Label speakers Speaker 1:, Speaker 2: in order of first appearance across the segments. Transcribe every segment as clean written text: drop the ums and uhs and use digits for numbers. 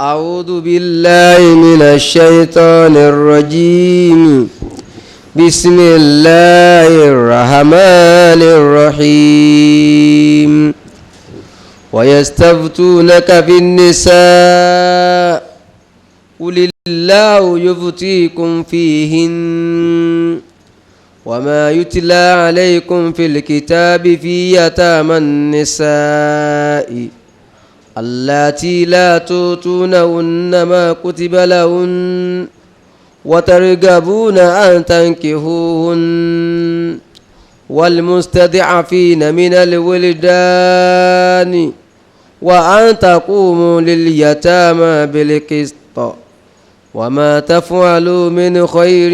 Speaker 1: أعوذ بالله من الشيطان الرجيم بسم الله الرحمن الرحيم ويستفتونك في النساء قل الله يفتيكم فيهن وما يتلى عليكم في الكتاب في يتامى النساء اللاتي لا تؤتونهن ما كتب لهن وترغبون أن تنكحوهن والمستضعفين من الولدان وأن تقوموا لليتامى بالقسط وما تفعلوا من خير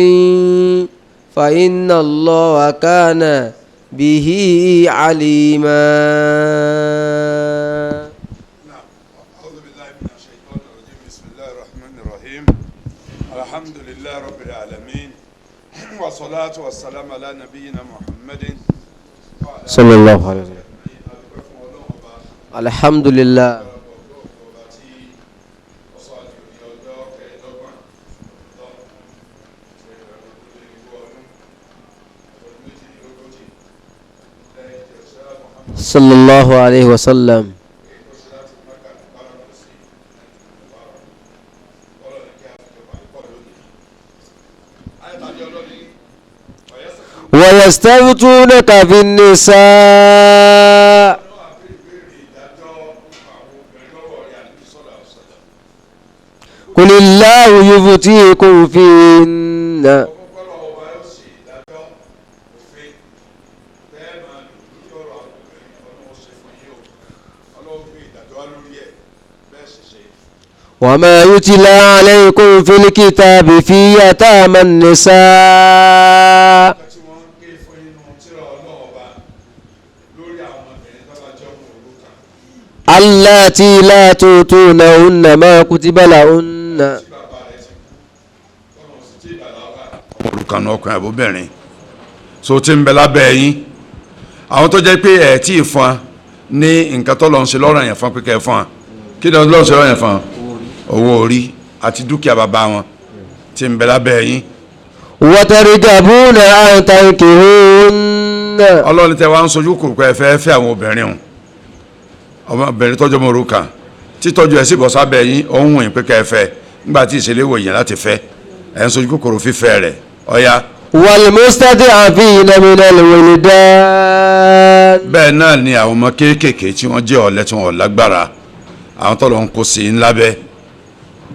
Speaker 1: فإن الله كان به عليما.
Speaker 2: أعوذ بالله من الشيطان الرجيم. بسم الله الرحمن الرحيم. الحمد لله رب العالمين والصلاة والسلام على نبينا محمد
Speaker 1: صلى الله عليه وسلم. الحمد لله. صلى الله عليه وسلم. ويستفتونك في النساء قل الله يفتيكم فيهن وما يتلى عليكم في الكتاب في يتامى النساء اللاتي لا تؤتونهن ما كتب لهن.
Speaker 2: olùkànnì ọkùnrin àbúbẹ̀rin so tí ń bẹ lábẹ́ yín àwọn tó jẹ́ pé ẹ̀ tí ì fún ní nǹkan tó lọ́n ṣe lọ́rọ̀ yẹn fún pé kẹ́ ẹ fún wa kí ló lọ́n ṣe lọ́rọ̀ yẹn fún owó orí àti dúkìá bàbá wọn tí ń bẹ lábẹ́ yín.
Speaker 1: وترغبون أن تنكحوهن.
Speaker 2: ọlọ́run tẹ wá ń sojú kòkó ẹ fẹ́ fẹ́ àwọn obìnrin o ọmọbìnrin tọ́jú ọmọ òrukàn títọ́jú ẹ̀ sì bọ́ sábẹ́ yín òun yìí pé kẹ́ ẹ fẹ́ nígbà tí ìṣẹ̀lẹ̀ wò yẹn láti fẹ́ ẹ̀ ń sojú kòkòrò fífẹ́ rẹ̀ ọ̀ya.
Speaker 1: والمستضعفين من الولدان.
Speaker 2: bẹ́ẹ̀ náà ni àwọn ọmọ kéékèèké tí wọ́n jẹ́ ọ̀lẹ tí wọ́n lágbára àwọn tó lọ ń kó sí ńlá bẹ́ẹ̀.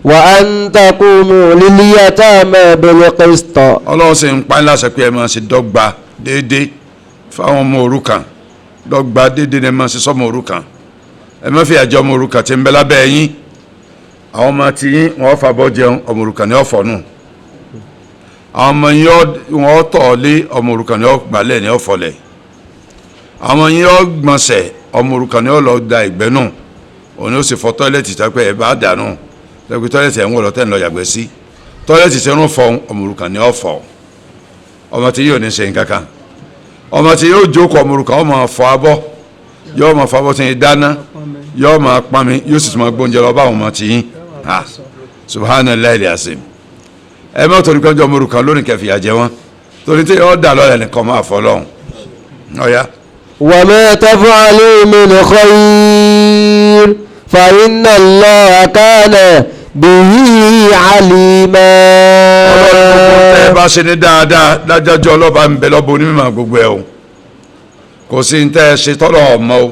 Speaker 1: وأن تقوموا لليتامى بالقسط.
Speaker 2: ọlọ́run sì ń pa ńlá sọ pé ẹ máa ṣe dọ́gba déédéé fáwọn ọmọ òrukàn dọ́gba déédéé ni ẹ máa ṣe sọ́mọ òrukàn ẹ má fi àjọ ọmọ òrukàn tí ń bẹ lábẹ́ yín àwọn ọmọ tí yín wọ́n fàbọ̀ jẹun ọmọ òrukàn ni ó fọ̀nù àwọn ọmọ yín wọ́n tọ̀ lé ọmọ òrukàn ni ó gbálẹ̀ ni ó fọlẹ̀ àwọn ọmọ yín ó gbọ̀nsẹ̀ ọmọ òrukàn ni ó lọ da ìgbẹ́ nù òun ó sì fọ tọ́ílẹ̀tì tó pé ẹ bá dànù tẹ́gbẹ́ tọ́ílẹ̀tì ẹ̀ ń wọ̀ lọ́tẹ̀ ń lọ yàgbẹ́ sí tọ́ílẹ̀tì tí wọ́n fọ ọmọ òrukàn ni ó fọ ọmọ tí yóò ní ṣe nǹkan kan ọmọ tí yóò jókòó ọmọ òrukàn ó máa fọ abọ́ yóò máa fọ abọ́ tí yín dáná yóò máa pami yóò sì tún máa gbóúnjẹ lọ bá àwọn ọmọ tí yín subhanallahi al-azim ẹ má torí kọjọ ọmọ òrukàn lónìí kẹfìyà jẹ wọn torí tí yóò dà lọ́rẹ̀ nìkan máa fọ lọ́hùn ọ̀ya.
Speaker 1: وما تفعلوا من خير فإن الله كان به عليما.
Speaker 2: ẹ bá ṣe ní dáadáa dájọ́jọ́ ọlọ́ba ń bẹ lọ́bọ onímọ̀ gbogbo ẹ̀ o kò sí ní tẹ́ ẹ ṣe tọ́lọ̀ ọmọ o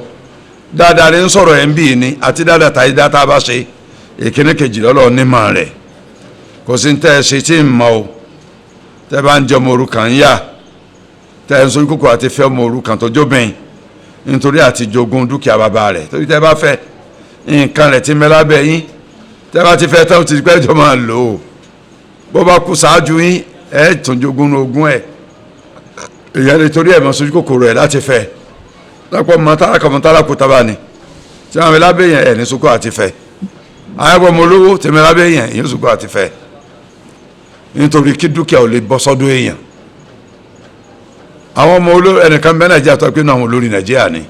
Speaker 2: dáadáa ní sọ̀rọ̀ ẹ̀ ń bì ní àti dáadáa tàyí dáadáa bá ṣe ìkíní kejì lọ́lọ́ onímọ̀ rẹ̀ kò sí ní tẹ́ ẹ ṣe tí ń mọ o tẹ́ bá ń jẹ ọmọ òrukàn ń yà tẹ́ ẹ ń sojú kòkòrò àti fẹ́ ọmọ òrukàn tó jóbìn nítorí àti jogún dúkìá bàbá rẹ̀ torí tẹ́ bá fẹ́ nǹkan rẹ̀ ti mẹ́lá bẹ́ yín tẹ́ bá ti fẹ́ tán ti pẹ́ jọ máa lò ó bó bá kú ṣáájú yín ẹ̀ tún jogún ogún ẹ̀ èyàn lè torí ẹ̀ mọ́ sojú kòkòrò ẹ̀ láti fẹ́ lọ́pọ̀ mọ́tàlá kò tábà ní tí wọ́n mẹ́lá bẹ́ yẹn ẹ̀ ní sukọ́ àti fẹ́ ayẹ́pọ̀ mọ́ olówó tí mẹ́lá bẹ́ yẹn èyàn sukọ́ àti fẹ́ nítorí kí dúkìá ò lè bọ́ sọ́dọ̀ èèyàn àwọn ọmọ olórí ẹnìkan bẹ́ nàìjíríà tó pé náà àwọn olórí nàìjíríà ni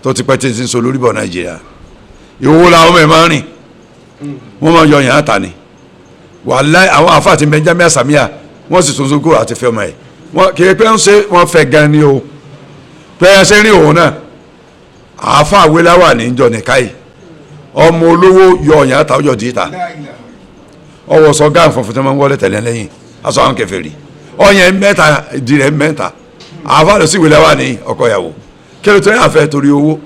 Speaker 2: tó ti pẹ́ tí ń so lórí bọ̀ nàìjíríà ìwòwò làwọn ọmọ ẹ̀ máa ń rìn wọ́n máa yọ yàn án ta ni wàláì àwọn àfáà ti Benjamin Asamiya wọ́n sì tún sókò àti fẹ́ ọmọ ẹ̀ wọ́n kì í pé ń ṣe wọ́n fẹ́ gan ni o pé ẹ ṣe rí òun náà àfáà wéláwà ní jọ nìkáyì ọmọ olówó yọ yàn án ta ọjọ́ dìíta ọwọ́ sọ gáà fọ̀fọ̀ tí wọ́n wọlé tẹ̀lé lẹ́yìn aṣọ àwọn kèfèrí ọyàn mẹ́ta ìdí rẹ̀ mẹ́ta àfáà lọ sí wéláwà ní ọkọ ìyàwó kí ló tó yà fẹ́ torí owó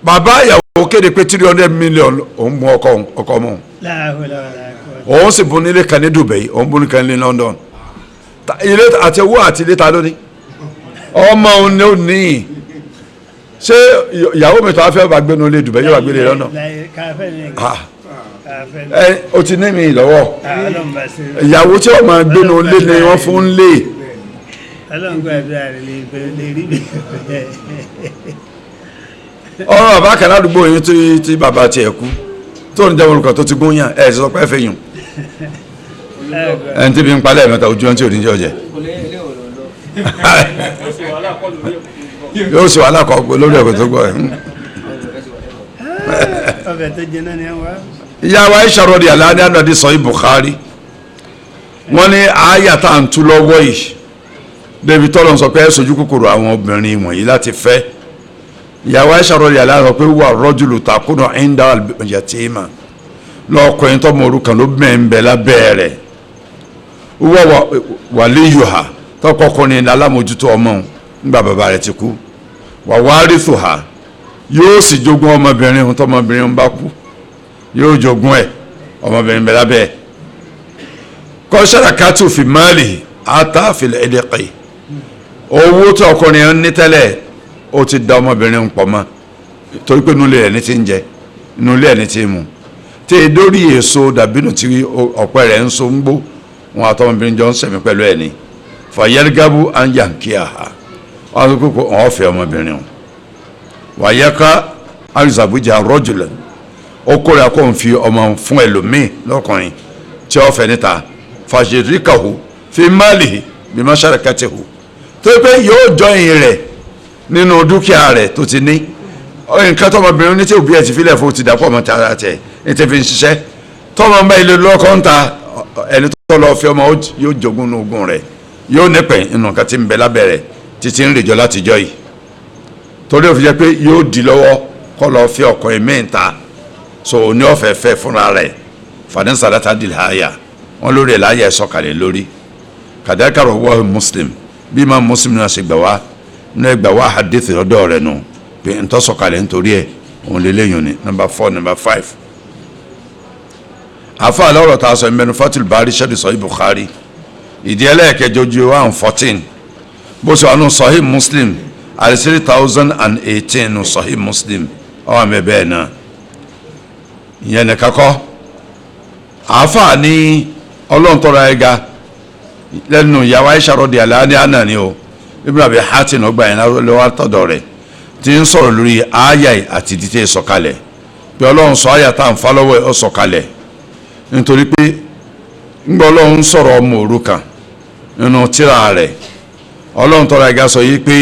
Speaker 2: bàbá ìyàwó kéde pé 300 million òun mú ọkọ mọ́ òun sì bùn nílé kan ní Dubai òun bùn kan ní London ilé àti owó àti ilé ta lónìí ọmọ òun ní òní ṣé ìyàwó mi tó wá fẹ́ bá gbénu ilé Dubai yóò bá gbélé lọ́nà o ti ní mi lọ́wọ́ ìyàwó tí wọ́n máa gbénu ilé ni wọ́n fún lé ọ̀rọ̀ bàbá kan ládùúgbò yín tí bàbá tiẹ̀ kú tó ń jẹ́ olùkọ́ tó ti gún yàn ẹ̀ sọ pé fẹ́ yùn ẹni tí bí ń palẹ̀ mẹ́ta ojú ẹ̀ tí ò ní jẹ́ ọ̀jẹ̀ yóò ṣe wàhálà kọ́ lórí ọ̀gọ̀ tó gbọ́ ẹ̀. ìyá wa Aisha radiyallahu anha ànádì sọ Bukhari wọ́n ní àyà tá à ń tú lọ́wọ́ yìí débi tọ́lọ́ sọ pé ẹ̀ sojú kòkòrò àwọn obìnrin wọ̀nyí láti fẹ́ ìyàwó Aisha radiyallahu anha pé wà rọ́jùlù takùnà ẹ̀ńdà yatima lọ́kùnrin tó mọ orúkọ ló bẹ́ẹ̀ lábẹ́ rẹ̀ wọ́n waliyuha tọkọkùnrin alámòjútó ọmọ nígbà bàbá rẹ̀ ti kú wà warithuha yóò sì jogún ọmọbìnrin tọmọbìnrin bá kú yóò jogún ẹ̀ ọmọbìnrin bẹ́ẹ̀ lábẹ́ kọ́ sharakatu fi mali ata fil idqi owó tó ọkùnrin ní tẹ́lẹ̀ ó ti da ọmọbìnrin pọ̀ mọ́ torí pé inúlé ẹ̀ ní ti ń jẹ inúlé ẹ̀ ní ti ń mu tí èdórí èso dàbínú tí ọ̀pẹ rẹ̀ ń so ń gbó wọn àtọmọbìnrin jọ ń sẹ̀mí pẹ̀lú ẹ̀ ní fàyẹ́rìgábù àǹjàǹkíà wọn tó kókó wọn fẹ́ ọmọbìnrin o wàyẹ́ká àrùsàbújà rọ́jùlẹ̀ ó kórè kó ń fi ọmọ fún ẹlòmíì lọ́kùnrin tí ó fẹ́ níta fàṣẹríkàhù fi máàlì bí má ṣàrẹ̀kẹ́tìhù tó pé yóò jọ ìyìn rẹ̀ nínú dúkìá rẹ̀ tó ti ní nǹkan tọmọbìnrin ní tí òbí ẹ̀ ti filẹ̀ fún ti dàpọ̀ ọmọ tààrà tẹ̀ ní ti fi ń ṣiṣẹ́ tọmọ bá ilé lọ́kọ́ ń ta ẹni tó lọ fi ọmọ yóò jogún ogún rẹ̀ yóò nípẹ̀ nínú nǹkan tí ń bẹ lábẹ́ rẹ̀ títí ń rìjọ látijọ́ yìí torí ó fi jẹ́ pé yóò di lọ́wọ́ kọ́ lọ fi ọkọ ẹ̀mí ń ta so ní ọ̀fẹ́ fẹ́ fúnra rẹ̀ fàdín sàdátà dìl háyà wọn lórí ẹ̀ láyà ẹ̀ sọ̀kalẹ̀ lórí kàdákàrọ̀ wọ́ Muslim bí máa Muslim náà ṣe gbà wá ní ẹgbà wá hadith lọ́dọ̀ rẹ̀ nù pé n tọ́ sọ̀kalẹ̀ nítorí ẹ̀ òun lè léyìn ní number 4 number 5. afa alọ́rọ̀ tá a sọ ìmẹ́nu Fathul Bari sẹ́dí sọ Bukhari ìdí ẹlẹ́ẹ̀kẹjọ ju 114 bó ṣe wà nù Sahih Muslim àti 3018 nù Sahih Muslim ọwọ́ àmì bẹ́ẹ̀ náà ìyẹn ní kakọ́ afa ní ọlọ́ntọ́ra ẹ̀ga lẹ́nu ìyàwó Aisha radiyallahu anha ni o Ibn Abi Hatim ọgbà yẹn lọ́wọ́ tọ̀dọ̀ rẹ̀ tí ń sọ̀rọ̀ lórí àyà àti dídé sọ̀kalẹ̀ pé ọlọ́run sọ àyà tá à ń fa lọ́wọ́ ẹ̀ sọ̀kalẹ̀ nítorí pé ńgbọ́ ọlọ́run sọ̀rọ̀ ọmọ òrukàn nínú tírà rẹ̀ ọlọ́run tọ́ra ẹ̀gá sọ yìí pé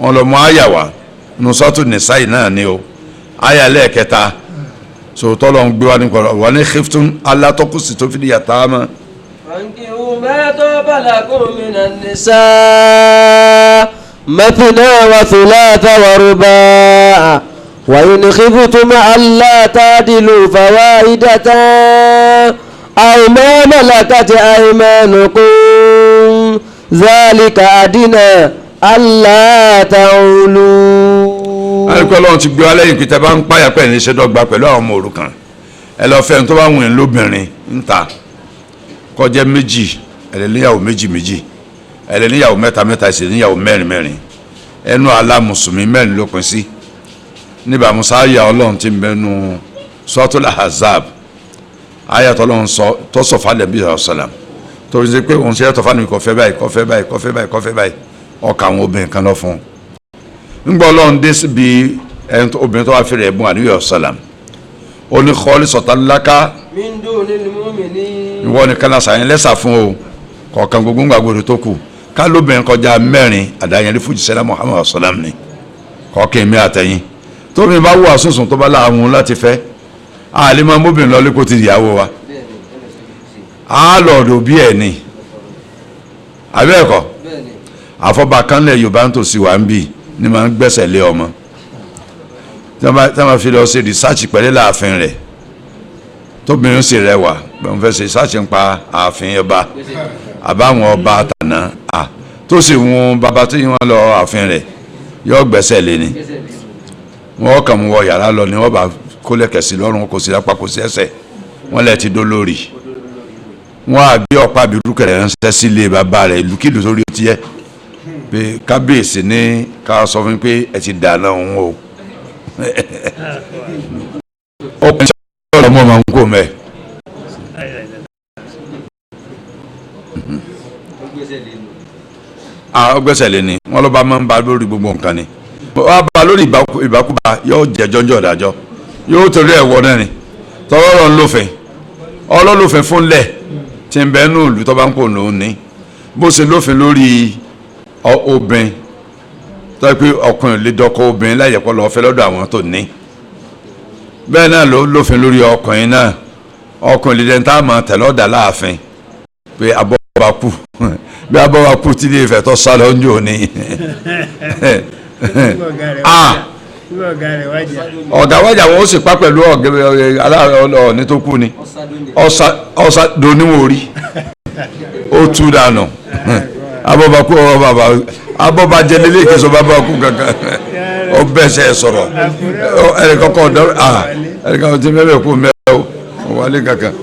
Speaker 2: wọ́n lọ mọ àyà wá nínú sọ́tù nìsáì náà ni o àyà lẹ́ẹ̀kẹta sòtọ́ lọ́n gbé wa nípa wà ní khiftun alátọ́kùsì tó fi di yàtá mọ́.
Speaker 1: فانكحوا ما طاب لكم من النساء مثنى وثلاث ورباع وإن خفتم ألا تعدلوا فواحدة أو ما ملكت أيمانكم ذلك أدنى ألا تعولوا.
Speaker 2: alukó Ọlọ́run ti gbé wa lẹ́yìn pé tẹ́ bá ń páyà pẹ̀lú iṣẹ́ dọ́gba pẹ̀lú àwọn ọmọ òrukàn ẹ lọ fẹ́ tó bá wùn ẹ́ lóbìnrin ń ta kọjá méjì ẹlẹ́níyàwó méjì ẹlẹ́níyàwó mẹ́ta ìṣẹ̀níyàwó mẹ́rin ẹnu àlá mùsùlùmí mẹ́rin ló pín sí níbà musa ayà Ọlọ́run ti mẹ́nu Suratul Ahzab ayà tọ́lọ́run tó sọ fálẹ̀ bí ọ̀sálàm torí sí pé òun ṣe ẹ̀tọ́ fánìmí kọfẹ́ báyìí ọkà àwọn obìnrin kan lọ fún un ńgbọ́ Ọlọ́run dé síbi obìnrin tó wá fẹ́rẹ̀ ẹ̀bùn àníwì ọ̀sálàm ó ní khalisatan laka
Speaker 1: min dunil mu'minin.
Speaker 2: ìwọ nìkan náà sàyẹn lẹ́sà fún o kọ̀ọ̀kan gbogbo gbàgbọ́dọ̀ tó kù ká lóbìnrin kọjá mẹ́rin àdáyẹnrí fújì sẹ́lá Muhammad sallam ni kọ́ọ̀kan mi àtẹ̀yìn tómi bá wù àsùnsùn tó bá láàmú láti fẹ́ àlè máa móbìnrin lọ lẹ́kọ̀ọ́ ti ìyàwó wa á lọ́ọ̀dọ̀ bí ẹ̀ ni àbẹ́ẹ̀kọ́ àfọ̀bàkánlẹ̀ Yorùbá ń tòsí wa ń bì ní máa ń gbẹ́sẹ̀ lé ọmọ tí wọ́n bá fi lọ ṣe rìsáàcì pẹ̀lú láàfin rẹ̀ tóbìnrin sì rẹwà wọ́n fẹ́ ṣe rìsáàcì ń pa ààfin ọba àbáwọn ọba àtàná tó sì wọn bàbá tí wọ́n lọ ààfin rẹ̀ yọ gbẹ́sẹ̀ lé ni wọ́n kàn mú wọ yàrá lọ ni wọ́n bá kólẹ̀kẹ̀ sí lọ́rùn kò sí lápá kò sí ẹsẹ̀ wọ́n lẹ̀ ti dó lórí wọ́n á gbé ọ̀pá àbírúkẹ̀rẹ̀ ránṣẹ́ sílé bàbá rẹ̀ ìlúkìlú sórí ọtí ẹ̀ pé kábíyèsí ní ká sọ fún pé ẹ ti dànù òun o ọkùnrin tí wọ́n lọ mọ́ máa ń kó mẹ́ ọgbẹ́sẹ̀ lé ní wọ́n ló bá máa ń ba lórí gbogbo nǹkan ni wọ́n bá lórí ìbákúbá yóò jẹ́jọ́ ń jọ ìdájọ́ yóò torí ẹ̀wọ́ náà ni tọ́lọ́rọ̀ ń lófin ọlọ́lófin fúnlẹ̀ tí ń bẹ́ẹ̀ nù ìlú tó bá ń pò lòún ní bó ṣe lófin lórí obìnrin tó yẹ pé ọkùnrin lè dọkọ obìnrin láyẹ̀ pọ̀ lọ́ọ́ fẹ́ lọ́dọ̀ àwọn tó ní bẹ́ẹ̀ náà ló lófin lórí ọkùnrin náà ọkùnrin lè dẹ́ntà máa tẹ̀lé ọ̀dà láàfin pé abọ́ba kú bí abọ́ba kú tí ilé Ifẹ̀ tó sá lọ ń jò ní ọ̀gá wájà wọn ó sì pa pẹ̀lú ọ̀ní tó kú ni ọ̀sá doníwò orí ó tú dànù abọ́ba kú abọ́ba jẹlélé ìkẹsọ̀ bàbá kú kankan ó bẹ́sẹ̀ sọ̀rọ̀ ẹnìkan kọ́ ọ̀dọ́ ẹnìkan tí mẹ́bẹ̀ kú mẹ́bẹ̀ ó wálé kankan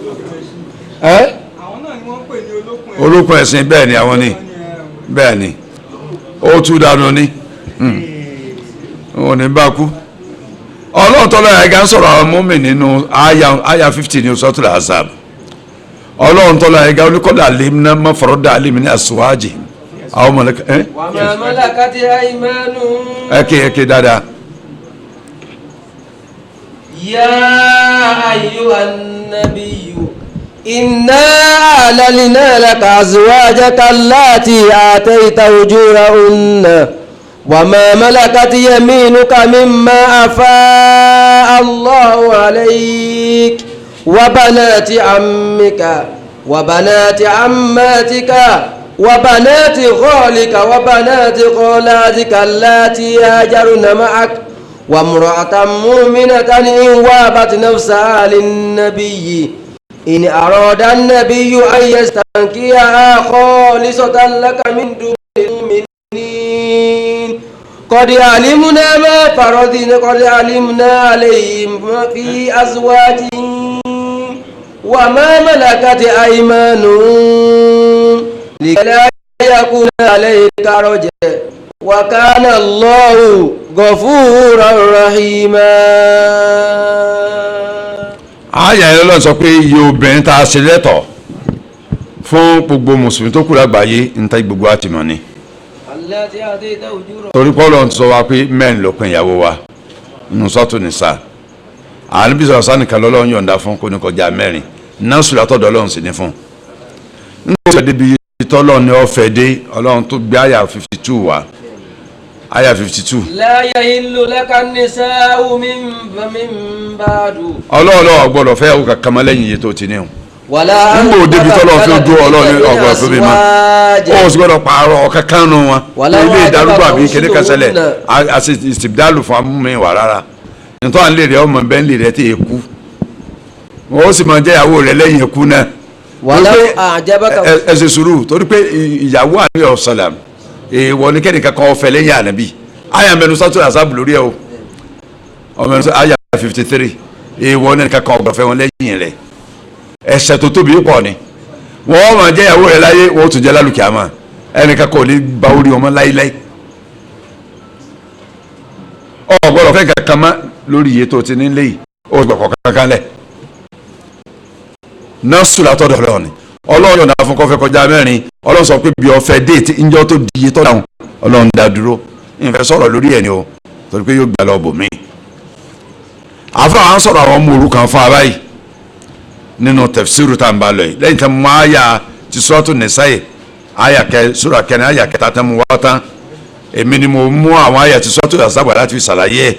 Speaker 2: olókun ẹ̀sìn bẹ́ẹ̀ ni àwọn ni bẹ́ẹ̀ ni ó tú dànù ni wọn ní bá kú ọlọ́run tọ́lọ́ ẹ̀gá ń sọ̀rọ̀ àwọn mọ́mì nínú àyà 50 ní suratul Ahzab ọlọ́run tọ́lọ́ ẹ̀gá oníkọ́lá alimna mọ́fọ́rọ́dà alimni aswájì àwọn mọ̀lẹ́kà
Speaker 1: wa ma malakati aymanuhum
Speaker 2: ẹ̀kẹ́ dáadáa.
Speaker 1: ya ayyuhan nabiyyu inna a'lalna laka azwajaka allati atayta ujurahunna وما ملكت يمينك مما أفاء الله عليك وبنات عمك وبنات عماتك وبنات خالك وبنات خالاتك اللاتي هاجرن معك وامرأة مؤمنة إن وهبت نفسها للنبي إن أراد النبي أن يستنكحها خالصة لك من دون المؤمنين قد علمنا ما فرضنا قد علمنا عليهم في أزواجهم وما ملكت أيمانهم لكي لا يكون عليك حرج وكان الله غفورا رحيما.
Speaker 2: àyà yẹn lọ́nà sọ pé iye obìnrin tá a ṣe lẹ́tọ̀ fún gbogbo mùsùlùmí tó kù lágbàáyé ń tẹ́ gbogbo àtìmọ́ ni torí Paul ń sọ wa pé mẹ́rin ló pin ìyàwó wa nínú sọ́tò nìsa àníbi sọ̀rọ̀ sánìkan lọ́lọ́run yọ̀ǹda fún kó ní kọjá mẹ́rin náà sùn látọ̀dọ̀ ọlọ́run sì ní fún un nígbà tó débi tọ́lọ́run ní ọ̀fẹ́ dé ọlọ́run tó gbé àyà 52 wá àyà 52.
Speaker 1: la yahillu laka nisa'u min ba'du.
Speaker 2: ọlọ́run gbọ́dọ̀ fẹ́ àwọn kankan mọ́ lẹ́yìn iye tó ti ní o
Speaker 1: wàlá
Speaker 2: nígbà débi tọ́lọ́run fi dúró ọlọ́run ọgbọ́n fún mi mọ́ ó sì gbọ́dọ̀ pààrọ̀ ọ̀kankan nù wọn ilé ìdárúgbò àbí kéde kẹsẹ̀lẹ̀ àti ìsìbdálù fún amúmi wà rárá nítorí à ń lè rẹ ọmọ bẹ́ẹ̀ ń lè rẹ tí èkú wọ́n sì máa jẹ́ ìyàwó rẹ lẹ́yìn èkú náà ẹsẹ̀ sùúrù torí pé ìyàwó àmì ọ̀sálàm èèwọ̀ ní kẹ́nìkan kan ọ̀fẹ́ lẹ́yìn ànábì àyà mẹ́nu sọ́tún àṣàbù lórí ẹ̀ o ọmọ ẹnu àyà 53 èèwọ̀ ní kẹ́nìkan kan ọ̀gbọ̀fẹ́ wọn lẹ́yìn rẹ̀ ẹ̀ṣẹ̀ tó tóbi pọ̀ ni wọ́n máa jẹ́ ìyàwó rẹ láyé wọ́n tún jẹ́ lálùkì àmà ẹnìkan kan ò ní gba orí ọmọ láíláí ọ̀gbọ́dọ̀ fẹ́ kankan mọ́ lórí iye tó ti ní lé yìí ó gbọ̀kọ̀ kankan lẹ̀ nọ́ọ̀sù látọ̀dọ̀ ọlọ́run ni ọlọ́run náà fún kọfẹ́ kọjá mẹ́rin ọlọ́run sọ pé bí ọfẹ́ déètì ńjọ́ tó di iye tó dáhùn ọlọ́run dá dúró ìfẹ́ sọ̀rọ̀ lórí ẹ̀ ni o torí pé yóò gbà lọ bò mí. àfọwọ́ àwọn sọ̀rọ̀ àwọn ọmọ òrukàn fún abáyì nínú tafsiru tá à ń bá lọ yìí lẹ́yìn tí mo àyà ti sọ́ọ̀tù nìsáyè sura kẹrin àyà kẹta tẹ́ mo wá tán èmi ni mo mú àwọn àyà ti sọ́ọ̀tù àṣàgbà láti fi ṣàlàyé ẹ̀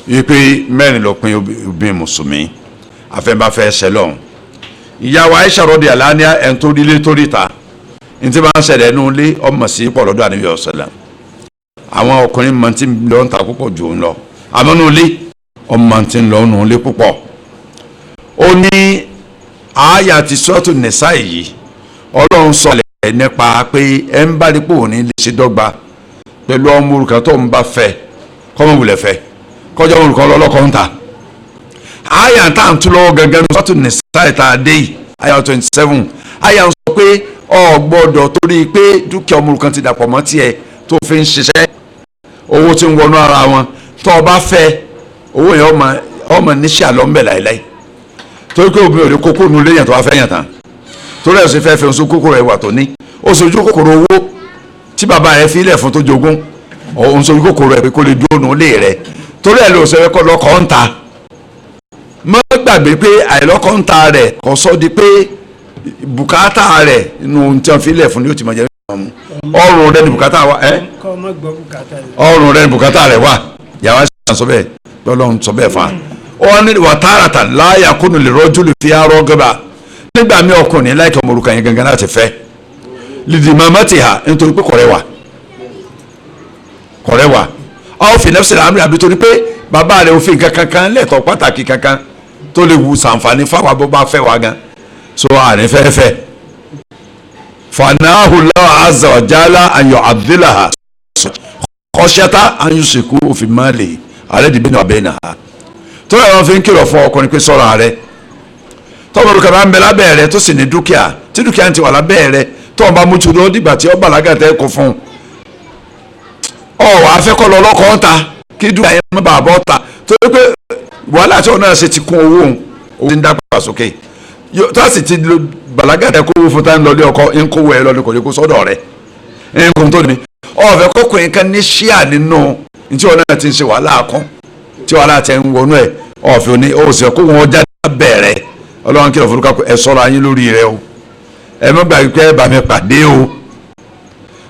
Speaker 2: wípé mẹ́rin ló pin obìnrin mùsùlùmí afẹ́nbáfẹ́ ṣẹlọ́n ìyàwó Aisha radiyallahu anha ẹni tó rílé tó ríta ní tí bá ń ṣẹlẹ̀ nínú ilé ọmọ sí pọ̀ lọ́dọ̀ Ànábì sallam àwọn ọkùnrin mọ̀ tí ń lọ ń ta púpọ̀ jù ń lọ àmọ́ nínú ilé ọmọ tí ń lọ nínú ilé púpọ̀ ó ní àyà ti Suratu Nisa yìí Ọlọ́run sọlẹ̀ nípa pé ẹ ń bá dípò ní lè ṣe dọ́gba pẹ̀lú ọmọ òrukàn tó ń bá fẹ́ kọ́mọ wulẹ̀ fẹ́ kọjá ọmọ òrukàn lọ́lọ́kọ́ ń ta àyà tá à ń tú lọ́wọ́ gẹ́gẹ́ ní Suratu Nisa ìta dé yìí àyà 27 àyà ń sọ pé o gbọ́dọ̀ torí pé dúkìá ọmọ òrukàn ti dàpọ̀ mọ́ tiẹ̀ tó fi ń ṣiṣẹ́ owó tí ń wọnú ara wọn tó o bá fẹ́ owó yẹn ọmọ níṣẹ́ àlọ́ ń bẹ̀ láìláì torí pé obìnrin ò lè kókó nu léyìn tó wá fẹ́ yàn tán torí ẹ̀ sì fẹ́ fẹ́ oṣù kòkòrò ẹ̀wà tó ní oṣù kòkòrò owó tí bàbá rẹ̀ fi ilẹ̀ fún tó jogún oṣù kòkòrò ẹ̀ pé kó lè dúró nu lé rẹ̀ torí ẹ̀ lè oṣù ẹ̀kọ́ lọ́kọ̀ ń ta má gbàgbé pé àìlọ́kọ̀ ń ta rẹ̀ kò sọ di pé bùkátà rẹ̀ inú tí wọ́n fi ilẹ̀ fún ni ó ti máa jẹ́ ọrùn rẹ̀ ni bùkátà wà ọrùn rẹ̀ ni bùkátà rẹ̀ wà yàrá sọ bẹ́ẹ̀ lọ́lọ́run sọ bẹ́ẹ̀ fún wa wọ́n ní wàtáràtà láyà kúnnù lè rọ́jú lè fi arọ́ gẹ́bà nígbà mí ọkùnrin láìka ọmọ òrukàn yẹn gangan láti fẹ́ lìdì màmá ti hà nítorí pé kọ̀rẹ́ wà ọ́ fi nẹ́fẹ̀sì àmì àbí torí pé bàbá rẹ̀ òfin kankan lẹ́tọ̀ pàtàkì kankan tó lè wù sàǹfààní fáwọn abọ́ bá fẹ́ wa gan so àní fẹ́fẹ́ fanahulawo azza wa jala ayọ̀ abdullaha kọ́ṣẹ́ta ayùsìkú òfin máa lè àrẹ dìbò ní ọ̀bẹ náà tó yẹ wọn fi ń kìlọ̀ fún ọkùnrin pé sọ̀rọ̀ ààrẹ tọ́mọ òrukàn bá ń bẹ lábẹ́ rẹ tó sì ní dúkìá tí dúkìá ti wà lábẹ́ rẹ tó wọn bá mú tu lọ dìgbà tí ó bàlágà tẹ́ kó fún un ọ̀ wà á fẹ́ kọ́ lọ lọ́kọ̀ ọ́ta kí dúkìá yẹn má bàa bọ́ ta tó yẹ pé wàhálà tí wọn náà ṣe ti kún owó òun ti ń dàgbà sókè tó a sì ti bàlágà tẹ́ kó owó fún táwọn lọlé ọkọ ń kówó ẹ lọlé kò lè kó sọ́dọ̀ rẹ ń kó tó ní ọ̀fẹ́ kọkùnrin kan ní ṣíà nínú ní tí wọn náà ti ń ṣe wàhálà kan tí wàhálà tẹ ń wọnú ẹ ọ̀fẹ́ òní òsè kó wọn jáde bẹ̀rẹ̀ ọlọ́run kìlọ̀ fún kákó ẹ sọ́ra yín lórí rẹ o ẹ má gbàgbé pé ẹ bá mi pàdé o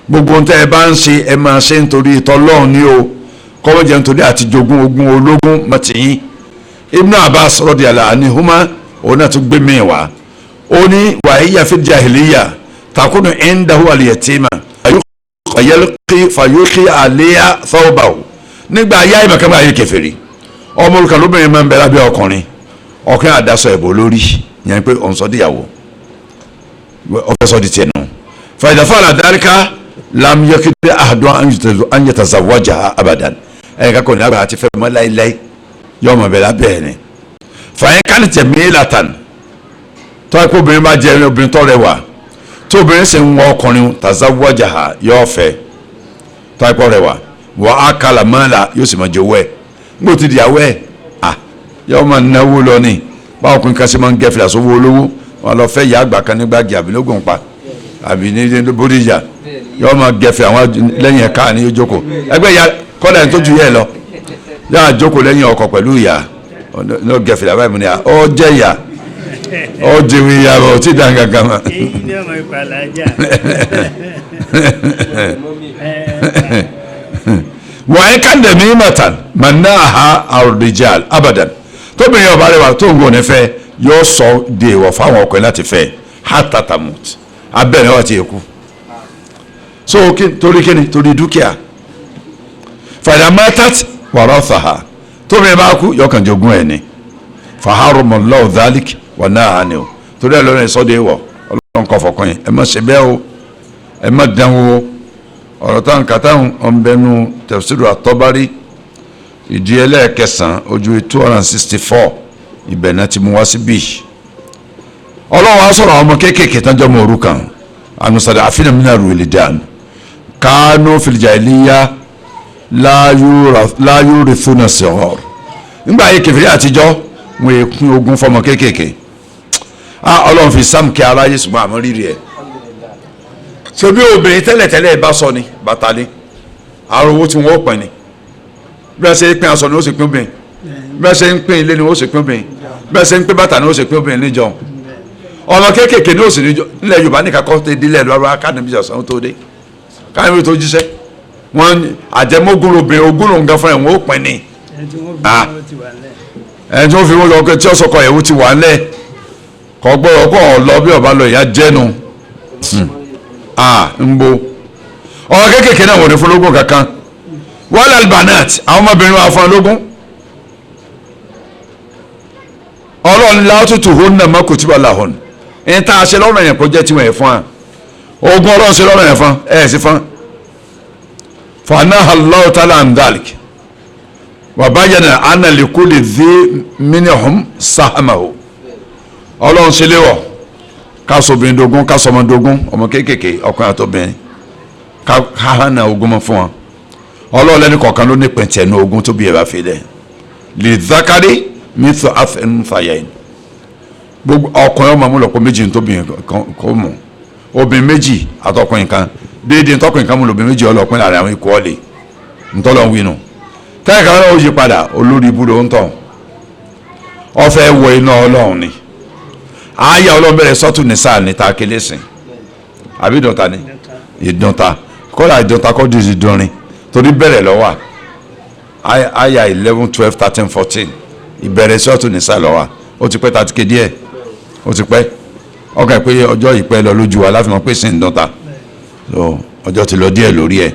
Speaker 2: gbogbo ohun tẹ ẹ bá ń ṣe ẹ máa ṣe nítorí ìtọ́lọ́run ní o kọ́mọ jẹ́ nítorí àti jogún ogún ológun mọ̀tìyín Ibn Abbas radiyallahu anhuma òun náà tún gbé mi wá ó ní wàhíyà fi jahiliya takunu indahu al-yatima fayulqi alayha thawbahu nígbà ayé ìmọ̀kánmọ́ ayé kèfèrí ọmọ òrukàn lóbìnrin máa ń bẹ lábẹ́ ọkùnrin àdásọ ẹ̀bọ̀ lórí yẹn pé òun sọ díyàwó ọfẹ́ sọ di tiẹ̀ nù fàyìdàfà àlàdáríkà lámúyẹ́kídé àdùn anyatazawwaja abadan ẹ̀yìn kakọ̀ ní agbára ti fẹ́ mọ́ láíláí yọ ọmọ bẹ̀rẹ̀ abẹ́ ẹ̀ ni fàyín kánìtẹ̀ mílàtàn tọ́ ẹ̀kọ́ obìnrin bá jẹ́ obìnrin tọ́ rẹwà tó obìnrin sì ń wọ ọkùnrin tazawwaja yọ ọ̀fẹ́ tọ́ ẹ̀kọ́ rẹwà wọ́n á kàlà mọ́lá yóò sì máa jẹ owó ẹ̀ gbó ti dìyàwó ẹ̀ yọ máa náwó lọ ní báwo ọkùnrin kan sì máa ń gẹ fìlà sówó olówó wọn lọ fẹ́ yà àgbà kan nígbàgì àbí lógún pa àbí ní bódìjà yọ máa gẹ fìlà àwọn lẹ́yìn ẹ̀ka ní ojókòó ẹgbẹ́ ya kọ́dà ní tó ju yẹ lọ yà á jókòó lẹ́yìn ọkọ̀ pẹ̀lú ìyá ní ó gẹ fìlà báyìí mo ní ọ jẹ́ ìyá ọ jẹun ìyá ọ tí dàn gàgà mọ́. wọ́n ẹ̀ ká ndẹ̀mí mọ̀tàn mọ̀nàá àrùdíjà abadan tóbìnrin ọba rẹwà tó ń gbọ́ nífẹ̀ẹ́ yóò sọ de ìwọ̀ fáwọn ọkùnrin láti fẹ́ hatatamut abẹ́rẹ́ wà tí yẹ kú so torí kíni torí dúkìá fàdàmátàt warathaha tóbìnrin bá kú yọkàn jogún ẹ̀ ni faharumallahu dhalik wà náà ni o torí ẹ̀ lọ́nà ìsọdẹ ìwọ̀ ọlọ́run kọ́ fọkàn yẹn ẹ má ṣe bẹ́ẹ̀ o ẹ má dán o ọ̀rọ̀ táwọn kàtàwọn ọ̀nbẹ́nu tafsiru at-Tabari ìdí ẹlẹ́ẹ̀kẹsàn ojú 264 ibẹ̀ náà ti mú wá sí bíi ọlọ́run á sọ̀rọ̀ àwọn ọmọ kéékèèké tán jọmọ òrukàn ànusàdà àfihàn mìíràn rúwèlì dàn kánú fil jahiliya la yurithuna sighar nígbà ayé kẹfìrí àtijọ́ wọn èkún ogun fọmọ kéékèèké ọlọ́run fi sáàmùkẹ́ aráyé ṣùgbọ́n àmọ́ rírì ẹ̀ ṣe bí obìnrin tẹ́lẹ̀tẹ́lẹ̀ bá sọ ni bàtà ni àrùn owó tí wọ́n pẹ̀ ni bẹ́ẹ̀ ṣe ń pín aṣọ ni ó sì pín obìnrin bẹ́ẹ̀ ṣe ń pín ilé ni ó sì pín obìnrin bẹ́ẹ̀ ṣe ń pín bàtà ni ó sì pín obìnrin níjọ ọmọ kéékèèké ni ó sì níjọ nílẹ̀ Yorùbá nìkan kọ́ tẹ dílẹ̀ lọ́wọ́ akádẹ́mí ìjọsìn tó dé káyọ̀ tó jíṣẹ́ wọn àjẹmógún obìnrin ogún lòun gan fún ẹ̀ wọ́n ó pín ni ẹni tí wọ́n fi wọ́n lọ tí ọ̀sọ̀kọ̀ ìyàwó ti wà ńlẹ̀ kọ́ gbọ́dọ̀ kọ́ lọ bí ọba lọ ìyá jẹ́nu ń bo ọmọ kéékèèké náà wọ́n ní fún lógún kankan wọ́n albanat àwọn ọmọbìnrin wa fún lógún ọlọ́run látútù hó nà má kutiba lahun ẹni tá a ṣe lọ́rùn yẹn kó jẹ́ tiwọn yẹn fún wa ogun ọlọ́run ṣe lọ́rùn yẹn fún ẹ̀ sí fún fanaha Allahu ta'ala an dhalik wa bayyana anna likulli dhi minhum sahamahu ọlọ́run ṣe léwọ̀ ká sọ̀bìnrin dogun ká sọmọ dogun ọmọ kéékèèké ọkùnrin àtọ́bìnrin ká hànà ogun mọ́ fún wọn ọlọ́run lẹ́ni kọ̀ọ̀kan ló ní pẹ̀ntì ẹnu ogun tó bí ẹ bá fi lẹ̀ lè zákàrí mithlu athn fayain gbogbo ọkùnrin ọmọ amúlọ̀pọ̀ méjì tó bí kò mú obìnrin méjì àtọkùnrin kan déédéé tọkùnrin kan mú lóbìnrin méjì ọlọ́pìn láàrin àwọn ikú ọ̀lẹ̀ ntọ́lọ́ ń winu tẹ́lẹ̀ kan náà ó yí padà olórí ibùdó ń tọ̀ ọ fẹ́ wọ iná ọlọ́run ni àyà ọlọ́run bẹ̀rẹ̀ sọ́tù ní sáà ní ta kélé sìn àbí ìdọ̀ta ni ìdọ̀ta kọ́lá ìdọ̀ta kọ́ di ìdọ̀rin torí bẹ̀rẹ̀ lọ́wọ́ àyà 11 12 13 14 ìbẹ̀rẹ̀ sọ́tù ní sáà lọ́wọ́ ó ti pẹ́ tàti kéde ẹ̀ ó ti pẹ́ ọkàn pé ọjọ́ ìpẹ́ lọ lójú wa láfi mọ̀ pé sìn ìdọ̀ta ọjọ́ ti lọ díẹ̀ lórí ẹ̀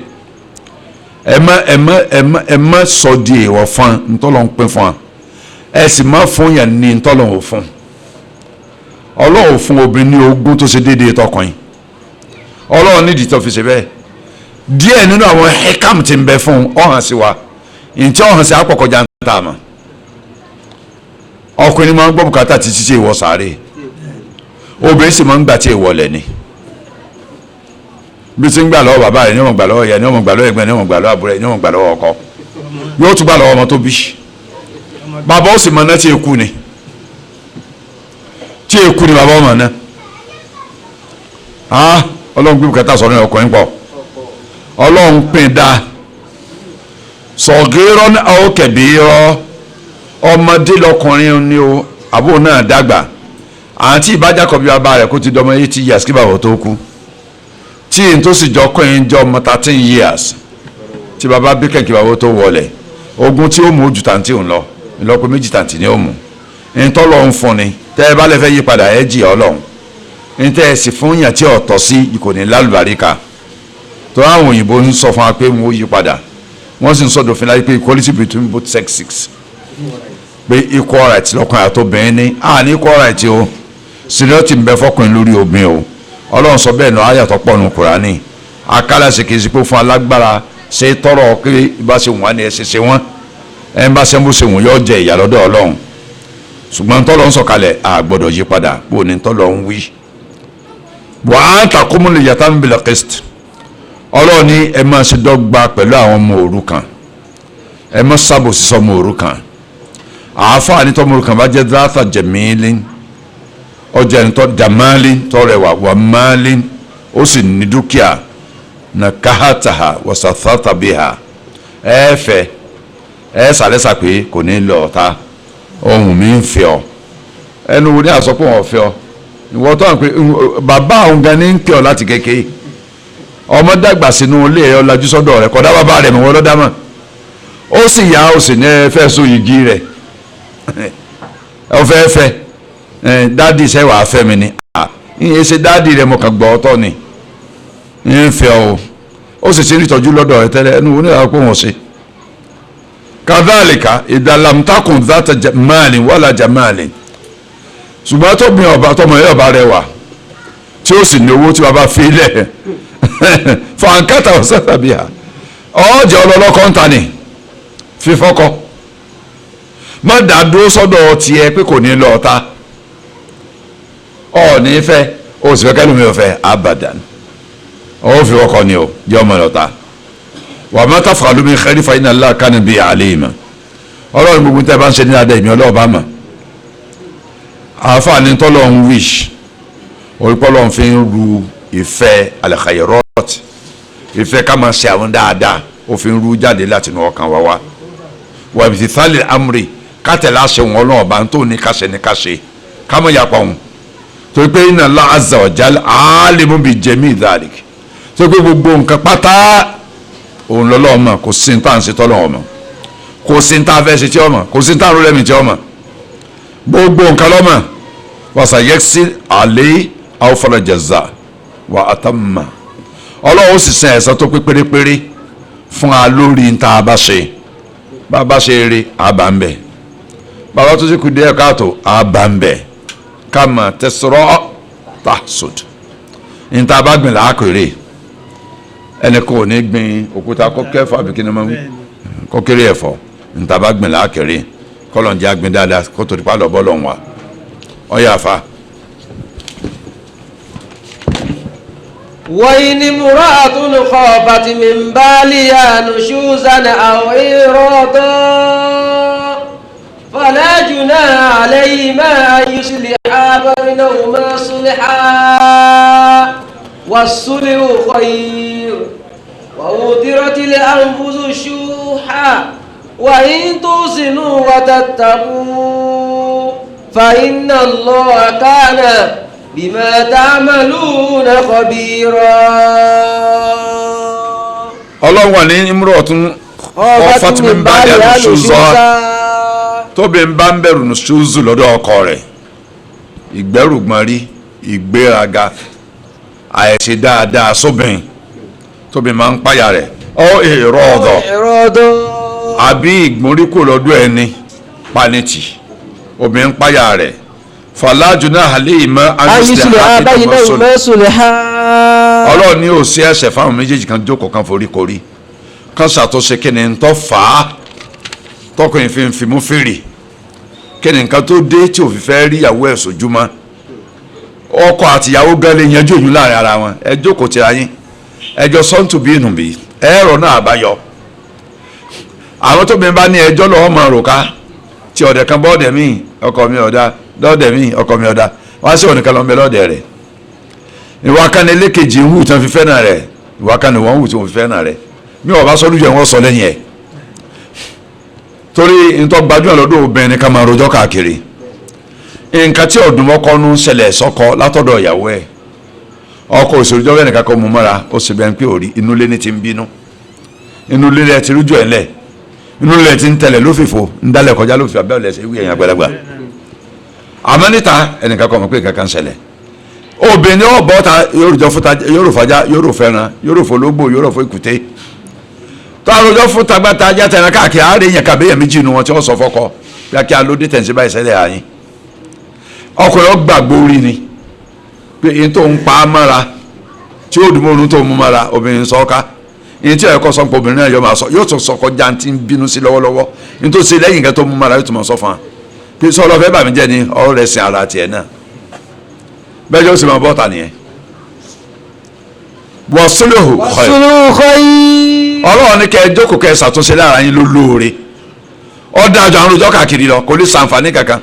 Speaker 2: ẹ má sọ di èèwọ̀ fún ntọ́lọ́ ń pín fún wa ẹ sì má fún yàn ní ntọ́lọ́ ò fún ọlọ́run fún obìnrin ní ogún tó ṣe déédéé tọkùnrin ọlọ́run nídìí tó fi ṣe bẹ́ẹ̀ díẹ̀ nínú àwọn hekam ti ń bẹ fún ọ̀hàn sí wa ntí ọ̀hàn sí apọ̀kọjá ń tà mà ọkùnrin máa ń gbọ́ bùkátà títí tí ìwọ sáré obìnrin sì máa ń gbà tí ìwọ lẹ̀ ni bí ti ń gbà lọ́wọ́ bàbá rẹ̀ ní ọmọ gbà lọ́wọ́ ìyá ní ọmọ gbà lọ́wọ́ ẹ̀gbọ́n ní ọmọ gbà lọ́wọ́ àbúrò ní ọmọ gbà lọ́wọ́ ọkọ yóò tún gbà lọ́wọ́ ọmọ tó bí bàbá ó sì mọ náà tí èkú ni bàbá ọmọ náà ọlọ́run gbé bùkátà sọ̀rọ̀ ọkùnrin pọ̀ ọlọ́run pín dá sọ̀gẹ́rọ́ ní àwọn kẹ̀bíyọ́ ọmọdé lọkùnrin ni o àbúrò náà dàgbà àti ìbájákọ̀ bí bàbá rẹ̀ kó ti dọmọ 80 years kí bàbá tó kú tí n tó sì jọ kọ́yìn jọ ọmọ 13 years tí bàbá bí kẹ̀kẹ́ bàbá tó wọlé ogun tí ó mú ojú tàǹtì òun lọ ìlọ́po méjì tàǹtì ni ó mú ntọ́lọ́ ń fún ni tẹ́ ẹ bá lè fẹ́ yí padà ẹ jì ọlọ́run ntẹ́ ẹ sì fún yàn tí ọ̀tọ̀ sí ìkòní lálùbáríkà tó àwọn òyìnbó ń sọ fún wa pé wọ́n yí padà wọ́n sì ń sọ̀dọ̀ fún láyé pé equality between both sexes pé equal right lọ́kùnrin àtobìnrin ní àní equal right o seniority ń bẹ fọkùnrin lórí obìnrin o ọlọ́run sọ bẹ́ẹ̀ náà ayàtọ̀ pọ̀ nù Kùránì akálàsì kì í sí pé fún alágbára ṣe tọrọ pé bá ṣe wọ́n ni ẹ ṣe wọ́n ẹ bá ṣe ń bó ṣe wọ́n yóò jẹ ìyà lọ́dọ̀ ọlọ́run ṣùgbọ́n tọ́lọ́ ń sọ̀kalẹ̀ a gbọ́dọ̀ yí padà bó ni tọ́lọ́ ń wí. wàá takumu lè yàtá ń bil qist ọlọ́run ní ẹ máa ṣe dọ́gba pẹ̀lú àwọn ọmọ òrukàn ẹ má ṣàbòsí sọmọ òrukàn àáfàá ní tọ́mọ òrukàn bá jẹ́ dáàtà jẹ̀mílín ọjà ẹ̀ńtọ́ jamali tọrẹwà wà máàlín ó sì ní dúkìá na káhátàhà wàsàtàtà bíhà ẹ fẹ́ ẹ sàlẹ́sà pé kò ní lọ ọ̀tá ohun mi ń fẹ́ ọ ẹnu wo ní àsọpọ̀ wọn fẹ́ ọ ìwọ tó hàn pé bàbá àwọn gan ní ń pẹ́ ọ láti kékeré ọmọ dàgbà sínú ilé ẹ ọlájú sọ́dọ̀ rẹ̀ kódà bàbá rẹ̀ mọ̀ wọ́n lọ́dá mọ̀ ó sì yá ó sì ní ẹ fẹ́ so igi rẹ̀ ọ fẹ́ fẹ́ dáàdì sẹ́ wàá fẹ́ mi ni ìyẹn ṣe dáàdì rẹ̀ mo kàn gbọ́ ọtọ́ ni ń fẹ́ ọ ó sì ti rí ìtọ́jú lọ́dọ̀ rẹ̀ tẹ́lẹ̀ ẹnu wo ní àwọn pé wọ́n ṣe. kadhalika ìdàlámtakùn dhata jamali wala jamali ṣùgbọ́n tó gbin ọba tọmọ yẹn ọba rẹwà tí ó sì ní owó tí bàbá fi lẹ̀ fàǹkàtà ọ̀sẹ̀ tàbí à ọ̀ọ́jẹ̀ ọlọ́lọ́kọ́ ń ta ni fífọ́kọ́ má dàdúró sọ́dọ̀ tiẹ̀ pé kò ní lọ ọ̀ta ọ̀ ní fẹ́ o sì fẹ́ kẹ́lùmí ọ̀fẹ́ abadan ọ̀ fi wọ́kọ́ ni o jẹ́ ọmọ lọ́ta wà má taf'alu min khairin fa inna Allaha kana bihi alima ọlọ́run gbogbo tẹ́ bá ń ṣe ní adé ìmí ọlọ́ọ̀bá mọ̀ àǹfààní tọ́lọ̀ ń wíṣ orípọ́lọ́ fi ń ru ìfẹ́ al-khairat ìfẹ́ ká máa ṣe àwọn dáadáa ó fi ń ru jáde láti inú ọkàn wa wá wà imtithali amri kátẹ̀lá ṣe wọn ọlọ́ọ̀bá tó ní káṣe ní káṣe ká mọ̀ yapa òun torí pé inna Allah azza wa jal alimun bi jami' dhalik torí pé gbogbo nǹkan pátá òun lọ́lọ́ọ̀mọ̀ kò sí ní tàǹsí tọ́lọ́ọ̀mọ̀ kò sí ní tá a fẹ́ ṣe tí ọmọ kò sí ní tá a rú lẹ́mìí tí ọmọ gbogbo nǹkan lọ́mọ wasayẹ́sí àlẹ́ awfala jaza wa atamma ọlọ́run sì san ẹ̀san tó pé pérépéré fún wa lórí ní tá a bá ṣe bá a bá ṣe eré àbá ń bẹ̀ bàbá tó sì kú díẹ̀ káàtó àbá ń bẹ̀ kama tẹsirọ́ tahsud ní tá a bá gbìn láàkèrè ẹnì kò ní gbìn òkúta kọ́kẹ́fọ́ àbí kí ni wọ́n kọ́kẹ́rẹ́ ẹ̀fọ́ ní tá a bá gbìn láàkèrè kọ́lọ̀njẹ́ agbìn dáadáa kó tó di pa lọ́bọ́ lọ́hùn wa ọ̀yà àfa.
Speaker 1: وإن امرأة خافت من بالها نشوزا أو إعراضا فلا جناح عليهما أن يصلحا بينهما صلحا والصلح خير وأحضرت الأنفس الشح وإن تحسنوا وتتقوا فإن الله كان بما تعملون خبيرا.
Speaker 2: ọlọ́run wà ní imra'atun khafat min ba'liha nushuzan tóbi ń bá ń bẹ̀rù nùṣúzù lọ́dọ̀ ọkọ rẹ̀ ìgbẹ́rùgbọ́n rí ìgbéraga àìṣe dáadáa sóbìn tóbi máa ń páyà rẹ̀ ọ èrò ọ̀dọ̀ àbí ìgbóríkò lọ́dọ̀ ẹni panitì obìnrin páyà rẹ̀ fala junaha alayhima an yusliha baynahuma sulha ọlọ́run ní òsì ẹ̀ṣẹ̀ fáwọn méjèèjì kan jókòó kan forí korí kan ṣàtúnṣe kí ni ń tọ́ fà á tọkùnrin fi ń fimú fèrè kí ni nǹkan tó dé tí òfin fẹ́ rí ìyàwó ẹ̀ sójúmọ́ ọkọ àtìyàwó gan lè yanjú òyìn láàrin ara wọn ẹ jókòó tira yín ẹjọ́ sọ́ǹtù bí inú bí ẹ̀rọ náà àbáyọ àwọn tóbi bá ní ẹjọ́ lọ́wọ́ máa rò ká tí ọ̀dẹ̀ kan bọ́ọ̀dẹ̀ míì ọkọ mi ọ̀dà lọ́ọ̀dẹ̀ míì ọkọ mi ọ̀dà wọ́n sì ọ̀nìkan lọ́mọ lọ́ọ̀dẹ̀ rẹ̀ ìwà kan ní lékejì ń hù tí wọ́n fi fẹ́ náà rẹ̀ ìwà kan ní wọ́n hù tí wọ́n fi fẹ́ náà rẹ̀ mi ò bá sọ lójú ẹ̀ wọ́n sọ lẹ́yìn ẹ̀ torí ntọ́ gbajúmọ̀ lọ́dọ̀ obìnrin ká máa rojọ́ káàkiri nǹkan tí ọ̀dùnmọ́kọ́nù ń ṣẹlẹ̀ sọ́kọ látọ̀dọ̀ ìyàwó ẹ̀ ọkọ òṣèlújọ́ bẹ́ẹ̀ nìkan kọ́ mú mọ́ra ó sì bẹ́ẹ̀ ń pè orí inú ilé ní ti ń bínú inú ilé rẹ̀ ti rújọ́ ẹ̀ lẹ̀ inú ilé rẹ̀ ti ń tẹ̀lẹ̀ lófìfo ń dálẹ̀ kọjá lófìfo abẹ́ ọ̀lẹ̀ ṣe wí ẹ̀yìn àgbàlagbà àmọ́ níta ẹnìkan kọ́ mọ̀ pé kankan ṣẹlẹ̀ obìnrin ọ̀bọ̀ ta yóò fàjà yóò fẹ́ràn yóò fọlógbò yóò fọ èkúté tó àròjọ fún tagbata ajá tẹ̀ràn káàkiri àárẹ̀ yẹn kàbẹ́yẹ̀ méjì nu wọn tí wọ́n sọ fọ́kọ kíákíá ló dé tẹ̀sí báyìí sẹ́lẹ̀ àyín ọkùnrin ọgbàgbó rí ni pé èyí tó ń pa á mọ́ra tí ó dùnmọ́ orun tó ń mú mọ́ra obìnrin sọ́ọ́ká èyí tí ẹ̀kọ́ sọ́npọ̀ obìnrin náà yọ máa sọ yóò tún sọkọ jáǹtì ń bínú sí lọ́wọ́lọ́wọ́ ní tó ṣe lẹ́yìn nǹkan tó mú mọ́ra yóò tún mọ̀ sọ fún wa pé sọ́ọ́lọ́ fẹ́ bàmí jẹ́ ni ọ̀rọ̀ rẹ̀ sin ara tiẹ̀ náà bẹ́ẹ̀ yóò sì máa bọ́ta nìyẹn wọ́n sólòhù ọlọ́run ní kẹ́ ẹ jókòó kẹ́ ẹ ṣàtúnṣe lára yín ló lóore ọ̀dà àjọ àwọn olùjọ́ káàkiri lọ kò ní sàǹfààní kankan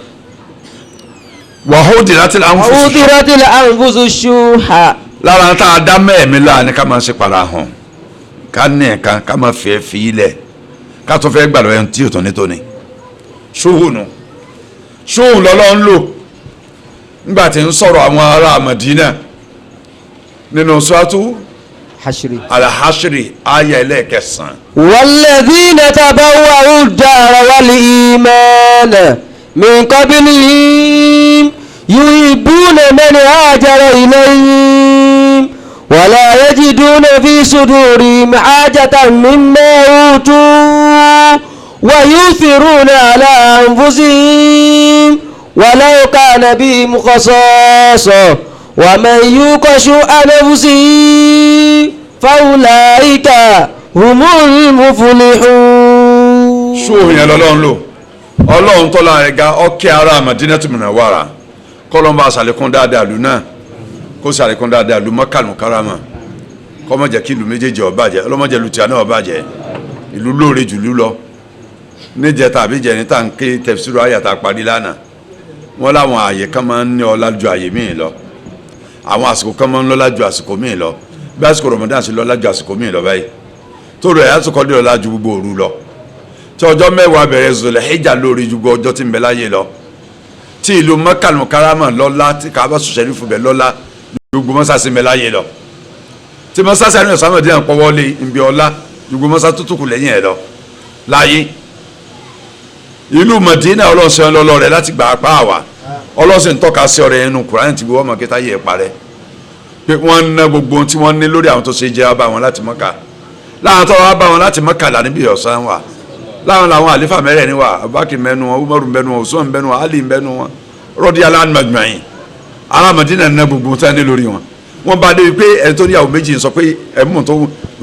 Speaker 2: wàhódìrátìlà
Speaker 1: ànfúsù ṣùhà.
Speaker 2: lára tá a dá mẹ́ẹ̀mí láàánú ká máa ṣe para hàn ká ní ẹ̀ka ká máa fẹ́ fi ilẹ̀ ká tó fẹ́ gbàdọ̀ ẹni tí yóò tán nítorí ṣóhùnù ṣóhùn lọ́lọ́ ń lò nígbà tí ń sọ̀rọ̀ àwọn ará Mádínà nínú suratu Al-Hashri ayé ẹlẹ́ẹ̀kẹsàn.
Speaker 1: walladhina tabawwa'u ad-dara wal-imana min qablihim yuhibbuna man hajara ilayhim wa la yajiduna fi sudurihim hajatan mimma utu wa yuthiruna ala anfusihim walau kana bihim khasasa wa man yuqa shu'a nafsihi faulaika humul muflihun.
Speaker 2: ṣóò yẹn lọ́lọ́run lò ọlọ́run tọ́lá rẹ̀ ga ọkẹ́ ara Madinatu Munawwara kọ́lọ́mbà àṣàlékún dáadáa lù náà kó ṣàlékún dáadáa lù Makkah Mukarrama kọ́mọ jẹ́ kí ìlú méjèèjì ó bàjẹ́ ọlọ́mọdé lu tìyà náà ó bàjẹ́ ìlú lóore jù lú lọ níjẹta àbí jẹni tá à ń ké tafsiru àyàtà parí lánàá wọn láwọn àyè kan máa ń ní ọlá ju àyè míì lọ àwọn àsìkò kan máa ń lọ́lá ju àsìkò míì lọ bí àsìkò Ramadan sí lọ́lá ju àsìkò míì lọ báyìí tó rẹ̀ àsìkò dé lọ́lá ju gbogbo òru lọ tí ọjọ́ mẹ́wàá bẹ̀rẹ̀ Zulhijja lórí ju gbogbo ọjọ́ tí ń bẹ láyé lọ tí ìlú Makkah Mukarrama lọ́lá tí Kaaba Sharifu bẹ̀ lọ́lá gbogbo mọ́sáàsì ń bẹ láyé lọ tí mọ́sáàsì àríwá sàmọ̀dé náà pọ́wọ́lé ń bẹ ọlá gbogbo mọ́sáàsì tó kù lẹ́yìn ẹ̀ lọ láyé ìlú Madina ọlọ́sìn lọ́lọ́ rẹ̀ láti gbà apá àwà ọlọ́sìn tọ́ka sí ọ̀rẹ́ inú Kùránì tí wọ́n mọ̀ kí táyé parẹ́ pé wọ́n ná gbogbo ohun tí wọ́n ní lórí àwọn tó ṣe jẹ́ bá wọn láti Mọ́kà láwọn tó wá bá wọn láti Mọ́kà là níbi ọ̀sán wà láwọn làwọn àlífà mẹ́rẹ̀ẹ̀rin wà Abubakar mẹ́nu wọn Umaru mẹ́nu wọn Usman mẹ́nu wọn Ali mẹ́nu wọn radiyallahu anhum ajma'in ará Madina ná gbogbo tí wọ́n ní lórí wọn wọ́n bá dé pé ẹni tó níyàwó méjì sọ pé ẹ̀mú tó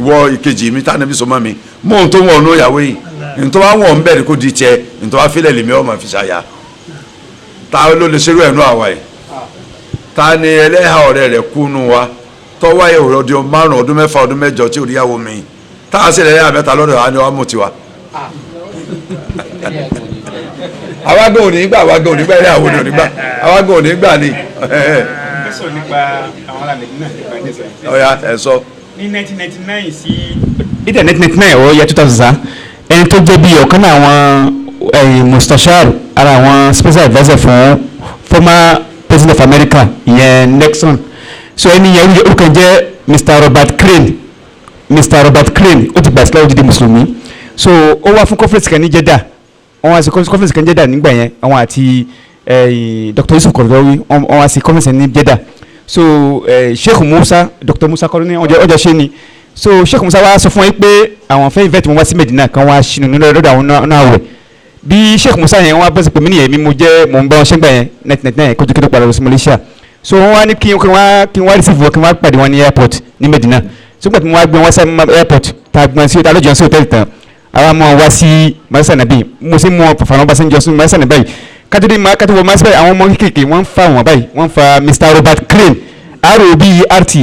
Speaker 2: wọ ìkejì mi tá níbi sọmọ mi mú ohun tó wọ̀ ọ̀nà ìyàwó yìí ntọ́ wa wọ̀ ń bẹ̀rẹ̀ kó di tiẹ̀ ntọ́ wa filẹ̀ lèmi ọmọ fi ṣàyà ta ló lè ṣerú ẹ̀nu àwa yìí ta ni ẹlẹ́hà ọ̀rẹ́ rẹ̀ kúnnu wa tọ́wọ́ yẹ ọdún 5 ọdún 6 ọdún 7 tí ò níyàwó mi tá a sì lẹ́yìn àbẹ́ta lọ́dọ̀ wa ni wa mú tiwa. àwa gbọ́ òní gbà àwa gbọ́ òní gbà ẹ̀rẹ́ àwọn òní gbà àwa gbọ́ òní gbà ni. ọ̀ya ẹ̀ sọ.
Speaker 3: ní 1999 sí. ìdá 1999 ó yẹ 2000 ẹni tó jẹ́ bí ọ̀kan náà àwọn mustachar ara àwọn special adviser fún former president of America ìyẹn Nixon so ẹni yẹn orúkọ jẹ́ Mr. Robert Crane ó ti gba Islam jíde mùsùlùmí so ó wá fún conference kan ní Jeddah wọ́n wá sí conference kan ní Jeddah nígbà yẹn àwọn àti Dr. Yusuf Qaradawi wọ́n wá sí conference ní Jeddah so Sheikh Musa Dr. Musa Qaradawi ọjọ́ ṣe ni so Sheikh Musa wa sọ fún yín pé àwọn fẹ́ invite wọn wá sí Medina kan wá ṣinú nílò lọ́dọ̀ àwọn náà wẹ̀ bí Sheikh Musa yẹn wọ́n wá bẹ́sẹ̀ pé mí nìyẹn mi mo jẹ́ mò ń bá wọn ṣẹ́gbà yẹn 1999 kójú kí ló padà lọ sí Malaysia so wọ́n wá ní kí wọ́n receive wọn kí wọ́n pàdé wọn ní airport ní Medina so gbàtí wọ́n wá gbé wọn sí airport tá a gbọ́n sí alójọ́ sí hòtẹ́ẹ̀lì tán àwa mọ̀ wá sí Malaysia nàbí mo sì mú fàfàrà wọn bá sẹ́ńjọ́ sí Malaysia nàbí kátó wọ Malaysia àwọn ọmọ kékeré wọ́n fa wọn báyìí wọ́n fa Mr. Robert Crane ROBERT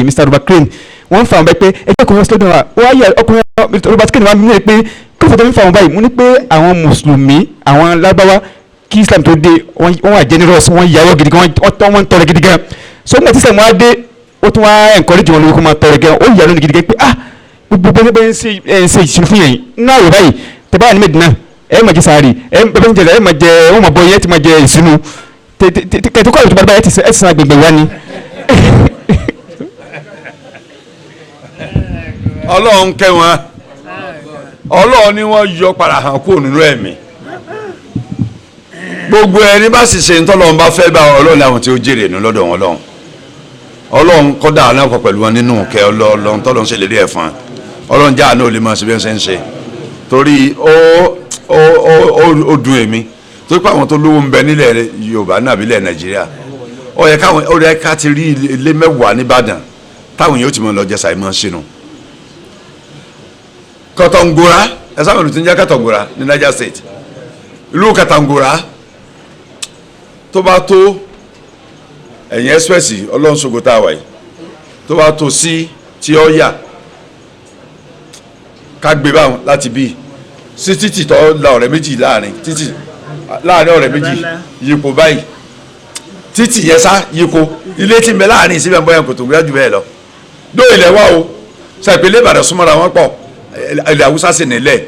Speaker 3: Mr. Robert Crane wọ́n fa àwọn báyìí pé ẹgbẹ́ kan lọ́dọ̀ wa wọ́n yẹ ọkùnrin Robert Crane wà mílíọ̀nù pé kí ló fọ́ tó ń fa àwọn báyìí mo ní pé àwọn mùsùlùmí àwọn lábáwá kí Islam tó dé wọ́n wà generous wọ́n yàwó gidi gan wọ́n tọrẹ gidi gan so nígbà tí Islam wá dé ó tún wá encourage wọn lórí kó máa tọrẹ gan ó yà lónìí gidi gan pé gbogbo bẹ́ẹ̀ ń ṣe ìṣinú fún yẹn náà wò báyìí tẹ báyà ní Medina ẹ máa jẹ sàárì ẹ bẹ́ẹ̀ ń jẹ ẹ máa jẹ ẹ máa bọ yẹn ti máa jẹ ìṣinú kẹtùkọ́ àlùtò bá báyà ẹ ti sàn agbègbè wa ni.
Speaker 2: Ọlọ́run kẹ́ wọn Ọlọ́run ni wọ́n yọ padà hàn kúrò nínú ẹ̀mí gbogbo ẹni bá sì ṣe ntọ́lọ́run bá fẹ́ bá Ọlọ́run láwọn tí ó jèrè nù lọ́dọ̀ wọn Ọlọ́run kọ́dà aláwọ̀ pẹ̀lú wọn nínú kẹ́ Ọlọ́run tọ́lọ́run ṣe lérí ẹ̀fọn Ọlọ́run já àná ò lè máa ṣe bí wọ́n ṣe ń ṣe torí ó dùn èmi torí pé àwọn tó lówó ń bẹ nílẹ̀ Yorùbá nàbí ilẹ̀ Nàìjíríà ó yẹ ká ti rí ilé 10 nìbàdàn táwọn yóò ti mọ̀ lọ jẹ́sà ìmọ̀ sínú Katangura ẹ sábà lùtí ń jẹ́ Katangura ní Niger State ìlú Katangura tó bá tó ẹ̀yìn express ọlọ́nṣogo tá a wà yìí tó bá tó sí tí ó yà ká gbé báwọn láti bí sí títì tó la ọ̀rẹ́ méjì láàrin ọ̀rẹ́ méjì yípo báyìí títì yẹn sá yípo ilé tí ń bẹ láàrin síbẹ̀ ń bọ́ yẹn kò tó gbé jù bẹ́ẹ̀ lọ dó ilẹ̀ wá o sàpèlé Ìbàdàn súnmọ́ra wọn pọ̀ ilẹ̀ Haúsá sì nílẹ̀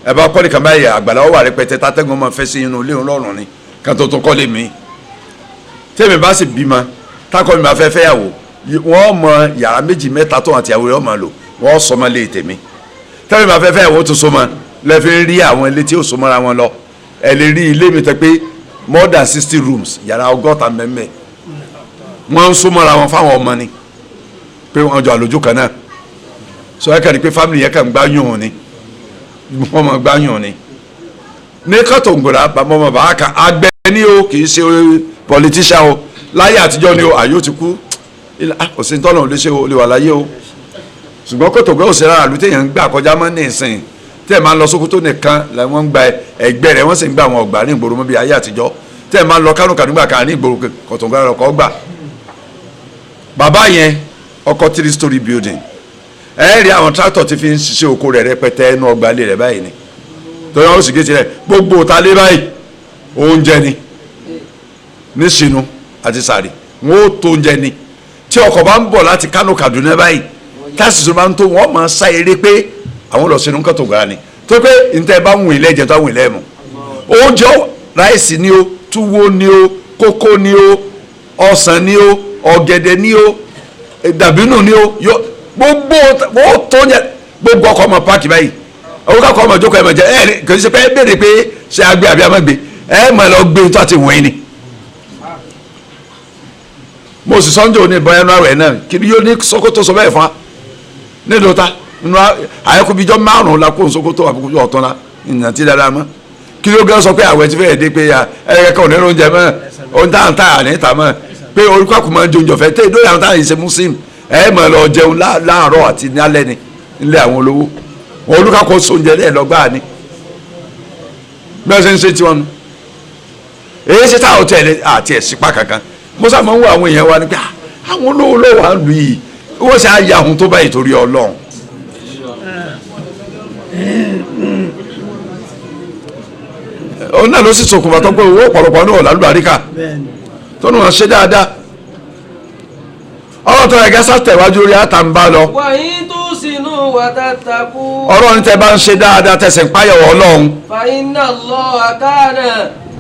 Speaker 2: ẹ bá kọ́lé kan báyìí àgbàlá ó wà rẹpẹtẹ tátẹ́gùn máa fẹ́ sí inú ilé Ọlọ́run ni kan tó kọ́lé mi tẹ́mi bá sì bímọ tákọ́ mi máa fẹ́ fẹ́yàwó wọ́n mọ yàrá 2 mẹ́ta tó àti àwòrán ọmọ lò wọ́n sọmọ lé tèmi tẹ́mi máa fẹ́ fẹ́yàwó tó sọmọ lẹ́fẹ́ rí àwọn ilé tí ó sọmọ́ra wọn lọ ẹ lè rí ilé mi tẹ́ pé more than 60 rooms yàrá 100 mẹ́mẹ́ wọ́n ń sọmọ́ra wọn fáwọn ọmọ ni pé wọ́n jọ àlòjù kan náà sọ ẹ kàn ní pé family yẹn kàn gbáyùn ni wọ́n mọ̀ gbáyùn ni ní Katangura bàbá bàbá kan àgbẹ̀ ni o kì í ṣe politician o láyé àtijọ́ ni o àyò ti kú òsín tọ́nà ò lè ṣe o lè wà láyé o ṣùgbọ́n Katangura òsèré àlù téèyàn ń gbà kọjá mọ́ ní ìsìn tẹ́ẹ̀ máa ń lọ Sókótó nìkan làwọn ń gba ẹgbẹ́ rẹ̀ wọ́n sì ń gba àwọn ọgbà ní ìgboro mọ́ bí ayé àtijọ́ tẹ́ẹ̀ máa ń lọ Kánò kàdúgbà kan ní ìgboro Katangura lọ́kọ́ gbà bàbá yẹn ọkọ̀ 3-story building ẹ rí àwọn tractor ti fi ń ṣiṣẹ́ oko rẹ̀ rẹpẹtẹ ẹnu ọgbà ilé rẹ̀ báyìí ni torí wọn ó sì gé tirẹ̀ gbogbo ta lé báyìí oúnjẹ ni ní sinu àti sàrí wọn ó tó oúnjẹ ni tí ọkọ̀ bá ń bọ̀ láti Kánò Kaduna báyìí tásìsì máa ń tó wọn máa sá eré pé àwọn lọ sínú Katangura ni tó pé níta bá wùn ilé ẹ̀jẹ̀ tó wùn ilé mu oúnjẹ ráìsì ni o túwó ni o kókó ni o ọsàn ni o ọ̀gẹ̀dẹ̀ ni o dàbínù ni o gbogbo tó yẹ gbogbo ọkọ̀ ọmọ páàkì báyìí owó kakọ ọmọ ìjókòó ẹ mọ̀ jẹ ẹ kò sí pé ẹ béèrè pé ṣé agbé àbí amagbe ẹ mọ̀ ẹ lọ gbé tó àti wọ̀nyí ni. mo sì sọ́njọ́ ní ìbọn ẹnu àwẹ̀ náà kí ni yóò ní Sókótó sọ bẹ́ẹ̀ fún wa nílùú ta nínú àyẹ̀kùbíjọ́ márùn-ún la kó Sókótó àbúkú ọ̀tún la ìyàn tí dáadáa mọ́ kí ló gán sọ pé àwẹ̀ ti fẹ́ẹ̀ dé pé ẹ̀ẹ́dẹ́gbẹ̀kan ò ní oúnjẹ mọ́ ohun tá à ń tà ní ìta mọ́ pé orúkọ àkùmọ̀ jòjò fẹ́ tẹ́ lórí àwọn táyà ìṣe muslim ẹ̀ mọ̀ lọ jẹun láàárọ̀ àti ní alẹ́ ni nílé àwọn olówó wọn olùkọ́ sóúnjẹ lẹ́ẹ̀ lọ́gbà ni bí wọ́n ṣe ń ṣe tiwọn nu èyí ṣe táwọn tẹ̀lé àti ẹ̀sìpá kankan musa máa ń wo àwọn èèyàn wa ni pé àwọn olówó lọ́wọ́ à ń lu yìí wọ́n ṣe àyà ohun tó báyìí torí Ọlọ́run. òun náà ló sì ṣokùnfà tó pé owó ọ̀pọ̀lọpọ̀ náà lálùbáríkà tó ní wọn ṣe dáadáa ọlọ́run tó ẹ̀gẹ́ sátẹ̀wájú orí àtàǹbá lọ.
Speaker 1: wàyí tó sinú wàtàtàkù.
Speaker 2: ọlọ́run tẹ bá ń ṣe dáadáa tẹ̀sẹ̀ ń páyọ̀ Ọlọ́run.
Speaker 1: fàyínà lọ àkànà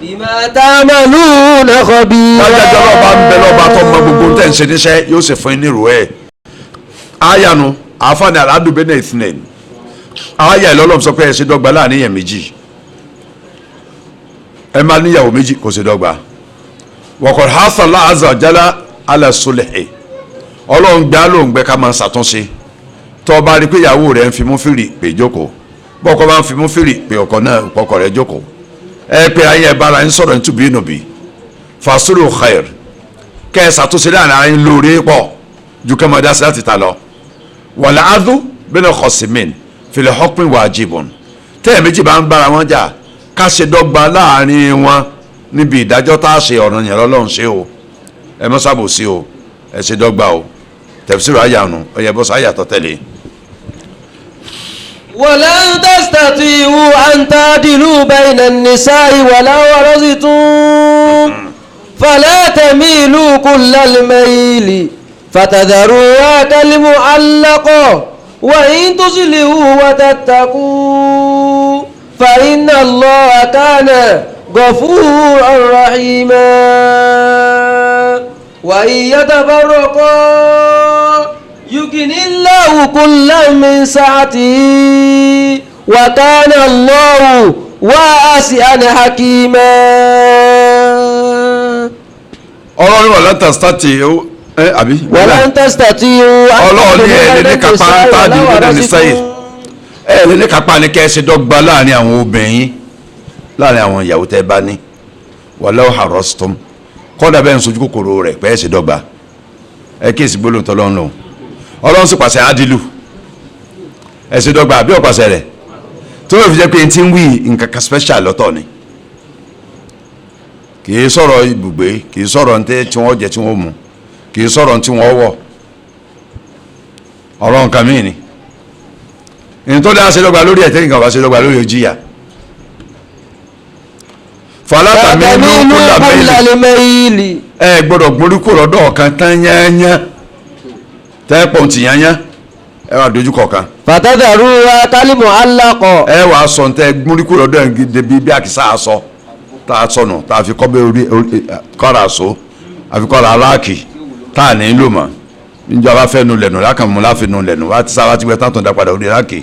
Speaker 1: bímọ támánú nàkọ bí.
Speaker 2: lájàjọ́ lọ́ba ń bẹ lọ́ba tó mọ gbogbo tẹ̀ ń ṣe níṣẹ́ yóò sì fún yín nírò ẹ̀. ayanu àfààní aládùúgbò náà ìfúnẹ̀ ayà ìlọ́lọ́m sọ pé ẹ ṣe dọ́gba láàrin yẹn méjì ẹ máa níyàwó méjì kò ṣe dọ́gba wọ́kọ̀ hasala azajala alasulẹ̀ ọlọ́run gbá ló ń gbẹ ká máa ṣàtúnṣe tó o bá rí pé ìyàwó rẹ̀ ń fimú fìrì pé jókòó bọ́kọ bá ń fimú fìrì pé ọkọ náà pọkọ rẹ̀ jókòó ẹ pé ayé ẹ bára ń sọ̀rọ̀ nítorí ìnùbí fasulu khair kẹ́ ẹ ṣàtúnṣe láàrin ara yín lóore pọ̀ ju kẹ́ máa dá sí láti ta lọ wàlá adú bẹ́ẹ̀ kọ́sìmìn fìlẹ̀ họ́pin wajibun tẹ́ẹ̀ méjì bá ń bára wọn jà ká ṣe dọ́gba láàrin wọn níbi ìdájọ́ tá a ṣe ọ̀ràn yẹn lọ́lọ́run ṣe o ẹ mọ́ sábòsí o ẹ ṣe dọ́gba o tafsiru àyànù ọ̀yẹ́ bọ́sọ̀ àyàtọ̀ tẹ̀lé.
Speaker 1: walan tastati'u an ta'dilu bayna an-nisa'i walaw harastum fala tamilu kullal mayli fatadharuha kal-mu'allaqa wa in tuslihu wa tattaqu fa inna Allaha kana ghafuran rahima wa in yatafarraqa yugnillahu kullan min sa'atihi wa kana Allahu wasi'an hakima.
Speaker 2: ọ̀rọ̀ ni wàlá tastati àbí.
Speaker 1: walan tastati'u.
Speaker 2: ọlọ́run ní ẹ̀ lé ní kápá táàdì ìgbẹ́dẹ̀ ní sẹ́yìn ẹ̀ lé ní kápá ní kẹ́ ẹ ṣe dọ́gba láàrin àwọn obìnrin láàrin àwọn ìyàwó tẹ́ bá ní walau harastum kọ́dà bẹ́ẹ̀ ń sojú kòkòrò rẹ̀ pé ẹ ṣe dọ́gba ẹ kíyèsí gbólóhùn tọ́lọ́run lòun ọlọ́run sì pàṣẹ adilu ẹ ṣe dọ́gba àbí ọ̀pàṣẹ rẹ̀ tó yẹ fi jẹ́ pé n ti ń wí nǹkan kan special lọ́tọ̀ ni kì í sọ̀rọ̀ ibùgbé kì í sọ̀rọ̀ ntẹ́ tí wọ́n jẹ tí wọ́n mu kì í sọ̀rọ̀ tí wọ́n wọ̀ ọ̀rọ̀ nǹkan mìíràn ni ìyẹn tó dáa ṣe dọ́gba lórí ẹ̀ tẹ́lẹ̀ nǹkan bá ṣe dọ́gba lórí òjìyà falata mi ló kúlà mẹ́yìlì ẹ gbọ́dọ̀ gbórí kúrò lọ́dọ̀ kan tán yányá tẹ́ pọ̀ntì yányá ẹ wà dojú kọ̀ọ̀kan.
Speaker 1: fatadharuha kal-mu'allaqa.
Speaker 2: ẹ wà sọ ntẹ gbórí kúrò lọ́dọ̀ yẹn gidi bí àkísà aṣọ tá a sọnù tá a fi kọ́ bẹ́ orí kọ́ra aṣọ àfi kọ́ra aláàkì tá a ní lò mọ́ níjọ́ bá fẹ́ nu lẹ̀nu lákàmú láfi nu lẹ̀nu wá ti sábà ti gbẹ tán tó ń dá padà orí aláàkì.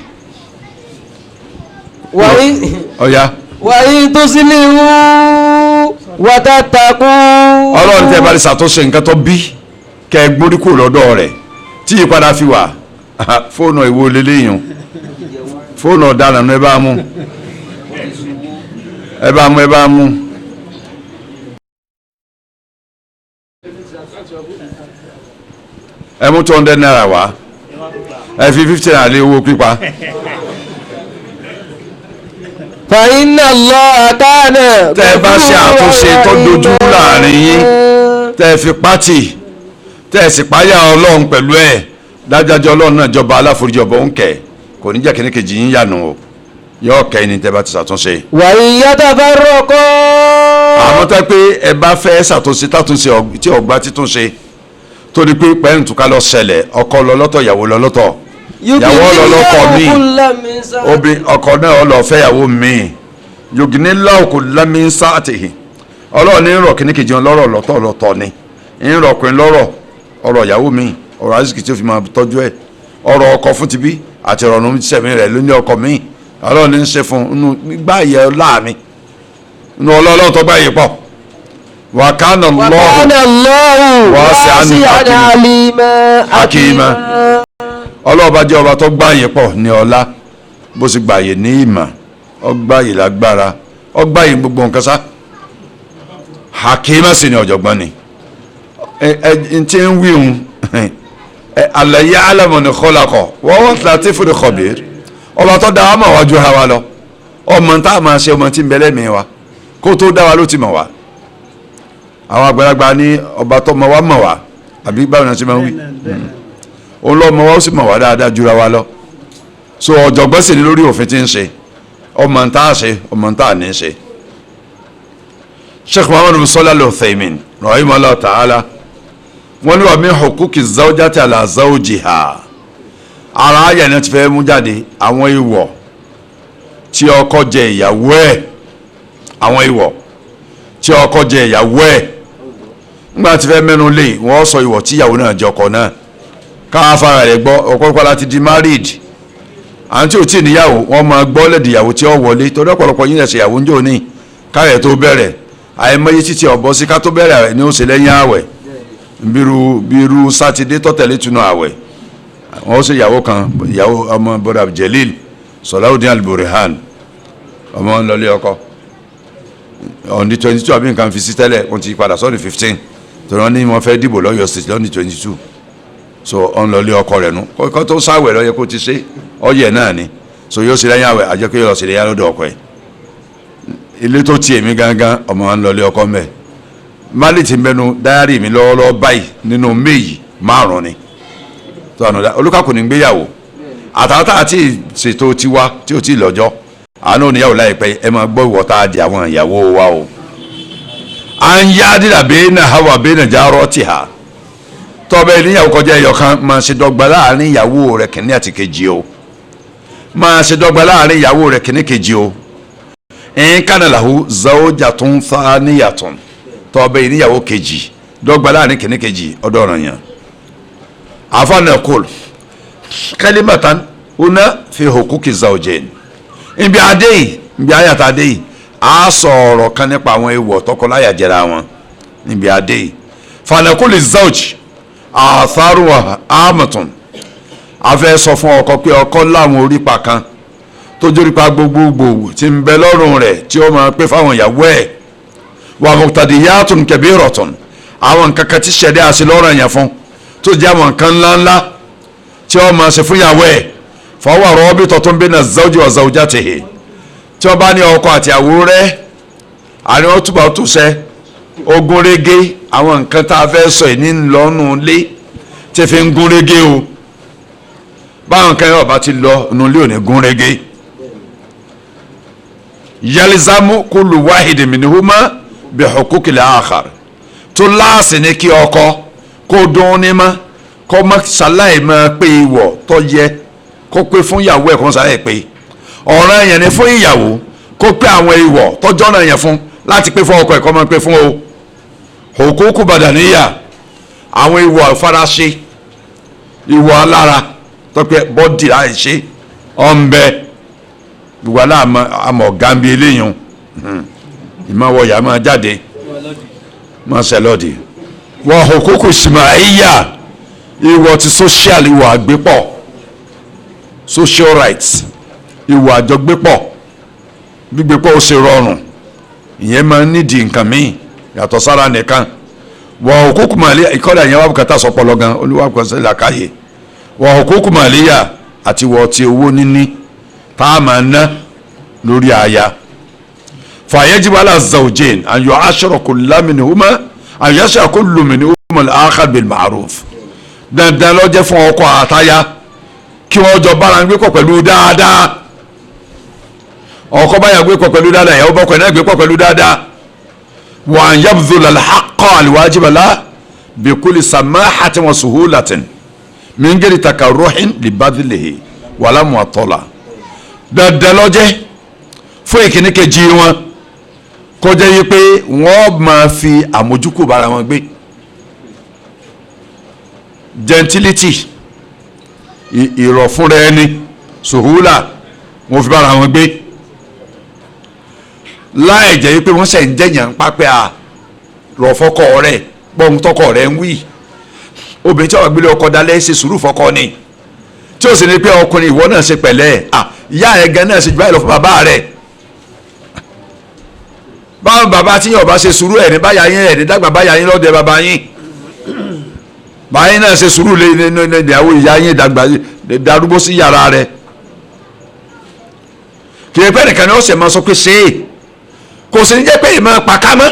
Speaker 2: ọ̀ya.
Speaker 1: wa in tuslihu wa tattaqu.
Speaker 2: ọlọ́run tẹ́ bá lè ṣàtúnṣe nǹkan tó bí kẹ́ ẹ gbórí kúrò lọ́dọ̀ rẹ̀ tí ìpadà fi wà fóònù ìwo lélẹ́yìn fóònù ọ̀daràn ẹ bá mú ẹ bá mú ẹ bá mú. ẹ mú 200 naira wá ẹ fi 50 naira lé owó pípa.
Speaker 1: fa inna Allaha kana.
Speaker 2: tẹ́ ẹ bá ṣe àtúnṣe tó dojú láàrin yín tẹ́ ẹ fi pátì tẹ́ ẹ sì páyà ọlọ́run pẹ̀lú ẹ̀ dájájọ́ ọlọ́run náà jọba aláforíjì ọba ń kẹ́ kò ní jẹ́ kíní kejì yín yànù o yọ kẹ́ ẹni tẹ́ bá ti ṣàtúnṣe.
Speaker 1: wa in yatafarraqa.
Speaker 2: àmọ́ tẹ́ pé ẹ bá fẹ́ ṣàtúnṣe tátúnṣe tí ọgbà títúnṣe torí pé pẹ́ẹ́ntù ká lọ ṣẹlẹ̀ ọkọ lọ lọ́tọ̀ ìyàwó lọ lọ́tọ̀ ìyàwó lọ lọ́kọ mi obìnrin ọkọ náà lọ fẹ́ ìyàwó mi yugnillahu kullan min sa'atihi ọlọ́run ní rọ̀ kíní kejì ọlọ́rọ̀ lọ́tọ̀ ni ń rọ̀ ọkùnrin lọ́rọ̀ ọ̀rọ̀ ìyàwó mi ọ̀rọ̀ àzìkì tí ó fi máa tọ́jú ẹ̀ ọ̀rọ̀ ọkọ fún ti bí àti ọ̀rọ̀ ọ̀nà sẹ̀mí rẹ̀ ló ní ọkọ mi ọlọ́run ní ń ṣe fún inú gbáyé láàmì inú ọlọ́run tó gbáyé pọ̀ wa kana Allahu wasi'an hakima ọlọ́ọ̀bá jẹ́ ọba tó gbáyé pọ̀ ní ọlá bó sì gbáyé ní ìmọ̀ ọgbáyé lágbára ọgbáyé gbogbo nǹkan sá hakima sì ni ọ̀jọ̀gbọ́n ni tí ń wíhun ala ya'lamu man khalaqa wa huwa al-latiful khabir ọba tó dá wa mọ̀ wájú ha wa lọ ọmọ tá a máa ṣe ọmọ tí ń bẹ̀lẹ̀ mi wa kó tó dá wa ló ti mọ̀ wá àwọn àgbàlagbà ní ọba tó mọ̀ wá mọ̀ wá àbí báwo ni a ti máa ń wí òun lọ mọ̀ wá ó sì mọ̀ wá dáadáa jura wa lọ so ọ̀jọ̀gbọ́n sì ni lórí òfin tí ń ṣe ọmọ tá a ṣe ọmọ tá a ní ṣe. Sheikh Muhammad bin Salih Al-Uthaymin rahimahullah ta'ala wọ́n ní wa min huquqi zawjati ala zawjiha ara ayẹ̀ náà ti fẹ́ mú jáde àwọn ìwọ̀ tí ọkọ jẹ ìyàwó ẹ̀ àwọn ìwọ̀ tí ọkọ jẹ ìyàwó ẹ̀ nígbà tí fẹ́ mẹ́nu lé wọ́n sọ ìwọ̀ tí ìyàwó náà jẹ ọkọ náà káwọn afárá rẹ̀ gbọ́ ọ̀pọ̀lọpọ̀ láti di married àwọn tí ò tí ì níyàwó wọ́n máa gbọ́ lẹ́dí ìyàwó tí ó wọlé torí ọ̀pọ̀lọpọ̀ yín ẹ̀sẹ̀ ìyàwó ń jò ní káyẹ̀ tó bẹ̀rẹ̀ àìmọye títí ọ̀bọ sí ká tó bẹ̀rẹ̀ ni ó ṣe lẹ́yìn àwẹ̀ bírú sátidé tó tẹ̀lé túnú àwẹ̀ wọ́n ṣe ìyàwó kan ìyàwó ọmọ bọ́dà Jalil Salahuddin Al-Burhan ọmọ ńlọlé ọkọ on the 22 àbí nǹkan fi sí tẹ́lẹ̀ wọ́n ti padà sọ́ọ̀nì 15 torí wọ́n ní wọ́n fẹ́ dìbò lọ́yọ̀ state lọ́ọ̀nì 22 so ọ̀nlọlé ọkọ rẹ̀ nù kọ́ tó sáwẹ̀ lọ́yẹ kó ti ṣe ọyẹ náà ni so yóò ṣe lẹ́yìn àwẹ̀ àjẹkọ́ yóò lọ sí lẹ́yìn lọ́dọ̀ ọkọ ẹ̀ ilé tó ti èmi gangan ọmọ ńlọlé ọkọ mẹ́ mali ti mẹ́nu dáyàrí mi lọ́wọ́lọ́wọ́ báyìí nínú méyì 5 ni tó àná olùkàkùn ní gbéyàwó àtàtà àti ṣètò tiwa tí ò tí ì lọ́jọ́ àánú oníyàwó láìpẹ́ ẹ máa gbọ́ ìwọ tá a di àwọn ìyàwó wa o à ń yá dídà bẹ́ẹ̀ náà hawa bẹ́ẹ̀ náà járọ́ tì ha tọ́bẹ̀ níyàwó kọjá ẹyọ kan máa ṣe dọ́gba láàrin ìyàwó rẹ̀ kìíní àti kejì o máa ṣe dọ́gba láàrin ìyàwó rẹ̀ kìíní kejì o in kana lahu zawjatun thaniyatun tọ́bẹ̀ níyàwó kejì dọ́gba láàrin kìíní kejì ọdọ́ ọ̀ràn yẹn àfọ̀nà kúl kalimatan una fi huquqi zawjain ibi adé yìí ibi ayàtà adé yìí a sọ̀rọ̀ kan nípa àwọn èèwọ̀ tọkọláyà jẹra wọn níbi adé yìí fanakuli zawj àtharuwa amatun a fẹ́ sọ fún ọkọ pé ọkọ láwọn orípa kan tó jórípa gbogbogbò tí ń bẹ lọ́rùn rẹ̀ tí ó máa pé fáwọn ìyàwó ẹ̀ wà muqtadiyatun kabiratun àwọn nǹkan kan tí ṣẹ̀dá àṣẹ lọ́rọ̀ yẹn fún tó jẹ́ àwọn nǹkan ńláńlá tí ó máa ṣe fún ìyàwó ẹ̀ fọwọ́ rabitatun bayna zawji wa zawjatihi tí wọ́n bá ní ọkọ àti àwò rẹ̀ àní wọ́n túbọ̀ tó ṣẹ́ ogun rege àwọn nǹkan tá a fẹ́ sọ yìí ní lọ́nù lé tí fi ń gún rege o báwọn kan yóò bá ti lọ nù lé òní gún rege yalizamu kullu wahidin minhuma bi huquqil akhar tó láàsì ní kí ọkọ kó dún ní ma kó má ṣàlàyé máa pé ìwọ̀ tó yẹ kó pé fún ìyàwó ẹ̀ kó má ṣàlàyé pé ọ̀ràn yẹn ni fún ìyàwó kó pé àwọn ìwọ̀ tọ́jọ́ náà yẹn fún láti pé fún ọkọ ẹ̀ kó má pé fún o huququ badaniya àwọn ìwọ̀ ìfaraṣe ìwọ̀ alára tọ́pẹ́ bọ́dì àìṣe ọ̀nbẹ gbogbo àmọ̀ gambi eléyìn ìmọ̀wọ̀yà máa jáde máa ṣẹlọ́dì wọ́n huququ ijtimaiya ìwọ̀ ti social ìwọ̀ àgbépọ̀ social rights ìwọ̀ àjọgbépọ̀ gbígbépọ̀ ó ṣe rọrùn ìyẹn máa ń nídìí nǹkan míì yàtọ̀ sára nìkan wọ́n huququ màlíyà ìkọ́dà yẹn wà bùkátà sọpọlọ gan olúwa kọsẹ̀ làkàyè wọ́n huququ màlíyà àti wọ́n ti owó níní tá a máa ná lórí aya fayajibu ala zawjain an yu'ashira kullu minhuma an yashra kullu minhuma al-akhar bil ma'ruf dandan ló jẹ́ fún ọkọ àtaya kí wọ́n jọ bára ń gbé pọ̀ pẹ̀lú dáadáa ọkọ báyà gbé pọ̀ pẹ̀lú dáadáa ìyàwó bọ́kọ̀ náà gbé pọ̀ pẹ̀lú dáadáa wa an yabdhula al-haqqa al-wajiba lahu bi kulli samahatin wa suhulatin min ghairi takarruhin li badlihi wala mu'attala dandan ló jẹ́ fún ìkíní kejì wọn kó jẹ́ yí pé wọ́n máa fi àmójúkù bára wọn gbé gentility ìrọ̀fúnra ẹni suhula wọ́n fi bára wọn gbé láì jẹ́ pé wọ́n ṣẹ̀ ń jẹ̀yàn pápẹ́ à rọ̀ fọ́kọ rẹ̀ gbọ́n tọkọ rẹ̀ ń wí obìnrin tí wọ́n gbélé ọkọ dalẹ̀ ṣe sùúrù fọ́kọ ni tí ó sì ní pé ọkùnrin ìwọ náà ṣe pẹ̀lẹ́ ìyá ẹ̀ gan náà ṣe jù báyìí lọ fún bàbá rẹ̀ báwọn bàbá tí yóò bá ṣe sùúrù ẹ̀ ní báyà yín ẹ̀ ní dàgbà báyà yín lọ́dẹ bàbá yín báyìí náà ṣe sùúrù lé ìyàwó ìyá yín dàgbà darúgbó sí yàrá rẹ̀ kì í pẹ́ nìkan ni ó sì máa sọ pé ṣe é kò sì ní jẹ́ pé ìmọ̀ pàkámọ́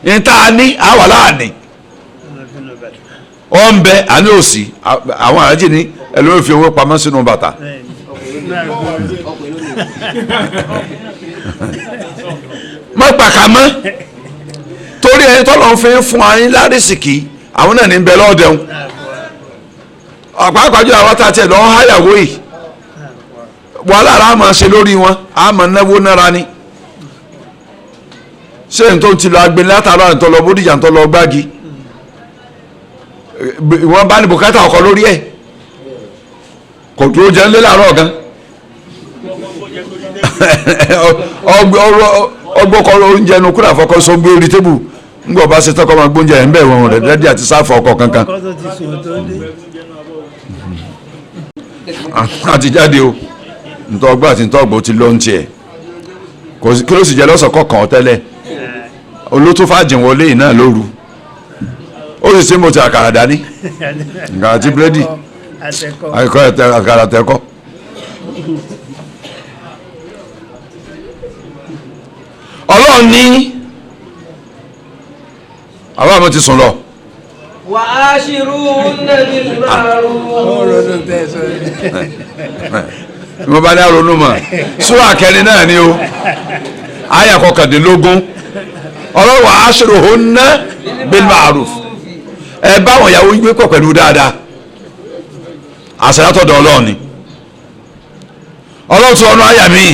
Speaker 2: ní tá a ní àwà láàní ó ń bẹ àní òsì àwọn àrájì ní ẹlòmíràn fi owó pamọ́ sínú bàtà mọ́ pàkámọ́ torí ẹni tọ́lọ́ ń fi fún ayín lárísìkì àwọn náà ní bẹ lọ́ọ̀dẹ̀hún ọ̀pápájọ àwọn tá a tiẹ̀ lọ́ọ́ háyàwó yìí wàhálà rà máa ṣe lórí wọn a máa náwó nára ni ṣé n tó ti lọ agbeni látara n tó lọ bódìjà n tó lọ gbági wọn bá ní bùkátà ọkọ lórí ẹ kò dúró jẹun lé làárọ̀ gan ọgbọkọ oúnjẹ nu kúrò àfọkọ sọ gbé orí tébù ńgbọ bá ṣe tọkọ máa gbóúnjẹ ẹ ń bẹ wọn rẹ dẹdí àti sáfù ọkọ kankan àti jáde o ntọ́gbà àti ntọ́gbà ó ti lọ ń tiẹ̀ kí ló sì jẹ́ lọ́sọ̀kọ̀ kàn tẹ́lẹ̀ olótúfàjìn wọlé yìí náà lóru ó sì ṣe mo ti àkàrà dání nǹkan àti búrẹ́dì àkàrà tẹ́kọ́. ọlọ́run ní àwọn àmọ́ ti sùn lọ.
Speaker 1: wà á ṣírú nàbí márùn-ún.
Speaker 2: mo bá ní àrònú mọ súrà kẹrin náà ni o àyà kọkàndínlógún ọlọ́wọ́ ashiruhunna bil ma'ruf ẹ bá wọn ìyàwó gbé pọ̀ pẹ̀lú dáadáa àṣàyàtọ̀dọ̀ ọlọ́ọ̀ni ọlọ́ọ̀tún ọ̀nà àyà mi.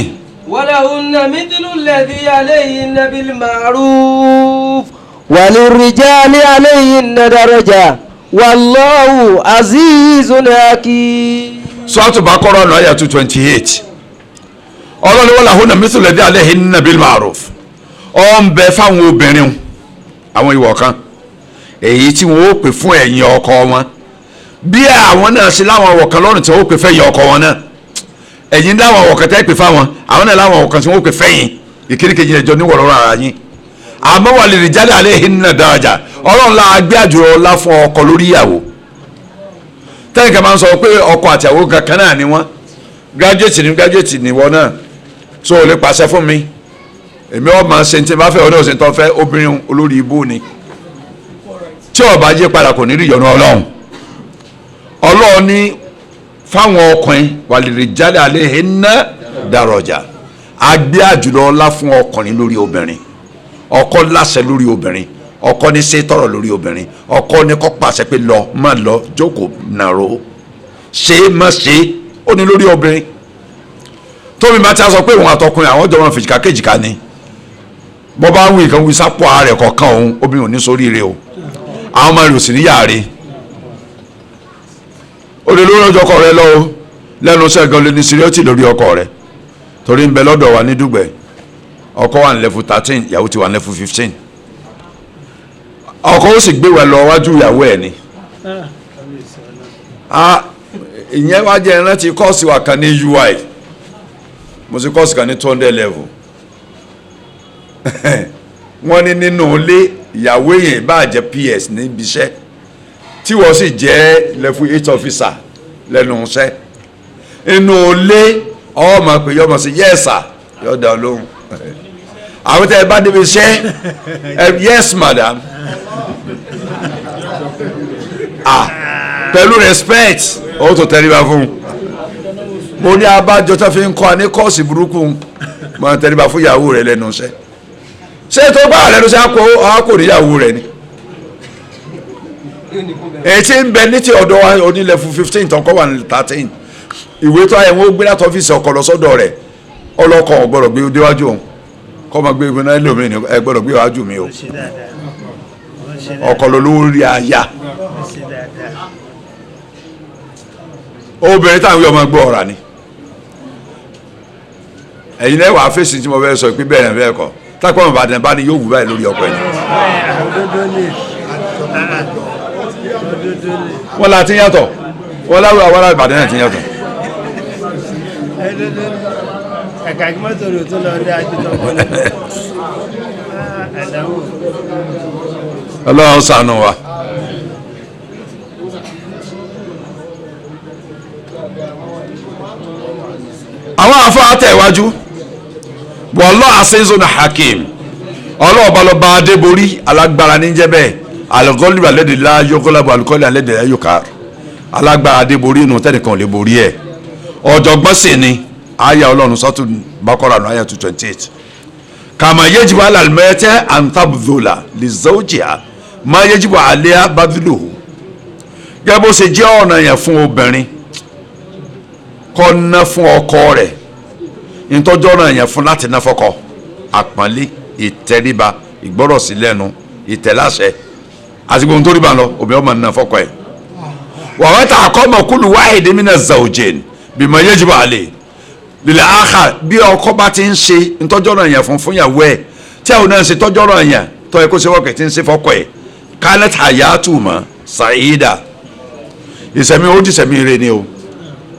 Speaker 1: walahunna mithlu alladhi alayhinna bil ma'ruf walirrijali alayhinna daraja wallahu azizun hakim.
Speaker 2: Suratu Baqarah ọ̀nà àyà 228 ọlọ́ni walahunna mithlu alladhi alayhinna bil ma'ruf ọ ń bẹ fáwọn obìnrin àwọn ìwọ̀ kan èyí tí wọn ó pè fún ẹ̀yìn ọkọ wọn bí àwọn náà ṣe láwọn ọwọ̀ kan lọ́rùn tí wọn ó pè fẹ́yìn ọkọ wọn náà ẹ̀yìn láwọn ọwọ̀ kan tẹ́ pè fáwọn àwọn náà láwọn ọwọ̀ kan tí wọn ó pè fẹ́yìn ìkíríkejì ẹjọ́ níwọ̀lọ́rọ̀ ara yín àmọ́ walirijali alayhinna daraja ọlọ́run la gbé àjùrọ̀ ọlá fún ọkọ lórí ìyàwó tẹ́nìkan máa ń sọ pé ọkọ àti ìyàwó kankan náà ni wọ́n graduate ni wọ́n náà so ò lè pàṣẹ fún mi èmi ọ̀ máa ṣe tí n bá fẹ́ ọdún ọ̀sẹ̀ tó fẹ́ obìnrin olórí ibú ni tí ó bá yí padà kò ní rí ìyọ́nú ọlọ́run ní fáwọn ọkùnrin walirijali alayhinna daraja agbé àjùlọ ọlá fún ọkùnrin lórí obìnrin ọkọ láṣẹ lórí obìnrin ọkọ ní ṣe tọrọ lórí obìnrin ọkọ ní kó pàṣẹ pé lọ má lọ jókòó nàró ṣe má ṣe ó ní lórí obìnrin tóbi bá ti sọ pé òun àtọkùnrin àwọn jọ wọn fèjìká kéjìká ni bọ́ bá wí kan wí sápò ààrẹ kọ̀ọ̀kan òun obìnrin ò ní sóríire o àwọn ọmọ rẹ̀ ò sì ní yàrá o lè lórí ọjọ́ ọkọ rẹ lọ́wọ́ lẹ́nu sẹ́gun lè ní síríọ́tì lórí ọkọ rẹ torí ń bẹ lọ́dọ̀ wa ní Dùgbẹ̀ ọkọ wà ní level 13 ìyàwó ti wà ní level 15 ọkọ ó sì gbé wẹ lọ wájú ìyàwó ẹ̀ ni ìyẹn wá jẹ́ ìrántí kọ́ọ̀sì wa kan ní UI mo sì kọ́ọ̀sì kan ní 200 level wọ́n ní nínú ilé ìyàwó yẹn bá jẹ́ PS níbi iṣẹ́ tí wọ́n sì jẹ́ level 8 officer lẹ́nu iṣẹ́ inú ilé ọmọ pé yọmọ sí yes sir yọ̀dà lóhùn àwọn tẹ́ ẹ bá débi iṣẹ́ yes madam pẹ̀lú respect ó tó tẹríba fún mo ní abájọ tó fi ń kọ́ ní kọ́ọ̀sì burúkú mo tẹríba fún ìyàwó rẹ̀ lẹ́nu iṣẹ́ ṣé tó bá lẹ́nu iṣẹ́ àkó níyàwó rẹ̀ ni èyí tí ń bẹ ní ti ọ̀dọ̀ wa onílẹ̀ fún 15 tọkọ wà ní 13 ìwé tó ayẹwo gbé láti ọ́fíìsì ọkọ lọ sọ́dọ̀ rẹ̀ ọlọ́kọ̀ ọ̀gbọ́dọ̀ gbé déwájú òun kọ́ máa gbé ìgbóná ẹlòmíì ẹ gbọ́dọ̀ gbé wájú mi o ọkọ lọ lórí aya obìnrin táwọn yóò máa gbọ́ ọ̀rà ni ẹ̀yin lẹ́wọ̀ àfẹ́sì tí mo fẹ́ sọ pé bẹ́ẹ̀ náà bẹ́ẹ̀ kọ́ tápọ̀ ọmọ Ìbàdàn bá ní yóò wù báyìí lórí ọkọ̀ ẹ̀. wọ́n la ti yàtọ̀ wọ́n láwùrọ̀ àwọn Ìbàdàn náà ti yàtọ̀.
Speaker 4: ẹ̀ka kí mọ́tò rò tó lọ dé àjùtọ̀ wọlé ẹ̀dáwó.
Speaker 2: Ọlọ́run ṣàánú wa. àwọn afọ àtẹ̀wájú wallahu azizun hakim ọlọ́ọ̀balọba adébórí alágbára níjẹ́ bẹ́ẹ̀ alghalibu alladhi la yughlabu alghalibu alladhi la yuqhar alágbára adébórí inú tẹ́nìkan lè borí ẹ̀ ọ̀jọ̀gbọ́n sì ni aya ọlọ́run sọ́tún Baqara ní aya 228 kama yajibu ala al-mar'ati an tabdhula li zawjiha ma yajibu alayha badluhu gẹ́gẹ́ bó ṣe jẹ́ ọ̀nà yẹn fún obìnrin kó ná fún ọkọ rẹ̀ ìtọ́jọ́ ọ̀nà yẹn fún láti ná fọ́kọ àpọ́nlé ìtẹríba ìgbọ́rọ̀ sí lẹ́nu ìtẹ̀láṣẹ àti gbogbo tó rí bá lọ obìnrin ọmọ nínú fọ́kọ ẹ̀ wa yata'aqqama kullu wahidin mina zawjayn bima yajibu alayhi lílẹ̀ àhà bí ọkọ bá ti ń ṣe ìtọ́jọ́ ọ̀nà yẹn fún ìyàwó ẹ̀ tí àwọn náà ń ṣe tọ́jọ́ ọ̀nà yẹn tọ́ ẹ kó ṣe wọ́kẹ̀ tí ń ṣe fọ́kọ ẹ̀ kanat hayatuhuma sa'ida ìsẹ̀mí ó di sẹ̀mí rẹ ni o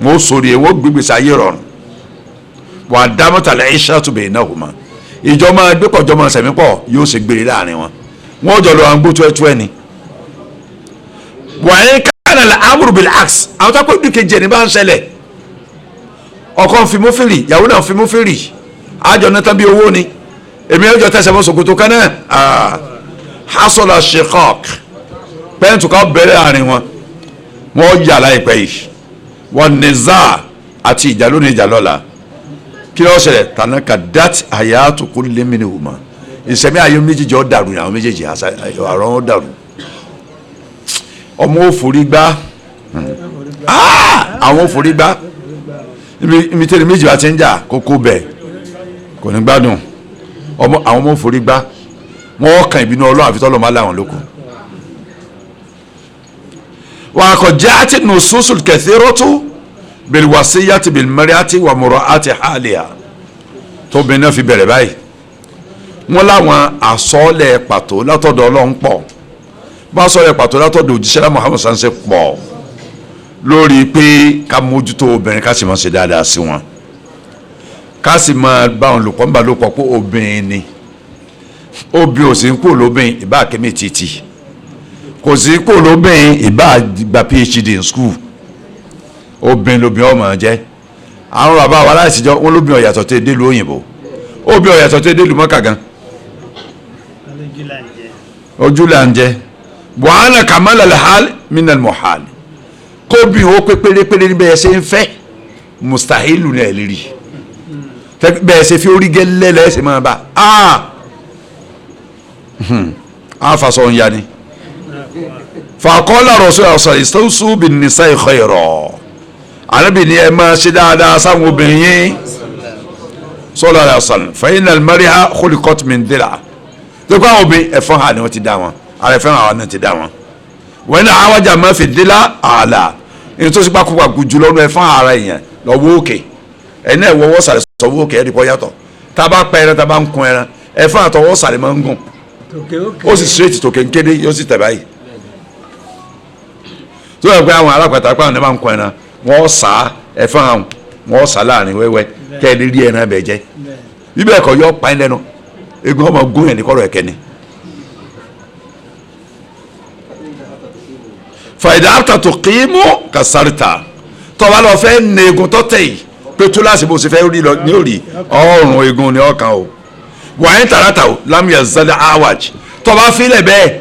Speaker 2: mo sori ẹ̀ wọ́n gbégbèsè ayé rọrùn wà á dá mọ́tàlẹ́ ishatu baynahuma ìjọba gbẹ́kọ̀jọba sẹ̀mí pọ̀ yóò ṣe gbére láàrin wọn wọ́n jọ lọ àwọn gbótú ẹtú ẹni. wà á kana al-amru bil-aks àwọn tó kó dúkejì ẹni bá ń ṣẹlẹ̀ ọkọ ń fi mú fìrì ìyàwó náà ń fi mú fìrì àjọ náà tán bí owó ni èmi ẹjọ tẹsẹ̀ mọ́ ṣòkòtò kan náà hasola shiqaq pẹ́ǹtù kan bẹ̀rẹ̀ àárín wọn wọ́n yà láìpẹ́ yìí wọ́n nìza àti ìjà lónìí ìjà lọ́la kí ló ṣẹlẹ̀ tànà ka dat hayatu kulli minhuma ìsẹ̀mí ayé méjèèjì ọ̀ dàrú àwọn méjèèjì àrọ̀ ọ̀ dàrú ọmọ òfòrí gbá àwọn òfòrí gbá ibi tẹ́lẹ̀ méjì bá ti ń jà kókó bẹ́ẹ̀ kò ní gbádùn àwọn ọmọ òfòrí gbá wọ́n kàn ìbínú Ọlọ́run àfi tọ́lọ́ máa láwọn lóko. وقد جاءت النصوص الكثيرة بالوصية بالمرأة ومراعاة حالها tóbìnrin náà fi bẹ̀rẹ̀ báyìí wọ́n láwọn àsọ̀ọ́lẹ̀ pàtó látọ̀dọ̀ Ọlọ́run pọ̀ bá sọ̀rọ̀ pàtó látọ̀dọ̀ òjíṣẹ́ Muhammad sanse pọ̀ lórí pé ká mójútó obìnrin ká sì máa ṣe dáadáa sí wọn ká sì máa bá wọn lòpọ̀ nígbà lòpọ̀ pé obìnrin ni obìnrin ò sì ń kó lóbìnrin ìbá kémi títì kò sí kó lóbìnrin ìbá gba PhD in school obìnrin lóbìnrin ọmọ jẹ àwọn bàbá wa láti jọ wọn lóbìnrin ọ̀yàtọ̀ tó dé lu òyìnbó obìnrin ọ̀yàtọ̀ tó dé lu mọ́kà gan ojú là ń jẹ wàhálà kàmálà làhálì minal muhal kóbìnrin ó pé pérépéré ní bẹ́ẹ̀ ṣe ń fẹ́ mustahilu ní ẹ̀ lérí bẹ́ẹ̀ ṣe fi orí gẹ́lẹ́ lẹ́sẹ̀ máa bá a fasọ̀ ń yani fàkọ́lá Rasulullah istawsu bin nisa'i khayra Ànábì ní ẹ máa ṣe dáadáa sáwọn obìnrin yín sallallahu alaihi wasallam fa innal mar'a khuliqat min dila tó kọ́ àwọn obìnrin ẹ̀fọ́n hà ni wọ́n ti dá wọn ààrẹ fẹ́ràn àwọn náà ti dá wọn wọ́n ní àwájà máa fi dila àlà ẹni tó sì gbàkúgbà gùjù lọ́nu ẹ̀fọ́n ara èèyàn lọ́wọ́ òkè ẹ̀ní ẹ̀wọ́ wọ́sàlẹ̀ sọ́wọ́ òkè ẹ̀rí kọ́ yàtọ̀ tá a bá pa ẹran tá a bá ń kun ẹran ẹ̀fọ́n àtọwọ́ sàlẹ̀ máa ń gùn ó sì straight tó kéńkéde yóò sì tẹ̀ báyìí tó yẹ pé àwọn alápàtà pé àwọn ẹ̀ máa ń kun ẹran wọ́n sá ẹ̀fọ́n àwọn wọ́n sá láàrin wẹ́wẹ́ kẹ́ ẹ lè rí ẹran bẹ̀ jẹ́ bíbẹ̀ ẹ̀kọ́ yọ pa ẹ̀ lẹ́nu egun ọmọ gún yẹn ní kọ́rọ̀ ẹ̀kẹ́ ni. fàyidà àtàtò kìímù kàsárìtà tọ́ba lọ fẹ́ ní egun tó tẹ̀ yìí pé túláàsì bó ṣe fẹ́ rí lọ ní òrì ọrùn egun ni ọkàn o wàá ń tàràtà o lámìyà zálẹ̀ awaj tọ́ba fílẹ̀ bẹ́ẹ̀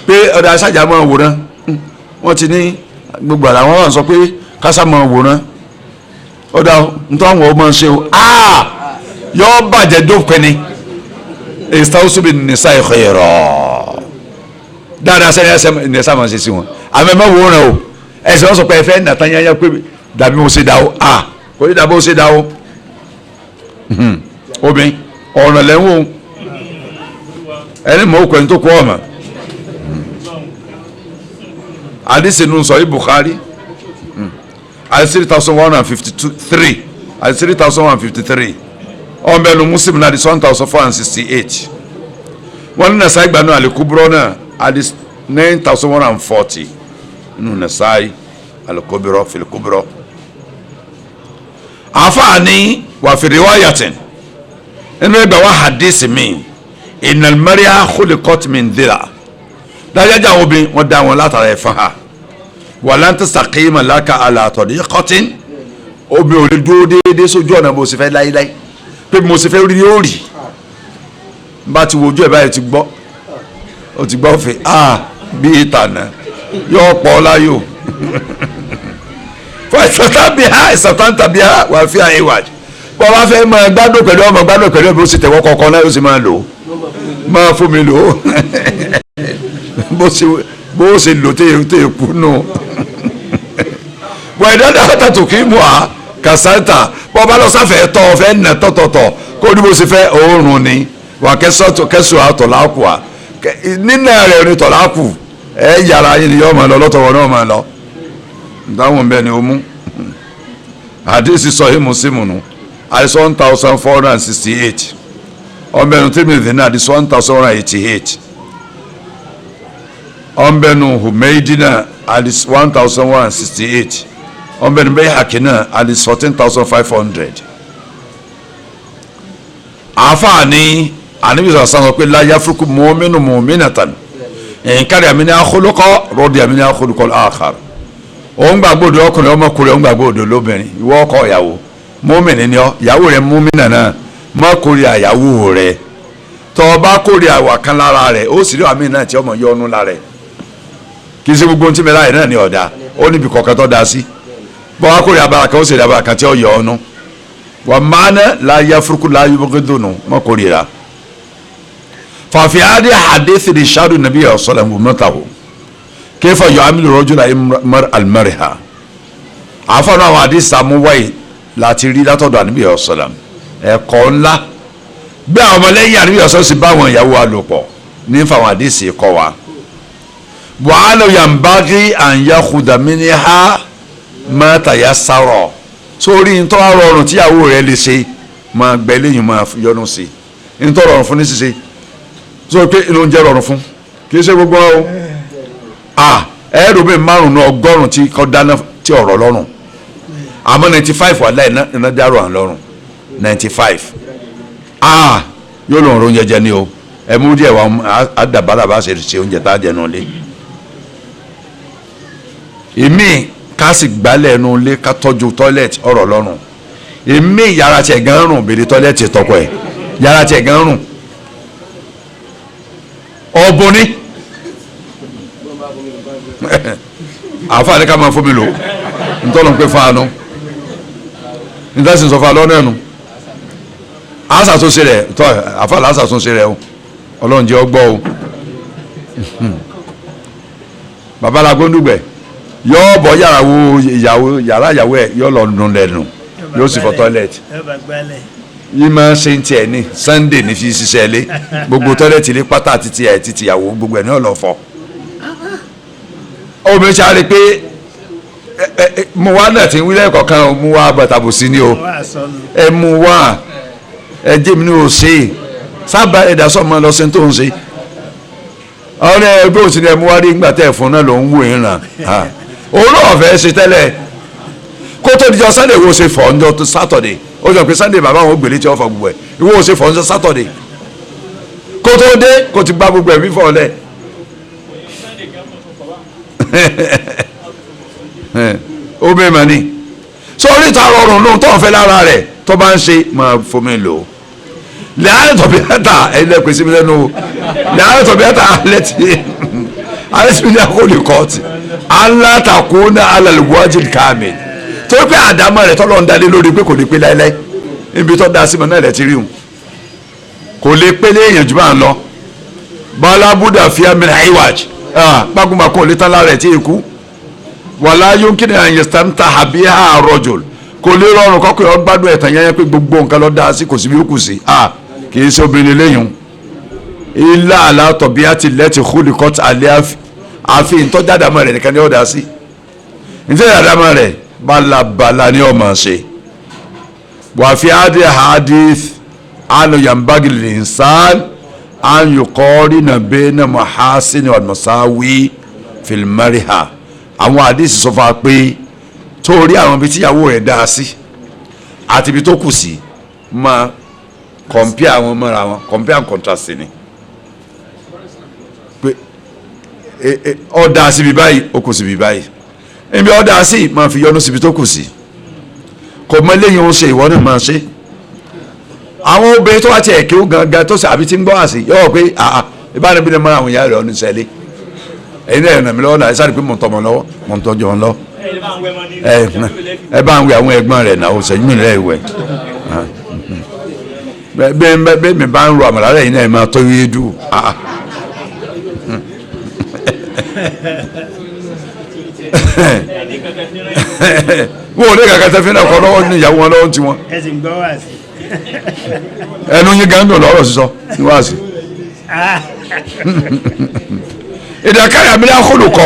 Speaker 2: pé ọ̀dà aṣájà máa wòran wọ́n ti ní gbogbo àlà wọn sọ pé kásá máa wòran ọ̀dà ntọ́ àwọn ọmọ ṣe o yọ bàjẹ́ dópin ni istawsu bin nisa'i khayra dáadáa sẹ́ni ẹsẹ̀ ní ẹsẹ̀ máa ṣe sí wọn àmọ́ ẹ má wo rẹ o ẹsẹ̀ wọn sọ pé ẹ fẹ́ nàtàn yányá pé dàbí mo ṣe dá o kò ní dàbí mo ṣe dá o obìnrin ọ̀nà lẹ́wọ̀n ẹni mọ̀ ó kọ́ni tó kọ́ ọ̀mà àdìsí nù sọ yìí Bukhari àti 3153 àti 3153 ọ̀nbẹ́nu Muslim náà hadith 1468 wọ́n ní Nasaa'i gbanú al-Kubra náà hadith 9140 nínú Nasaa'i al-Kubra fil Kubra. àfààní wà fi riwayatin inú ẹgbẹ́ wa hadith mi innal mar'a khuliqat min dhila dájájá àwọn obìnrin wọ́n dá wọn látara ẹ̀fọn ha walan tastaqima laka ala tariqatin obìnrin ò lè dúró déédéé sójú ọ̀nà bó ṣe fẹ́ láíláí pé mo ṣe fẹ́ rí ó rí bá ti wojú ẹ̀ báyìí ti gbọ́ ó ti gbọ́ fẹ́ bí ìtànà yóò pọ̀ láyò fún ìsọ̀tàn tàbí wà fi àyè wájú bọ́ bá fẹ́ máa gbádùn pẹ̀lú ọmọ gbádùn pẹ̀lú ọmọ ó sì tẹ̀wọ́ kọ̀ọ̀kan náà ó sì máa lò ó máa fún mi lò ó bó ṣe lò téè kú nù wọ́n ìdáná àtàtò kì í mú a kàsáńtà bọ́ bá lọ sáfẹ́ tọ́ ọ fẹ́ nà tọ̀tọ̀tọ̀ kó ní bó ṣe fẹ́ òórùn ni wà kẹsùn àtọ̀láàkù à nínú rẹ̀ ní tọ̀láàkù ẹ̀ yàrá yìí ni yọ́ máa lọ lọ́tọ̀wọ́ náà máa lọ dáhùn bẹ́ẹ̀ ni ó mú àdéhùn sọ yìí Muslim nù àìsàn 1468 ọ̀nbẹ́nu Tirmidhi náà àdìsọ́ 1188 ọ̀nbẹ́nu Humaydi náà àdìsọ́ 1168 ọ̀nbẹ́nu Bayhaqi náà àdìsọ́ 14500. àfààní àníbísọ̀ sàn pé la yafruku mu'minu mu'minatan in kariha minha khuluqan radiya minha khuluqan akhar. òun gbàgbọ́dọ̀ ọkùnrin ọmọkùnrin òun gbàgbọ́dọ̀ lóbìnrin ìwọ ọkọ ìyàwó mọ́mìnì ni ọ ìyàwó rẹ mọ́mìnà náà má kórìíra ìyàwó rẹ tọ́ ọ bá kórìíra àwà kan lára rẹ ó sì rí àmì náà tí ọmọ yọ ọ́nú lára rẹ kì í ṣe gbogbo ohun tí mi láyè náà ni ọ̀dà ó níbi kọ̀ọ̀kan tó da sí bọ́ wá kórìíra abara kan ó sì rí abara kan tí ó yọ ọ́nú wà máa ná láyé afurukú láyé bọ́gẹ́dọ̀nù má kórìíra. fàfi adé hadith di ṣáàdù nàbí ọ̀sọ́lẹ̀mù mọ́tàwó kéfà yọ amílù rọ́jùlá almariha àfọ̀nà àwọn hadith sàmúwáyé láti rí látọ̀dọ̀ àníbí ọ̀sọ́làm ẹ̀kọ́ ńlá bí àwọn ọmọlẹ́yìn àníbí ọ̀sọ́ sì bá àwọn ìyàwó alòpọ̀ ní fáwọn àdìsí kọ́ wa wàhálà yambagi ànyàkùdàmínì ha mọ́tàyà sárọ̀ sórí ntọ́ rọrùn tíyàwó rẹ̀ lè ṣe máa gbẹ lẹ́yìn máa yọnu sí i ntọ́ rọrùn fún ní ṣíṣe sọ pé inú oúnjẹ rọrùn fún kì í ṣe gbogbo ọ ẹ̀ẹ́dùnmí márùn-ún ọgọ́rùn-ún tí kò dáná tí ọ̀rọ̀ lọ́rùn àmọ́ 95 wà láì iná dárò à ń lọ́rùn 95 yóò lòun ro oúnjẹ jẹ ní o ẹ̀mú díẹ̀ wà àdàbàdà bá ṣe oúnjẹ tá a jẹ nù lé èmi ká sì gbálẹ̀ nù lé ká tọ́jú tọ́lẹ̀tì ọ̀rọ̀ lọ́rùn èmi yàrá tiẹ̀ gan rùn bèrè tọ́lẹ̀tì tọkọ ẹ̀ yàrá tiẹ̀ gan rùn ọ̀bùn ni àfààní ká máa fún mi lò ntọ́nà pé fáànù nítorí sọ fún alọ́ náà nù àṣàtúnṣe rẹ̀ tọ́ àfàlà àṣàtúnṣe rẹ̀ o ọlọ́run jẹ́ ọgbọ́ o babalá gbóndùgbẹ̀ yóò bọ́ yàrá ìyàwó ẹ̀ yóò lọ nù lẹ́nu yóò sì fọ tọ́lẹ̀tì yìí máa ń ṣe ń tiẹ̀ ní Sunday ní fi ṣiṣẹ́ lé gbogbo tọ́lẹ̀tì lé pátá àti tiẹ̀ àti tìyàwó gbogbo ẹ̀ ní ọ̀lọ́ fọ omi ṣe àrí pé mo wá náà ti ń wílẹ̀ kọ̀ọ̀kan mo wá bàtàbò sí ni o ẹ mu wá ẹ jẹ́ mi ní o ṣe sábà ẹ̀dá sọ́mọ lọ sí tó ń ṣe ọ̀rẹ́ ẹgbẹ́ òsì ni ẹ mú wá rí ìgbà tẹ̀ fún náà ló ń wò yín ràn òun náà fẹ́ ṣe tẹ́lẹ̀ kó tó dijọ́ Sunday wo ṣe fọ̀ ọ́njọ́ Saturday ó jọ pé Sunday bàbá àwọn ògbèlè tí wọ́n fọ gbogbo ẹ̀ ìwọ ṣe fọ̀ ọ́njọ́ Saturday kó tó dé kó ti gba gbogbo ẹ̀ fífọ̀ lẹ̀ ó bẹ́ẹ̀ mà ní sórí ìta rọrùn lóhun tó ń fẹ́ lára rẹ̀ tó bá ń ṣe máa fomi lò ó lẹ́yìn tọ̀bí ẹ̀ta ẹ̀lẹ́ pèsè mi lẹ́nu o lẹ́yìn tọ̀bí ẹ̀ta alẹ́tì alẹ́tìmílẹ̀ àkọlù kọ́ọ̀tì alátakùnà alàlùwájì kàmì tó pé àdámọ́ rẹ̀ tọ́lọ́ ń dalé lórí pé kò lè pé láéláé níbi tó da sí mọ́ náà lẹ́ ti rí òun kò lè pé léèyàn jù máa ń lọ bọ́lá búdà fíà mìíràn àìwájì gbàgbọ́n lè tán lára ẹ̀ tí èkú wàlá yónkìnì àyẹ̀sítàǹtà àbí àrọ̀jòl kò lè rọrùn kọ́kọ́ ọ gbádùn ẹ̀tàn yẹn pé gbogbo nǹkan ló dáa sí kò sí bí ó kù sí kì í ṣe obìnrin lẹ́yìn ilá àlàtọ̀ bí a ti lẹ́tì húlì kọ́tà alẹ́ àfi ìtọ́jú àdámọ́ rẹ̀ nìkan ni ó dáa sí ìtọ́jú àdámọ́ rẹ̀ balabala ni ó máa ṣe wà fi hadith anu yambagi linsan an yuqarina bayna mahasin wal masawi fil mariha àwọn àdìsí sọ fún wa pé torí àwọn ibi tíyàwó rẹ̀ dá sí àti ibi tó kù sí máa compare àwọn mọ́ra wọn compare and contrast ni pé ó dá sí ibi báyìí ó kù sí ibi báyìí ibi ó dá sí máa fi yọnu sí ibi tó kù sí kò mọ eléyìí ó ṣe ìwọ náà máa ṣe àwọn obìnrin tó wá tiẹ̀ kí ó gangan tó ṣe àbí tí ń gbọ́ àṣì yọ̀ pé ìbáraẹni bí mọ́ra àwọn ìyá rẹ̀ ọ́nù sẹ́lẹ̀ ẹ̀yin náà ẹ̀nà mi lọ́wọ́ náà ẹ sáré pé mò ń tọ́ ọmọ lọ́wọ́ mò ń tọ́jú wọn lọ ẹ bá ń wẹ àwọn ẹ̀gbọ́n rẹ̀ náà ọ̀sẹ̀ yìí nílẹ̀ ìwẹ̀ bẹ́ẹ̀ mi bá ń ro àmàlà rẹ̀ yìí náà ẹ máa tọ́ yé dù wọ́n ò ní kàkà tẹ́ fi náà kọ́ lọ́wọ́ ní ìyàwó wọn lọ́wọ́ tiwọn ẹnu yín gan dùn lọ́rọ̀ sísọ ní wáàsí. إذا كان من خلق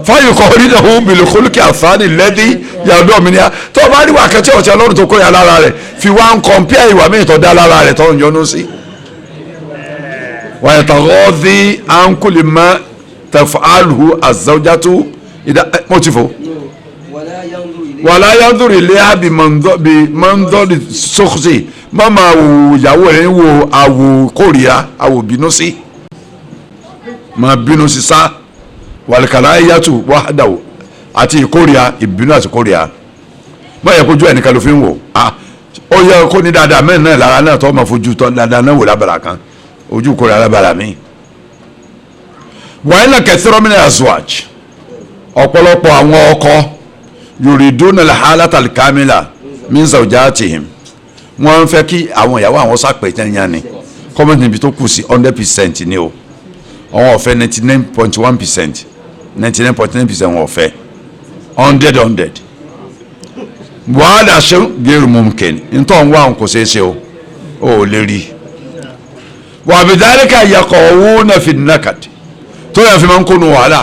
Speaker 2: فيقارنه بالخلق الثاني الذي يدعو منها tó bá rí wákàtí ọ̀tí ọlọ́run tó kóyà lára rẹ̀ fi wá ń compare ìwà míì tó dá lára rẹ̀ tó ń yọnu sí. ويتغاضي عن كل ما تفعله الزوجة إذا موتيفو ولا ينظر إليها بمنظر السخط mama wo ìyàwó rẹ̀ wo àwò kórìíra àwò bínú sí máa bínú sí sá wàlìkàlà yàtò wàhádàwò àti ìkórìíra ìbínú àti kórìíra má yẹ kójú ẹnìkan ló fi ń wò ó yẹ kó ní dáadáa mẹ́rin náà lára náà tó máa fojú tọ́ dáadáa náà wò lábàrà kan ojú kórìíra lábàrà mi. wàhálà kẹsìrọ́ mi ní azwaj ọ̀pọ̀lọpọ̀ àwọn ọkọ yuriduna al-halata al-kamila min zawjatihim wọ́n fẹ́ kí àwọn ìyàwó àwọn sàpẹ̀tẹ̀ yan ni kọ́mọ̀tì níbi tó kù sí 100% ni o àwọn ọ̀fẹ́ 99.1% 99.9% wọn ọ̀fẹ́ 100 wàhálà ṣe gẹ́rù mumkin ntọ́ ń wá àwọn kò ṣeé ṣe o ò lè rí wà bidhalika yaqawuna fi nakad tó yẹ fi máa ń kónú wàhálà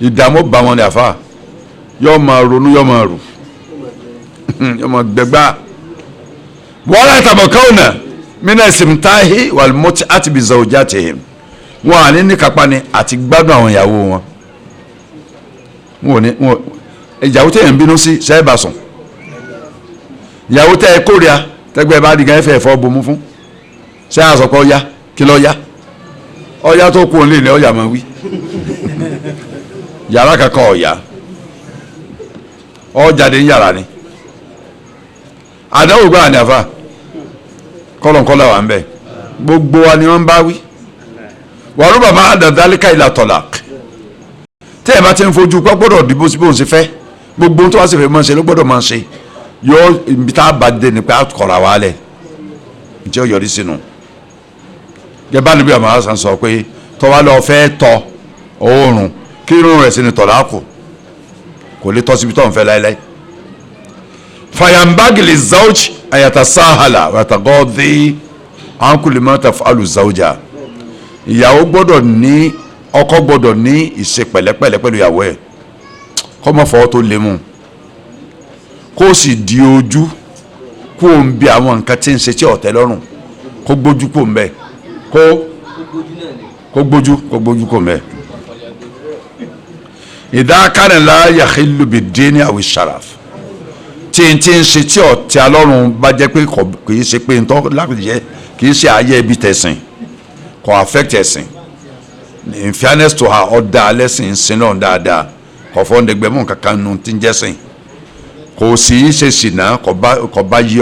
Speaker 2: ìdààmú bá wọn ní àfa yóò máa ronú yóò máa rù yóò máa gbẹgbà wala yatabakawna mina istimtahi wal mut'ati bi zawjatihim wọn à ní kápá ni àti gbádùn àwọn ìyàwó wọn wọn ò ní ìyàwó tẹ̀ ń bínú sí sẹ́ẹ̀bà sùn ìyàwó tẹ̀ ẹ kórìíra tẹ́gbẹ́ bá di gan ẹ̀fẹ̀ ẹ̀fọ́ bomú fún sẹ́ẹ̀ àsọ̀kọ́ ọ̀ya kí lọ́ọ́ ya ọ̀ya tó kú òǹlẹ̀ ní ọ̀ya máa wí yàrá kankan ọ̀ya ọ̀jáde ń yàrá ni àdáwò gbáà ní àfà kọ́lọ̀kọ́lọ̀ wà ń bẹ̀ gbogbo wa ni wọ́n bá wí wàrú bàbá àdàdálíkà ìlà tọ̀là tẹ́ ẹ̀ bá ti ń fojú pọ́ gbọ́dọ̀ dìbò sí bóun ṣe fẹ́ gbogbo tó wá sí fẹ́ máa ṣe ló gbọ́dọ̀ máa ṣe yọ ibi tá a bá dé ni pé a kọ̀ra wa lẹ̀ ǹjẹ́ ó yọrí sínú gẹ́gẹ́ bá níbi àmọ́ àṣà sọ pé tọ́wá lọ fẹ́ tọ oòrùn kí irun rẹ̀ sí ni tọ̀lá kò lè tọ́ síbi tó ń fẹ́ láéláé fayambagili zawj ayatasahala watagodhi an kulli ma taf'alu zawja ìyàwó gbọ́dọ̀ ní ọkọ gbọ́dọ̀ ní ìṣe pẹ̀lẹ́pẹ̀lẹ́ pẹ̀lú ìyàwó ẹ̀ kó má fọwọ́ tó lé mú kó sì di ojú kó ń bi àwọn nǹkan tí ń ṣe tí ọ̀tẹ́ lọ́rùn kó gbójú kó ń bẹ kó gbójú kó ń bẹ. idha kana la yakhillu bid-dini aw ash-sharaf tí n ṣe tí ọ̀tí alọ́run bá jẹ́ pé kì í ṣe pé n tọ́ lápèjẹ́ kì í ṣe ayé ibi tẹ̀sìn kò affect ẹ̀sìn in fairness to her ọ̀dà alẹ́sìn ń sin náà dáadáa kò fọ́ndẹ̀gbẹ́mú kankan nù tí ń jẹ́sìn kò sì í ṣe ṣìnà kò bá yí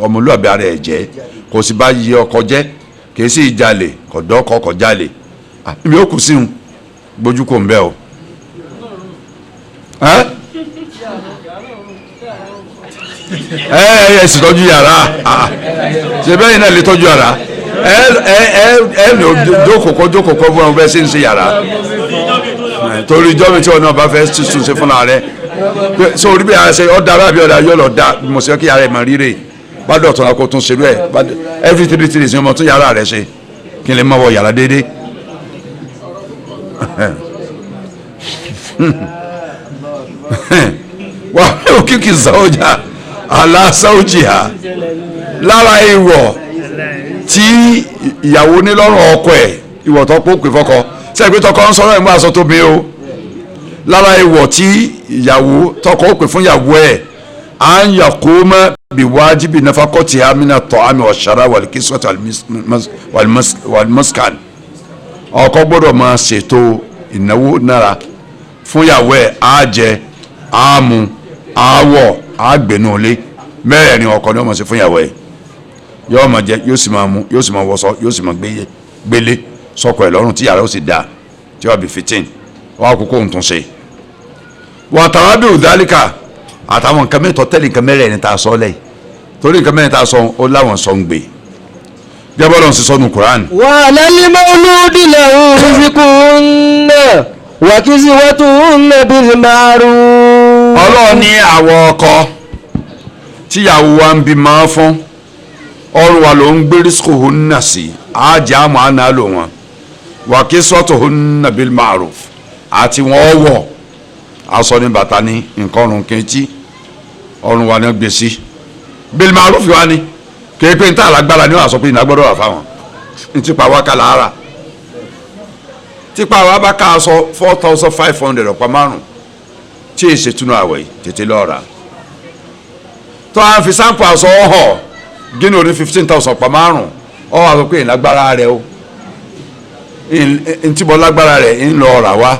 Speaker 2: ọmọlúwàbí ara ẹ̀ jẹ́ kò sì bá yí ọkọ jẹ́ kì í sì jalè kò dọ́kọ kò jalè mi ò kù sí un gbójú kò ń bẹ́ o. ẹ sì tọ́jú yàrá ṣe bẹ́ẹ̀ náà lè tọ́jú yàrá ẹ ní jókòó fún ọ bẹ́ẹ̀ sì ń ṣe yàrá torí ìjọba tí wọn náà bá fẹ́ tún ṣe fúnra rẹ so orí bí a ṣe ọ̀dà arábí ọ̀dà yóò lọ da mo ṣe kí yàrá ẹ̀ máa ríre bá dọ̀tún akó tún ṣe bẹ́ẹ̀ every 3 days ni ọmọ tún yàrá rẹ ṣe kí n lè má wọ yàrá déédéé. wà á òkìkì zawja ala zawjiha lára ìwọ̀ tí ìyàwó ní lọ́rùn ọkọ ẹ̀ ìwọ̀ tó pọ̀ pé fọ́kọ ṣe pé tọkọ ń sọ̀rọ̀ ẹ̀ mú aṣọ tó bí o lára ìwọ̀ tí ìyàwó tọkọ ó pè fún ìyàwó ẹ̀ à ń yaquma bi wajibi nafaqatiha mina at-ta'ami wash-sharabi wal-kiswati wal-maskan ọkọ gbọ́dọ̀ máa ṣètò ìnáwó nára fún ìyàwó ẹ̀ á jẹ á mu á wọ̀ á gbénú ilé mẹ́rẹ̀ẹ̀rin ọkọ ni wọ́n máa ṣe fún ìyàwó ẹ̀ yóò máa jẹ yóò sì máa mu yóò sì máa wọṣọ yóò sì máa gbélé sọkọ ẹ̀ lọ́rùn tí yàrá ó sì dáa tí wọ́n bí 15 wọ́n á kókó ohun tó ń ṣe. wọ́n àtàwọn bí òdálíkà àtàwọn nǹkan mẹ́tọ́ tẹ́lẹ̀ nǹkan mẹ́rẹ̀ẹ̀rin tá a sọ lẹ́yìn torí nǹkan mẹ́rin tá a sọ ó láwọn sọ ń gbé gẹ́gẹ́ lọ́n sì sọ́nu Quran.
Speaker 1: wa lil mawludi lahu rizquhunna wa kiswatuhunna bil ma'ruf.
Speaker 2: Ọlọ́run ní àwọn ọkọ tíyàwó wa ń bí máa fún ọrùn wa ló ń gbé rizquhunna sí àjẹ́ àmọ́ àná lò wọn wa kiswatuhunna bil ma'ruf àti wọ́n wọ̀ aṣọ ní bàtà ní nǹkan ọrùn kẹ́ntì ọrùn wa ní gbèsè bil ma'ruf wa ni kéèpé ní tààlágbára ni wọ́n sọ pé ìnagbọ́dọ̀ wà fáwọn ní tipa wa kà lára tipa wa bá ká aṣọ 4,500 ọ̀pá márùn tí èsì túnú àwẹ̀ yìí tètè lọ́ọ̀rà tó à ń fi sampo aṣọ ọ̀họ̀ gíní orí 15,000 ọ̀pá márùn ọ̀ wà sọ pé ìnagbára rẹ o ntìbọ̀ lágbára rẹ̀ ń lọ ọ̀rà wa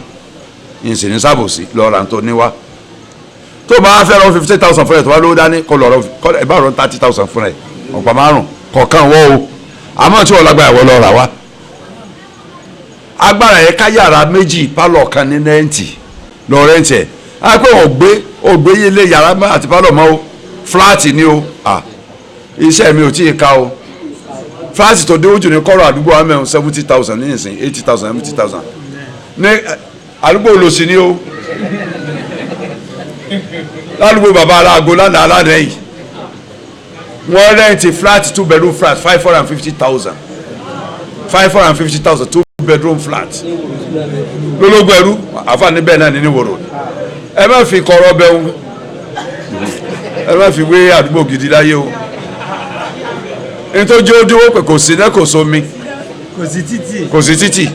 Speaker 2: ìsìn ní sábòsí lọ́ọ̀rà tó ní wa tó bá fẹ́ lọ 50,000 fún ẹ̀ tó wá lówó dání kó lọ́ọ̀rọ̀ ẹ̀ bá rọ 30,000 fún ẹ̀ ọ̀pá márùn kọ̀ọ̀kan wọ́ o àmọ́ tí wọ́n lágbára ìwọ lọ́ọ̀rà wa agbára yẹn ká yàrá méjì pálọ̀ kan ní rẹ́ǹtì lọ rẹ́ǹtì ẹ̀ á pé ògbé yẹlé yàrá àti pálọ̀ mọ́ o fúláàtì ni o iṣẹ́ mi ò tí ì ká o fúláàtì tó déwójú ní kọ́rọ̀ àdúgbò amẹ́hùn 70,000 ní ìsìn 80,000 70,000 ní àdúgbò olóṣì ni o ládùúgbò bàbá aláàgó lánàá aládẹ́ yìí wọ́n rẹ́ǹtì flat 2 bedroom flat 550,000 2 bedroom flat lólógún ẹrú àfààní bẹ́ẹ̀ náà ní níwòrò ẹ má fi kọ́rọ́ bẹ́ẹ̀ ẹ má fi wé àdúgbò gidi láyé o nítorí ó dúró pé kò sí náà kò sómi kò sí títì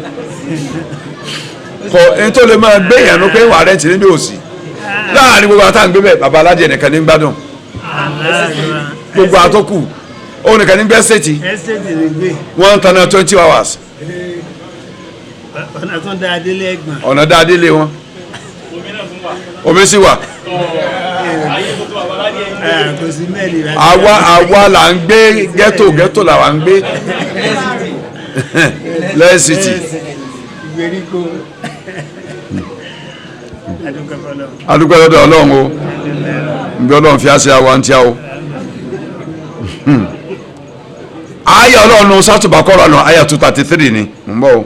Speaker 2: kò nítorí lè máa gbé ìyànú pé wà rẹ́ǹtì níbi òsì láàrin gbogbo àtàwọn gbé bẹ́ẹ̀ bàbá aládìẹ nìkan ní gbádùn gbogbo àtọkù òun nìkan ní gbé ẹ́stéètì wọ́n ń tanná 20 hours.
Speaker 4: ọ̀nà tó dáa délé ẹ̀gbọ́n.
Speaker 2: ọ̀nà dáa délé wọn omi sì wà.
Speaker 4: kò sí mẹ́rin rẹ̀.
Speaker 2: àwa là ń gbé ghetto là wà ń gbé lẹ́sìtì.
Speaker 4: ìgbèríko.
Speaker 2: adúgbò lọ́dọ̀ ọlọ́run o nbí ọlọ́run fi àṣẹ àwọn àǹtí àwọn. ayé ọlọ́run sátúbà kọ́ra nù ayé 233 ni ń bọ̀ o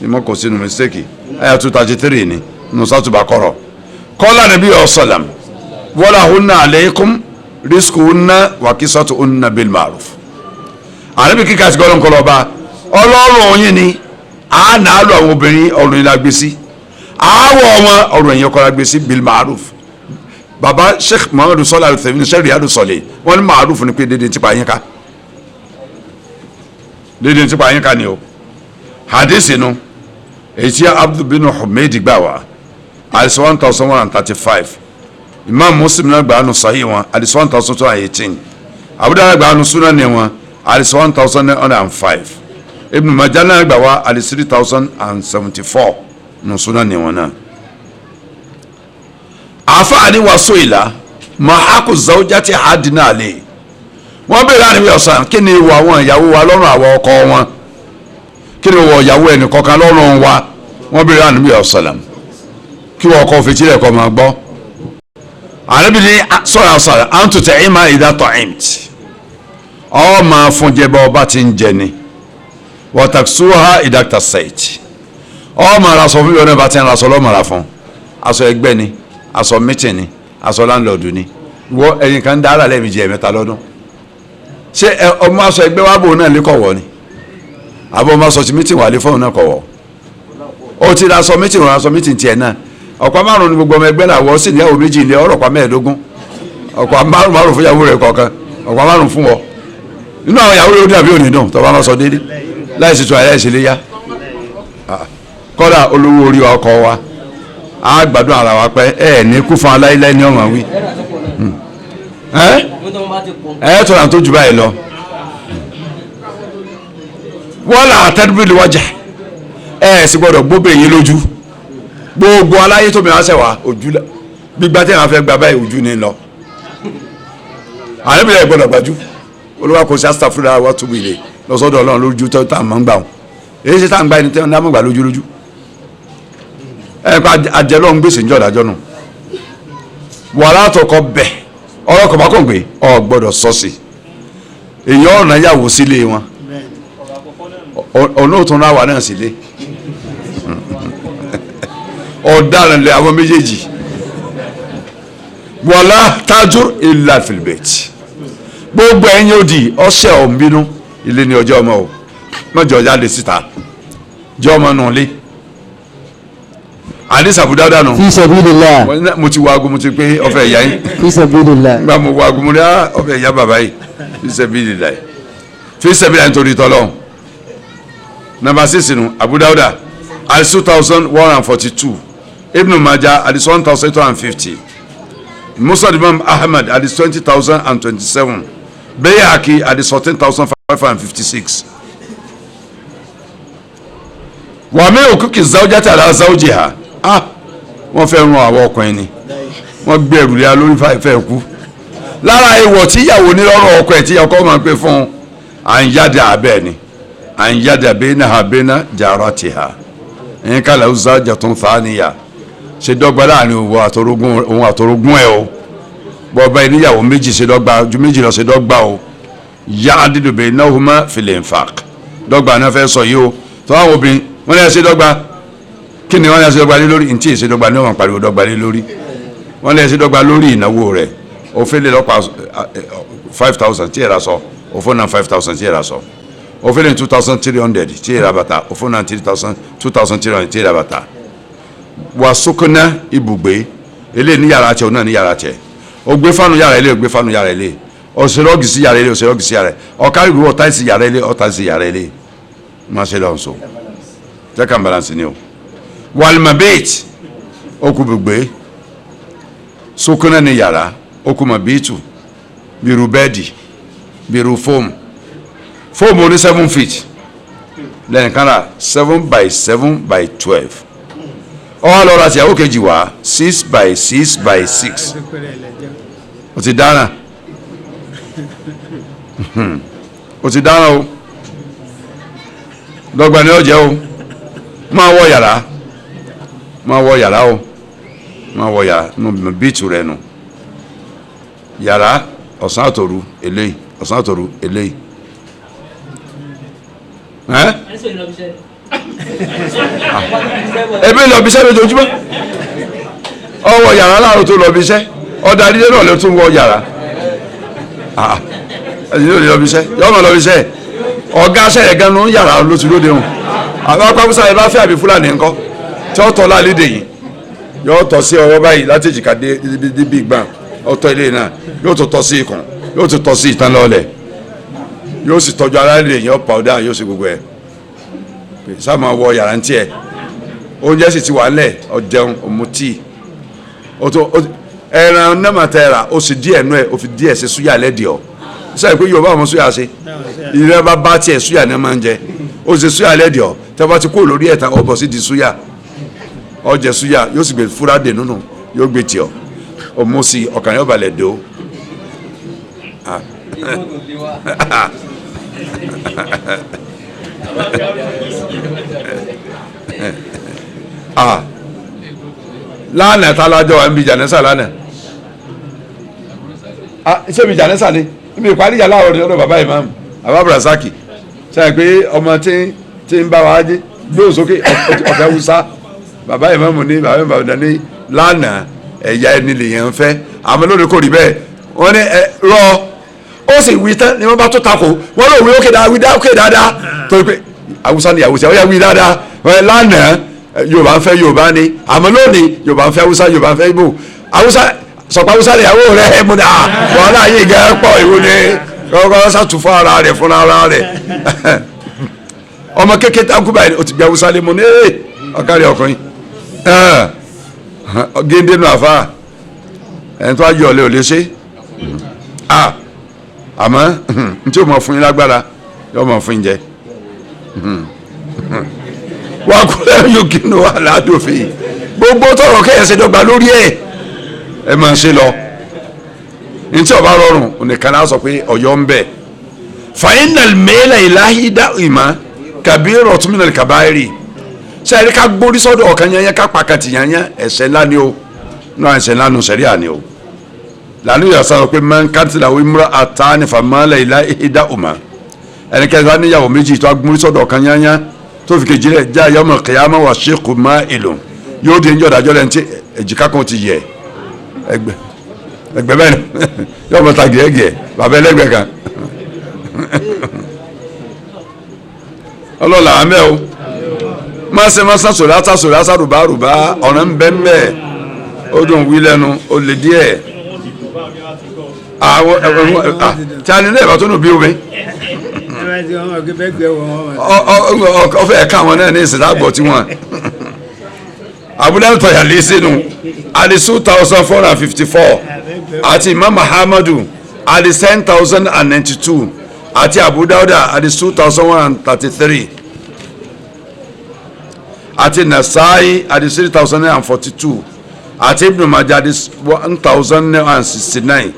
Speaker 2: ìmọ̀ kò sínú mistake ayé 233 ni nù sátúbà kọ́rọ̀ kọ́lá nàbí ọ̀sọ̀làm wala hunna alaykum rizquhunna wa kiswatuhunna bil ma'ruf. àníbi kíkà sí gọ́dọ̀ nkọlọ́ba ọlọ́run yín ni a nà á lọ àwọn obìnrin ọ̀run yìí la gbé sí àwọ̀ wọn ọ̀run ẹ̀yìn ọkọ̀ la gbé sí bil ma'ruf. baba sheikh muhammadu sọlá alùsẹ̀mí ní sẹ́rí adùn sọ̀lẹ̀ wọ́n ní ma'ruf ni pé dédé tipa yín ká dédé tipa yín ká ni o hadith nu èyí abdul bin humayd gbà wá àdìsí 1135 imam muslim náà gbà á nù sahih wọn àdìsí 1218 abudulayi gbà á nù sunan wọn àdìsí 1905 ibn majah náà gbà wá àdìsí 3074 nù sunan wọn náà. àfààní wa sóyìlá mahaku zawjati hadina ale wọn bèèrè àníwé ọ̀sán kí ni ìwọ àwọn ìyàwó wa lọ́rùn àwọn ọkọ wọn kí ni ìwọ ìyàwó ẹnì kọ̀ọ̀kan lọ́rùn wa wọn bèèrè àníwé ọ̀sán kí wọ́n kọ́ fetí rẹ̀ kọ́ máa gbọ́. àníbi ní sọ̀rọ̀ àṣàrà à ń tutẹ̀ ẹ̀ máa ìdá tọ̀ ẹ̀mt ọ máa fún jẹ bá ọba ti ń jẹ ni wọ́tàkùsùwà ìdàkítà sẹ́ẹ̀tì ọ máa ra sọ fún yọ̀ọ́ náà bá ti ń ra sọ lọ́ọ́ máa ra fún aṣọ ẹgbẹ́ ni aṣọ mítìn ni aṣọ láńlọ́ọ̀dù ni wọ́n ẹ̀yìn kan dára lẹ́ẹ̀mejì ẹ̀mẹ́ta lọ́dún ṣé ọmọ aṣọ ẹgbẹ́ wa bò náà lè kọ̀wọ́ ni àbọ̀ ọmọ aṣọ ti mítìn wà lè fóun náà kọ̀wọ́ ó ti ra aṣọ mítìn wọn aṣọ mítìn tiẹ̀ náà ọ̀pá márùn ni gbogbo ọmọ ẹgbẹ́ náà wọ́n sì ní àwọn méjì ilé ọ̀rọ̀ pa 15 ọ̀pá márùn fún ìyàwó rẹ̀ kọ̀ọ̀kan ọ̀pá márùn fún ọ nínú àwọn ìyàwó yóò dàbí òní dùn tọ́ba máa sọ déédéé láìsí tó àìláìsí lé yá kọ́dà olówó orí ọkọ̀ wa á gbádùn ara wa pẹ́ ní kú fún aláìláì ní ọ̀mà wí tó là ń tó jù báyìí lọ wọ́n là àtẹ́dúbìlì wájà sì gbọ́dọ̀ gbóbè yín lójú gbogbo aláyé tó mìíràn sẹ̀wá ojú gbígbá tí àwọn afẹ́ gba báyìí ojú ni lọ àyẹ̀bìlẹ̀ gbọ́dọ̀ gbájú olúwa kò sí astafurlah wa tóbi ilé lọ́sọ́dọ̀ ọlọ́run lójú tó tá à ń gbà wọn èyí ṣe tá à ń gbà ẹni tẹ́ ń dámọ̀ gbà lójú pa àjẹlọ́ ń gbèsè níjọ́ ìdájọ́ nù wàhálà àtọkọ bẹ̀ ọ̀rọ̀ kọ̀ bá kàn gbé ọ gbọ́dọ̀ sọ́ọ̀sì èyàn ọ̀nà yàwó sílé wọn ọ̀nà òtún náà wà náà sílé ọ̀daràn lẹ àwọn méjèèjì wàhálà tajur illa fil bait gbogbo ẹ̀yin òdì ọ̀sẹ̀ ọ̀nbínú ilé ní ọjọ́ ọmọ o mọ́jọ́ jáde síta jẹ́ ọmọ náà lé àdìs àbúdáwúdà nù.
Speaker 1: fi sabilillah.
Speaker 2: mo ti wo aago mo ti pé ọfẹ ìyá yín.
Speaker 1: fi sabilillah.
Speaker 2: nígbà mo wo aago mo ní ọfẹ ìyá bàbá yìí fi sabilillah fi sabilillah nítorí tọ́lọ́ nàmbà 6 nù àbúdáwúdà àdìs 2142 Ibn Majah àdìs 1850 Musnad Imam Ahmad àdìs 20027 Bayhaqi àdìs 14556. wàmí òkúkì zawjati ala zawjiha wọ́n fẹ́ ràn àwọn ọkùnrin ni wọ́n gbé ẹrù lé lórí fẹ́ kú lára ìwọ̀ tí ìyàwó ní lọ́rọ̀ ọkọ ẹ̀ tí ọkọ máa ń pè fún à ń yáda abẹ́ ni à ń yáda bainaha baina jaratiha ẹ̀yìn kálá zawjatun thaniya ṣe dọ́gba láàrin òun àtòrógún ẹ̀ o bọ́ọ̀bá ìníyàwó méjì ṣe dọ́gba ju méjì lọ ṣe dọ́gba o ya'dilu bainahuma fil infaq dọ́gba náà fẹ́ sọ yìí o tó àwọn obìnrin wọ́n lè ṣe dọ́gba kí ni wọ́n lè ṣe dọ́gba lé lórí ntí ṣe dọ́gba ní wọ́n pariwo dọ́gba lé lórí wọ́n lè ṣe dọ́gba lórí ìnáwó rẹ̀ òfin lè lọ́pàá 5,000 tí yẹra sọ òfin náà 5,000 tí yẹra sọ òfin lè 2,300 tí yẹra bàtà òfin náà 2,300 tí yẹra bàtà wà sókòná ibùgbé eléyìí ní yàrá tiẹ̀ òun náà ní yàrá tiẹ̀ ó gbé fáànù yàrá ilé ó gbé fáànù yàrá ilé òṣèrọ́gì sí yàrá ilé òṣèrọ́gì sí yàrá ọ̀kárí ìlú ọ̀tá sí yàrá ilé ọ̀tá sí yàrá ilé má ṣe lọ́n so check and balance ni o walmabet oku gbogbo sokuna ni yàrá oku mabitu biru bẹ́ẹ̀dì biru foam oní 7 feet lẹ́yìn kan náà 7 by 7 by 12 ọwọ́ lọ́ra tí a ó kejì wá 6 by 6 by 6 o ti dáná o ti dáná o dọ́gba ni ó jẹ́ o máa wọ yàrá o máa wọ yàrá nù bíìtù rẹ nù yàrá ọ̀sán àtòru eléyìí ọ̀sán àtòru eléyìí ẹbí lọ bí iṣẹ́ lójoojúmọ́ ọwọ́ yàrá láàrú tó lọ bí iṣẹ́ ọ̀dà dídé náà ló tún wọ yàrá ẹ̀sìn ló lè lọ bí iṣẹ́ yọ̀ọ́ lọ bí iṣẹ́ ọ̀gá aṣẹ́ yẹn gan-an yàrá ló ti lóde hàn àwọn akpákúsá yẹn bá fẹ́ àbí fúlàní ńkọ́ tí ó tọ́ láàlídè yìí yóò tọ́ sí ọwọ́ báyìí láti èjìká débi ìgbà ọ̀tọ̀ ilé náà yóò tó tọ́ sí ikùn yóò tó tọ́ sí ìtàn lọ́ọ̀lẹ̀ yóò sì tọ́jú aráàlú yẹn ó pàwọ́dà yóò sì gbogbo ẹ̀ sáà máa wọ yàrá ntí ẹ̀ oúnjẹ sì ti wà lẹ̀ ọ̀jẹun ọ̀mùtí ẹran nẹ́màtẹ́ra ó sì díẹ̀ nú ẹ̀ ó fi díẹ̀ sí súyà lẹ́dìí ọ̀ sẹ́yìn pé Yorùbá ọmọ súyà ṣe ìrẹ́ bá tiẹ̀ súyà ní máa ń jẹ ó sì súyà lẹ́dìí ọ̀ tẹ́ bá ti kó lórí ẹ̀ta ọ̀bọ̀ sí di súyà ọjẹ súyà yóò sì gbé fúra dè nínú yóò gbé tiọ̀ ọmọ sí ọkàn yóò balẹ̀ dò lánàá tá a lájọ wa ń bi jànẹ́sà lánàá ṣé mi jànẹ́sà ni mi ìparí ìyá láwọn ọ̀dọ́ bàbá ìmáàmù bàbá Abdulrasaki sẹ́yìn pé ọmọ tí ń bá wa jẹ́ gbóhùn sókè ọ̀fẹ́ wúsá bàbá ìmáàmù ní bàbá ìmáàmù ní lánàá ẹ̀yà ẹni lèèyàn ń fẹ́ àmọ́ lónìí kò rí bẹ́ẹ̀ wọ́n ní rọ ó sì wí tán ni wọ́n bá tó takò wọ́n lò wí ókè dáadáa torí pé awúsá ni àwùsá ó yà wí dáadáa lánàá Yorùbá ń fẹ́ Yorùbá ni àmọ́ lónìí Yorùbá ń fẹ́ Haúsá Yorùbá ń fẹ́ Ìgbò Haúsá sọ̀pọ̀ Haúsá ni ìyàwó rẹ̀ mú dà wọ́n náà yí gẹ́ pọ̀ ìwú ni kọ́kọ́ sàtúfọ́ ara rẹ̀ fúnra ara rẹ̀ ọmọ kékeré táǹkù báyìí o ti gbé awúsá lé mu ní ọ̀kárí ọkùnrin géńdé nù àfa ẹni tó a yọ ọ̀lẹ́ ò lè ṣe àmọ́ n tí o mọ̀ fún yín lágbára yọ mọ̀ fún yín jẹ wà á kúrẹ́ yóò kí ni wà á ládòfin gbogbo tọrọ kẹyẹsẹ dọ́gba lórí ẹ máa ṣe lọ ntí ọba rọrùn onìkan náà sọ pé ọyọ ń bẹ fainal mẹlẹ ilahi dá ìmọ̀ kàbí rọtúmínà kàbáyérì sẹ́yìn ká gbórí sọ́dọ̀ ọ̀kan yẹn ká pàkàtì yẹn ẹ̀ṣẹ̀ ńlá ni o náà ẹ̀ṣẹ̀ ńlá nu sẹ́ríà ni o lànà yà sọ pé mẹ́ńkàtìlá wímúra àtànífà mẹ́lẹ̀ ilahi dá ìmọ̀ ẹnikẹ́ni wá níyàwó méjì tó gbórí sọ́dọ̀ ọ̀kan yẹn tó fi kejì rẹ̀ já yọmọ kìyàmọ́ wà ṣéèkù má ìlú yóò di ẹjọ́ dájọ́ lẹ́ni tí èjìká kan ti yẹ ẹgbẹ́ bẹ́ẹ̀ ni yóò mọ̀ ta gẹ̀ẹ́gẹ̀ẹ́ bàbá ẹlẹ́gbẹ̀ẹ́ kan ọlọ́la amẹ́ o máṣe sòrásà rùbá ọ̀nà ń bẹ́ ń bẹ́ ó dùn wí lẹ́nu ó lè díẹ̀ àwọn tí a ní ilé ìbátan nù bí omi ọfẹ́ ẹ̀ka àwọn náà ní ìsìlágbọ̀ tí wọ́n abudulayi tọ̀yà lé sínú adi 2454 àti imam muhammadu adi 10092 àti abu dauda adi 2133 àti nasai adi 3042 àti ibn majah adi 1069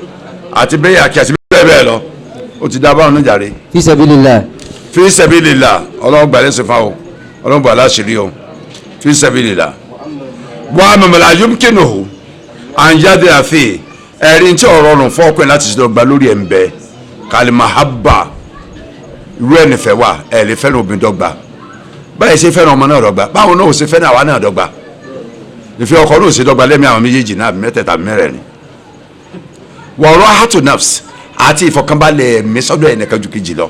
Speaker 2: àti bayaki àti bẹ́ẹ̀ bẹ́ẹ̀ lọ ó ti dá báwọn níjàre.
Speaker 1: fi sabilillah.
Speaker 2: fi sabilillah ọlọ́run gbàlẹ́ sí fáwọn ọlọ́run gbàlẹ́ àṣírí o fi sabilillah wà mọ̀mọ́lá yomkinu àǹjáde àfi ẹ̀rí tí ọ̀rọ̀ ọ̀rùn fọ́ọ̀pẹ́ láti ṣe dọ́gba lórí ẹ̀ ń bẹ kalimahaba irú ẹ̀ nífẹ̀ẹ́ wà ẹ̀ lè fẹ́ràn obìnrin dọ́gba báyìí ṣe fẹ́ràn ọmọ náà dọ́gba báwọn náà ò ṣe fẹ́ràn àwa náà dọ́gba ìfẹ́ ọkọ náà ò ṣe dọ́gba lẹ́mí àwọn méjèèjì náà mẹ́tẹ̀ẹ̀ta mẹ́rẹ̀ẹ̀rin wọ̀rọ̀ hatu nafs àti ìfọkànbalẹ̀ ẹ̀mí sọ́dọ̀ ẹnìkan ju kejì lọ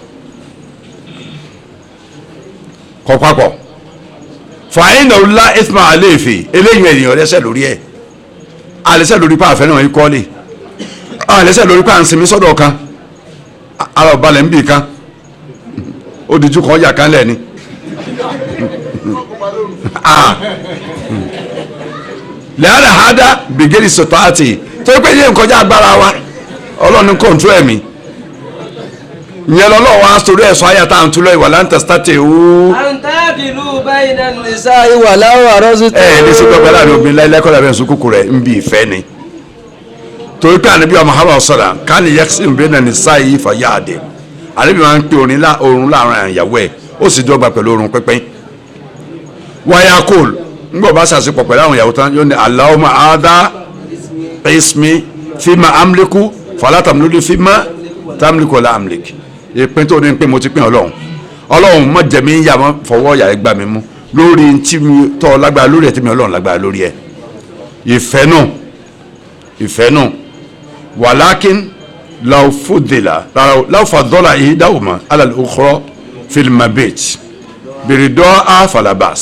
Speaker 2: kọ́ papọ̀ fàáyínà ńlá ithma àléèfé eléyìí ènìyàn lẹ́sẹ̀ lórí ẹ̀ àlẹ́sẹ̀ lórí pa àfẹ́ràn yìí kọ́lé àlẹ́sẹ̀ lórí pa àǹsinmi sọ́dọ̀ kan ara ọ̀balẹ̀ ń bì kan ó dijú kan yà kan lẹ́ni lẹ́yìn àhádá bìgẹ́rì sọ̀tààtì tó pé yé nkọjá agbára wa ọlọ́run kọ̀ǹtú ẹ̀mí ìyẹn lọ́lọ́wọ́ aṣọ́rọ́ ẹ̀sọ́ ayàtà àǹtúlọ̀ ìwà láǹtẹ̀sítàtì ooo.
Speaker 1: àǹtàkìlú báyìí náà nìsa ìwà láwọn àrọ́sítọ́.
Speaker 2: ní sí pẹ́pẹ́ láàrin obìnrin láìlẹ́kọ̀ọ́ lábẹ́ ẹ̀sùn kúkú rẹ̀ ń bí ìfẹ́ ni torí pé ànábì Muhammad sọ̀rọ̀ káàní yẹ́kísìn bẹ́ẹ̀ náà nìsa yìí fàyà àdè ànábì máa ń pe oorun láàrin àyàwó ẹ̀ ó sì dọ́gba pẹ̀lú oorun pẹ́pẹ́ wáyà kóòl ńgbọ̀ bá ṣàṣepọ̀ pẹ̀lú àwọn ìyàwó tán yóò ní Allahumma ada ismi fima amliku fala tamludi fima tamliku la amlik ìpín tó ní pé mo ti pín ọlọ́run mọ̀ jẹ̀mí ń yà mọ́ fọwọ́ ọ̀yà ẹgbà mi mú lórí tí mi tọ́ lágbára lórí ẹ̀ tí mi ọlọ́run lágbára lórí ẹ̀ ìfẹ́ náà wàlákin láwùfàdọ́là yìí dáwùmọ́ alàlùkọ́ fìlìmàbẹ́t bèrèdọ́ àfàlàbàs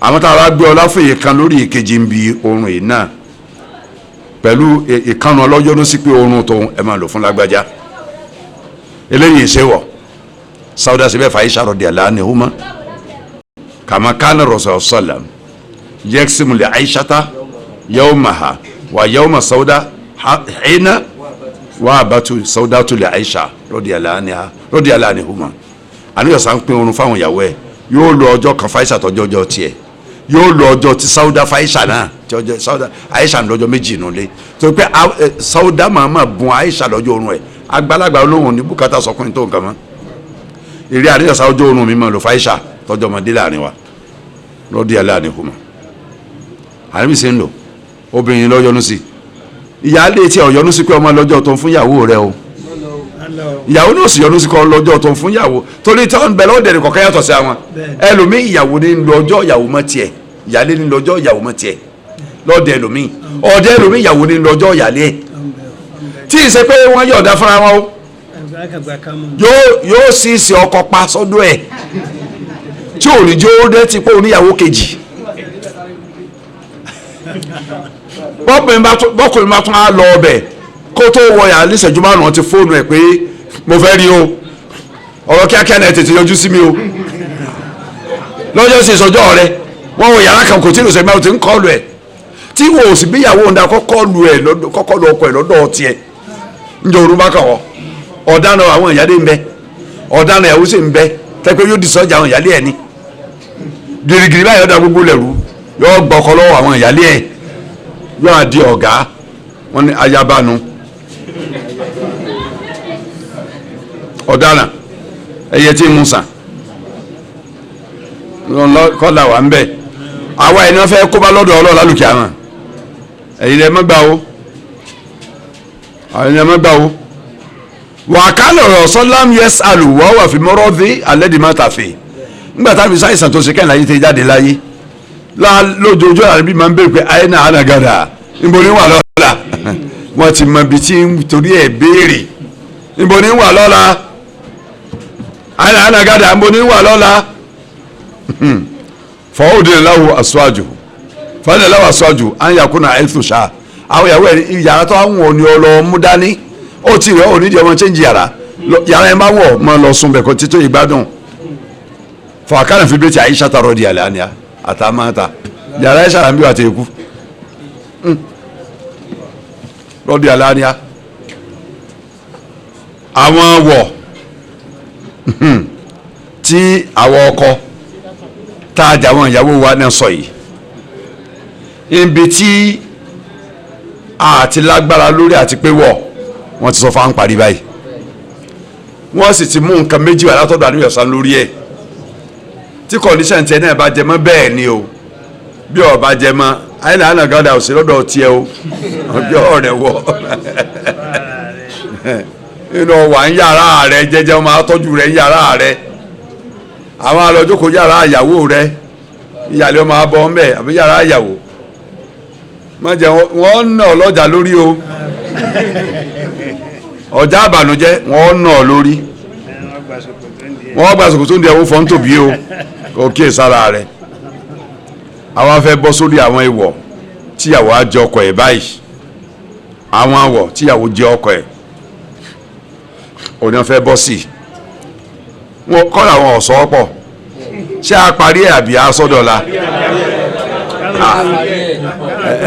Speaker 2: àwọn táwọn agbé ọlá fún ìkan lórí ìkejì ń bi oorun yìí náà pẹ̀lú ìkànnì ọlọ́jọ́ ló sì pé oorun tó ẹ máa lò fún lágbájá eléyìí ṣe wọ̀ sauda sebe faisha radiyallahu anhuma kama kana rasul sallam yaksimu li aishata yawmaha wa yawma sauda hina wa batu saudatu li aisha radiyallahu anhuma anu san pín orun fáwọn ìyàwó ẹ̀ yóò lò ọjọ́ kan faisha tọ́jọ́ ọjọ́ tiẹ̀ yóò lò ọjọ́ ti sauda faisha náà tọ́jọ́ sauda aisha lọ́jọ́ méjì nule tó pé sauda mama bùn aisha lọ́jọ́ orun ẹ̀ àgbàlagbà olóhùn ní bùkátà sọkùnrin tó nǹkan mọ́ ìrí àríyànsá ọjọ́ oorun mi mọ̀ lò fáìṣà tọjọ́ ọmọdé láàrin wa lọ́dí aláàní kùmọ̀ àríbí sí ń lò obìnrin lọ yọnú sí ìyáálé tí ọ yọnú sí pé ọmọ lọ́jọ́ tó ń fún ìyàwó rẹ o ìyàwó náà sì yọnú sí kọ́ lọ́jọ́ tó ń fún ìyàwó torí tí wọ́n ń bẹ lọ́dẹ̀ nìkan kẹ́yà tọ̀ sí àwọn ẹlòmíì ìyàwó ní lọ́jọ́ ìyàwó mọ́ tiẹ̀ ìyáálé ní lọ́jọ́ ìyàwó mọ́ tiẹ̀ lọ́dẹ̀ ẹlòmíì ọ̀dẹ̀ ẹlòmíì ìyàwó ní lọ́jọ́ ìyáálé tí ì ṣe pé wọ́n yọ̀ọ̀dá fúnra wọn o yóò sì ṣe ọkọ pa sọ́dọ̀ ẹ̀ tí ò ní jó dé ti pé oníyàwó kejì bọ́kùnrin bá tún á lọ ọbẹ̀ kó tó wọ yàrá níṣẹ́jú márùn-ún ti fóònù ẹ̀ pé mo fẹ́ rí o ọ̀rọ̀ kíákíá náà tètè yọjú sí mi o lọ́jọ́ sí ìsọjọ́ rẹ wọ́n wọ yàrá kan kò tí ì lọ sẹ́gbẹ́ o ti ń kọ́ lu ẹ̀ tí wò ó sì gbéyàwó ń da kọ́kọ́ lu ọkọ ẹ̀ lọ́dọ̀ tiẹ̀ ń jẹ́ orúkọ kàn wọ́ ọ̀daràn àwọn ìyáde ń bẹ ọ̀daràn ìyàwó sì ń bẹ tẹ́pẹ́ yóò di sọ́jà àwọn ìyálé ẹ̀ ni girigiri báyìí ọ̀dà gbogbo lẹ̀rú yóò gbọ́kọ lọ́wọ́ àwọn ìyálé ẹ̀ yóò àdí ọ̀gá wọn ni ayabanu ọ̀daràn ẹyẹ tí ń sàn kọ́là wà ń bẹ̀ àwa ẹni wọ́n fẹ́ kóbá lọ́dọ̀ ọlọ́ọ̀ lálùkì àwọn ẹ̀yin ẹ̀ mọ́gbà o ẹ̀yin ẹ̀ mọ́gbà o wàkálọ̀ rọ̀sọ́lám yẹs àlùwọ́ wà fi mọ́rọ́ dé alẹ́ di máa tàfẹ́ ńgbà tábí sáìsàn tó ṣe kẹ́hìn láyé tẹ́ jáde láyé lójoojúmọ́ àbí máa ń bèrè pé ayé náà ànàgàdà níbo ni wà lọ́la wọ́n ti mọ ibi tí torí ẹ̀ béèrè níbo ni wà lọ́la ayé náà ànàgàdà níbo ni wà lọ́la fọwọ́dé láwọ aṣáájú fọwọ́dé láwọ aṣáájú ànyàkúnà ẹ̀fùṣà àwọn ìyàwó ẹ̀ yàrá tó àwọn òní ọlọ́mú dání ó ti rẹ̀ onídìí ọmọ chẹ́ǹjì yàrá ẹ̀ máa wọ̀ mọ́ lọ sùn bẹ̀ kó títí ìgbádùn fọ̀ọ́kánà fi bẹ́ẹ̀ tí àyíṣà tààrọ̀ di àlẹ́ àníyá àtàmáta yàrá ẹ̀ṣà àmì wà tẹ̀kú lọ́dí àlẹ́ àníyá àwọn wọ̀ tí àwọn ọkọ tá a jà wọn ìyàwó wa náà sọ yìí ibi tí àti lágbára lórí àti pé wọ́n ti sọ fáwọn parí báyìí wọ́n sì ti mú nǹkan méjì wà látọ̀dọ̀ àníyàn sàn lórí ẹ̀ tí condition tiẹ̀ náà bá jẹ mọ́ bẹ́ẹ̀ ni o bí ó bá jẹ mọ́ àyìnlá ànàgàdà òsì lọ́dọ̀ tiẹ̀ o bí ọ̀rẹ́ wọ inú wà ń yàrá rẹ jẹ́jẹ́ wọn máa tọ́jú rẹ ń yàrá rẹ àwọn alọ́jókòó yàrá ìyàwó rẹ ìyàlẹ́ ọmọ abọ́ ń bẹ̀ àbí yàrá ìyàwó má jẹ́ wọ́n nà ọ́ lọ́jà lórí o ọjà àbànújẹ́ wọ́n nà ọ́ lórí wọ́n gba sòkòtò ń di ẹ̀wọ̀n fọ́n tóbi o kò kíyè sára rẹ̀ àwọn afẹ́ bọ́ sórí àwọn ìwọ̀ tíyàwó á jẹ ọkọ ẹ̀ báyìí àwọn àwọ̀ tíyàwó jẹ ọkọ ẹ̀ òní wọ́n fẹ́ bọ́ sí wọn kọ́ làwọn ọ̀sọ́ pọ̀ ṣé a parí ẹ̀ àbí a sọ́dọ̀la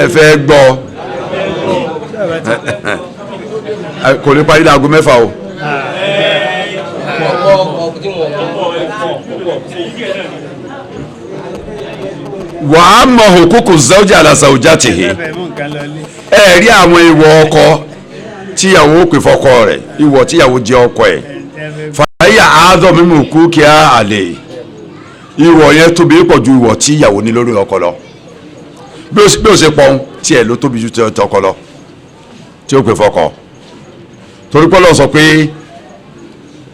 Speaker 2: ẹ fẹ́ gbọ́ kò ní parí láago mẹ́fà o. wàá mọ hukuku zawji ala zawjatihi ẹ rí àwọn ìwọ ọkọ tíyàwó pè fọ́kọ rẹ̀ ìwọ tíyàwó jẹ ọkọ ẹ̀ fàáyà àádọ́ mímú kú kí á àlè ìwọ yẹn tóbi pọ̀ ju ìwọ tíyàwó ní lórí ọkọ lọ bí ó ṣe pọ̀ tiẹ̀ ló tóbi ju tọkọ lọ tí ó pè fọ́kọ torí pé Ọlọ́run sọ pé.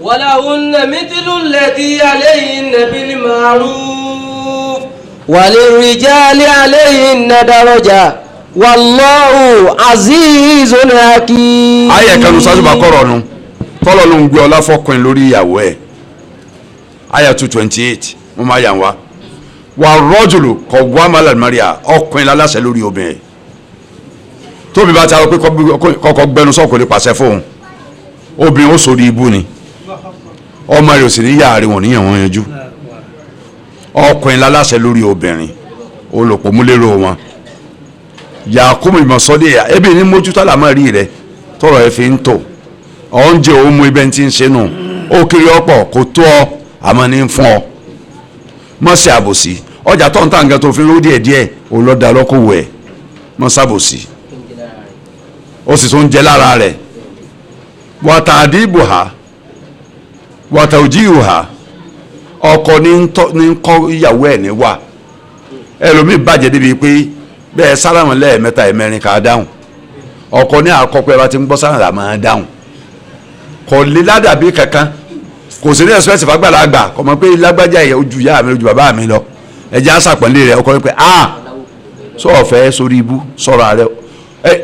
Speaker 1: ولهن مثل الذي عليهن بالمعروف وللرجال عليهن درجة والله عزيز حكيم.
Speaker 2: ayé kanu sáájú bá kọ́rọ̀ nu tọ́lọ́ ló ń gbé ọlá fọkùnrin lórí ìyàwó ẹ̀ ayé 228 mo máa yàn wá wà rọ́jùlù kọ̀ wá mọ́lẹ̀ mọ́ríà ọkùnrin láláṣẹ lórí obìnrin tóbi bá ti àwọn pé kọ́kọ́ gbẹnu sọ́kò lè pàṣẹ fóun obìnrin ó sórí ibú ni ọmọ rẹ̀ ò sì ní yàrá wọn níyàn wọn yanjú ọkùnrin láláṣẹ lórí obìnrin olùpọ̀múlérò wọn yakubu ìmọ̀sọ́dẹ̀ ẹbí ní mójútó àlámọ̀rí rẹ tọrọ ẹ fi ń tò oúnjẹ òun mú ibẹ̀ tí ń ṣe nù ó kiri ọ̀pọ̀ kò tó ọ àmọ́ ní fún ọ mọ́ sí àbòsí ọjà tó ń tà nǹkan tó fi lówó díẹ̀ díẹ̀ òun lọ́ọ́ da lọ́kọ̀wé ẹ̀ mọ́ sábòsí ó sì tún jẹ lára rẹ̀ wàtà àdìbò ha wàtà òjìrò ha ọkọ ní ń kọ́ ìyàwó ẹ̀ ní wà ẹlòmíì bàjẹ́ débi pé bẹ́ẹ̀ sálámù lẹ́ẹ̀mẹ́ta ẹ̀mẹ́rin ká dáhùn ọkọ ní àkọ́kọ́ ẹ bá ti ń gbọ́ sálámù máa dáhùn kò lè ládàbí kankan kò sí ní ẹ̀sìpẹ́sì fàgbàlagbà kò mọ̀ pé lágbájá ẹ̀yẹ ojú ìyá mi ojú bàbá mi lọ ẹ̀jẹ̀ àṣàpọ̀nlé rẹ̀ ọkọ ní pé sọ ọ̀fẹ́ sórí ibú sọ̀rọ̀ rẹ̀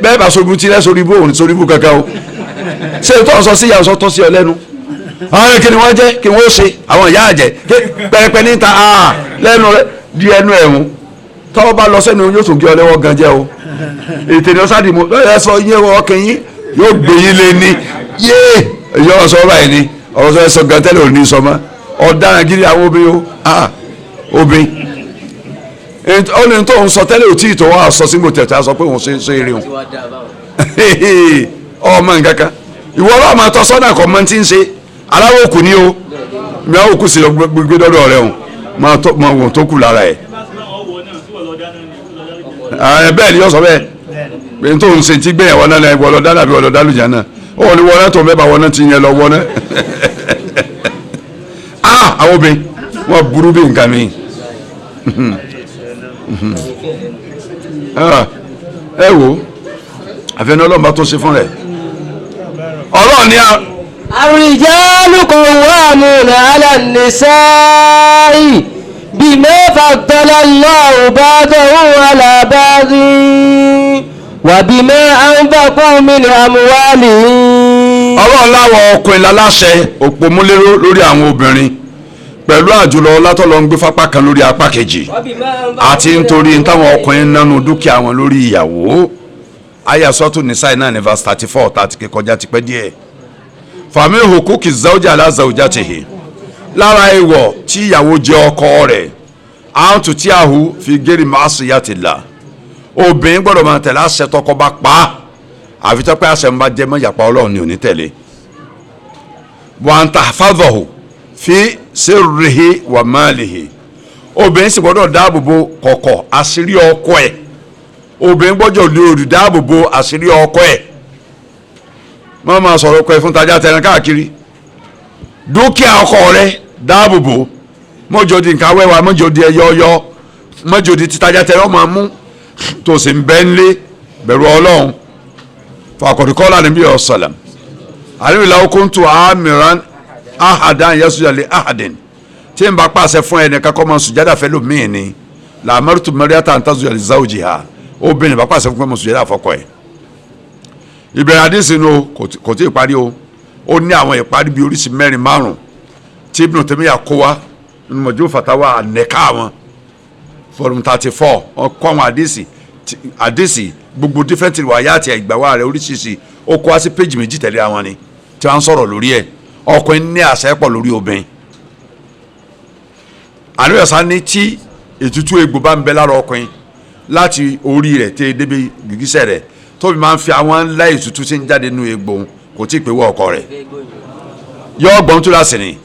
Speaker 2: bẹ́ẹ̀ bá sórí ibú tí rẹ̀ sórí ibú òun sórí ibú kankan o ṣé tó sọ sí ìyàwó tó sí ọ lẹ́nu àwọn kí ni wọ́n jẹ́ kí wọ́n ṣe àwọn ìyá àjẹ́ pẹrẹpẹ níta lẹ́nu rẹ̀ di ẹnu ẹ̀hún tọ́wọ́ bá lọ sẹ́nu yóò tún gé ọ lẹ́wọ́ gan jẹ́ o ètè ni ọ̀sán dìmọ̀ ẹ sọ yín ọkàn yín yóò gbé yín lé ní yé èyí ọ̀rọ̀ sọ báyìí ni ọ̀rọ̀ sọ ẹ̀sọ́ gan tẹ́lẹ̀ ò ní sọ mọ́ ọ̀daràn gidi àwọn obìnrin o obìnrin ó ní tó ń sọ tẹ́lẹ̀ ò tí ì tó wá sọ sí gbòtẹ̀ tí a sọ pé òun ṣe eré wọn ọmọ nǹkan kan ìwọ ọlọ́ọ̀ máa tọ́ sọ́nà kọ́ mọ́ tí ń ṣe aláwọ̀ òkú ni o mi àwọn òkú sì lọ gbé dọ́dọ̀ rẹ o máa wọ̀n tó kù lára ẹ̀ bẹ́ẹ̀ ni yóò sọ bẹ́ẹ̀ pé n tó ń ṣe tí gbẹ̀yẹ̀ wọn náà ìwọ lọ dáná bí wọn lọ dálùjá náà ó ní wọn náà tó mẹ́ba wọn náà ti yẹn lọ wọn náà àwọn obìnrin wọn burú bí nǹkan mi ẹ wo àfẹnú ọlọ́mọba tó ṣe fún rẹ̀ ọlọ́ọ̀ ni
Speaker 1: الرجال قوامون على النساء بما فضل الله بعضهم على بعض وبما أنفقوا من أموالهم.
Speaker 2: ọlọ́run láwọn ọkùnrin láláṣẹ òpómúléró lórí àwọn obìnrin pẹ̀lú àjùlọ látọ̀lọ́ ń gbé fapá kan lórí apá kejì àti nítorí táwọn ọkùnrin nánú dúkìá wọn lórí ìyàwó ayasọ́tò nìsáì náà ní verse 34 tàti kọjá tipẹ́ díẹ̀ fàmí hukuki zawja ala zawjatihi lára ìwọ̀ tí ìyàwó jẹ́ ọkọ rẹ̀ àwọn tó tí àhú fi gẹ́rì ma'asiyatillah obìnrin gbọ́dọ̀ máa tẹ̀lé àṣẹ tọkọ bá pa àfi tó pé àṣẹ ń bá jẹ́ mọ́ ìyàpá ọlọ́run ni ò ní tẹ̀lé wa an tahfadhahu fi sirrihi wa malihi obìnrin sì gbọ́dọ̀ dáàbòbò kọ̀kọ̀ àṣírí ọkọ ẹ̀ obìnrin gbọ́dọ̀ lè olùdáàbòbò àṣírí ọkọ ẹ̀ wọ́n máa sọ̀rọ̀ ọkọ ẹ̀ fún tajà tẹ̀rẹ̀ káàkiri dúkìá ọkọ rẹ̀ dáàbòbò mọ́jọ́ di nǹkan wẹ́wà mọ́jọ́ di ẹyọyọ mọ́jọ́ di títajà tẹ̀rẹ̀ ọmọ mú tó sì ń bẹ́ ńlé bẹ̀rù ọlọ́run fàkọ̀dùkọ́lá níbí ọ̀sọ̀lẹ̀m àríwìlà okuntu amiran ahadan yasujale ahadin tí n bá pàṣẹ fún ẹni kakọ́ máa sùjádà fẹ́ lómìn ni làmọ́rùtù mẹ́rìátà ń tazujale zawjiha obìnrin bá pàṣẹ fún pé mo sùjádà fọ́kọ ẹ̀ ìbẹ̀rẹ̀ àdísì nu kò tí ì parí o ó ní àwọn ìparí bíi oríṣi mẹ́rin márùn tí Ibn Taymiyyah kó wa nínú Majmu' Fatawa ànẹ́ká wọn volume 34 wọn kọ́ àwọn àdísì gbogbo different wàyà àti ìgbàwá rẹ̀ oríṣiríṣi ó kó wá sí péjì méjì tẹ̀lé àwọn ni tí wọ́n ń sọ̀rọ̀ lórí ẹ̀ ọkùnrin ní àṣẹ pọ̀ lórí obìnrin àníyànsá ní tí ètùtù egbò bá ń bẹ lára ọkùnrin láti orí rẹ̀ tẹ́ débi gìgísẹ̀ rẹ̀ tóbi máa ń fi àwọn ńlá ètùtù tí ń jáde nínú egbò kò tí ì pé wọ́ ọkọ rẹ̀ yọ ọgbọ́n tó láṣẹ ni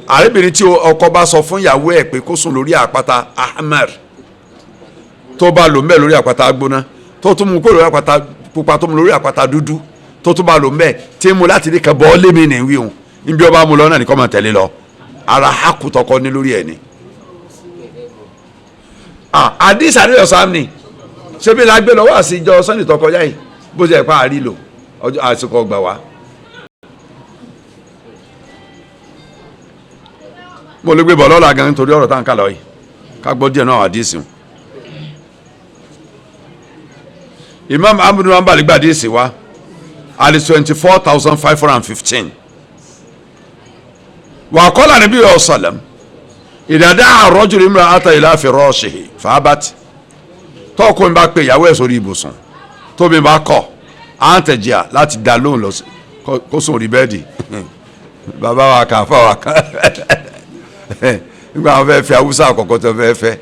Speaker 2: àrẹ́bìnrin tí ọkọ bá sọ fún ìyàwó ẹ̀ pé kó sùn lórí àpáta ahmar tó bá lò mẹ́ lórí àpáta gbóná tó tún mú kó lórí àpáta pupa tó mú lórí àpáta dúdú tó tún bá lò mẹ́ tí mo láti rí kan bọ́ lémi ní ìwé òun níbi ọba mu lọ náà ní kọ́ máa tẹ̀lé lọ ara hákù tọkọ ní lórí ẹ̀ ni. àdìs àdìyọ sáàmì ṣébi la gbé lọ́wọ́ àṣìjọ sunday tó kọjá yìí bó ṣe pa àrí lò ọjọ́ àsìkò ọgbà wá. mo lè gbé bọ̀ lọ́la gan nítorí ọ̀rọ̀ tá à ń kà lọ yìí ká gbọ́ díẹ̀ náà àdìsí. Imam Ahmad nambali gba àdìsí wa ali 24,515 wa qala nabi sallam idha da'a ar-rajulu imra'ata ila firashihi fa'abat tó kó mi bá pè ìyàwó ẹ̀ sórí ibùsùn tó mi bá kọ̀ à ń tẹ̀jìà láti dá lóhùn lọ kó sùn orí bẹ́ẹ̀dì bàbá wa kà fà wá kàn nígbà wọn fẹ́ fi awúsá àkọ́kọ́ tó fẹ́ fẹ́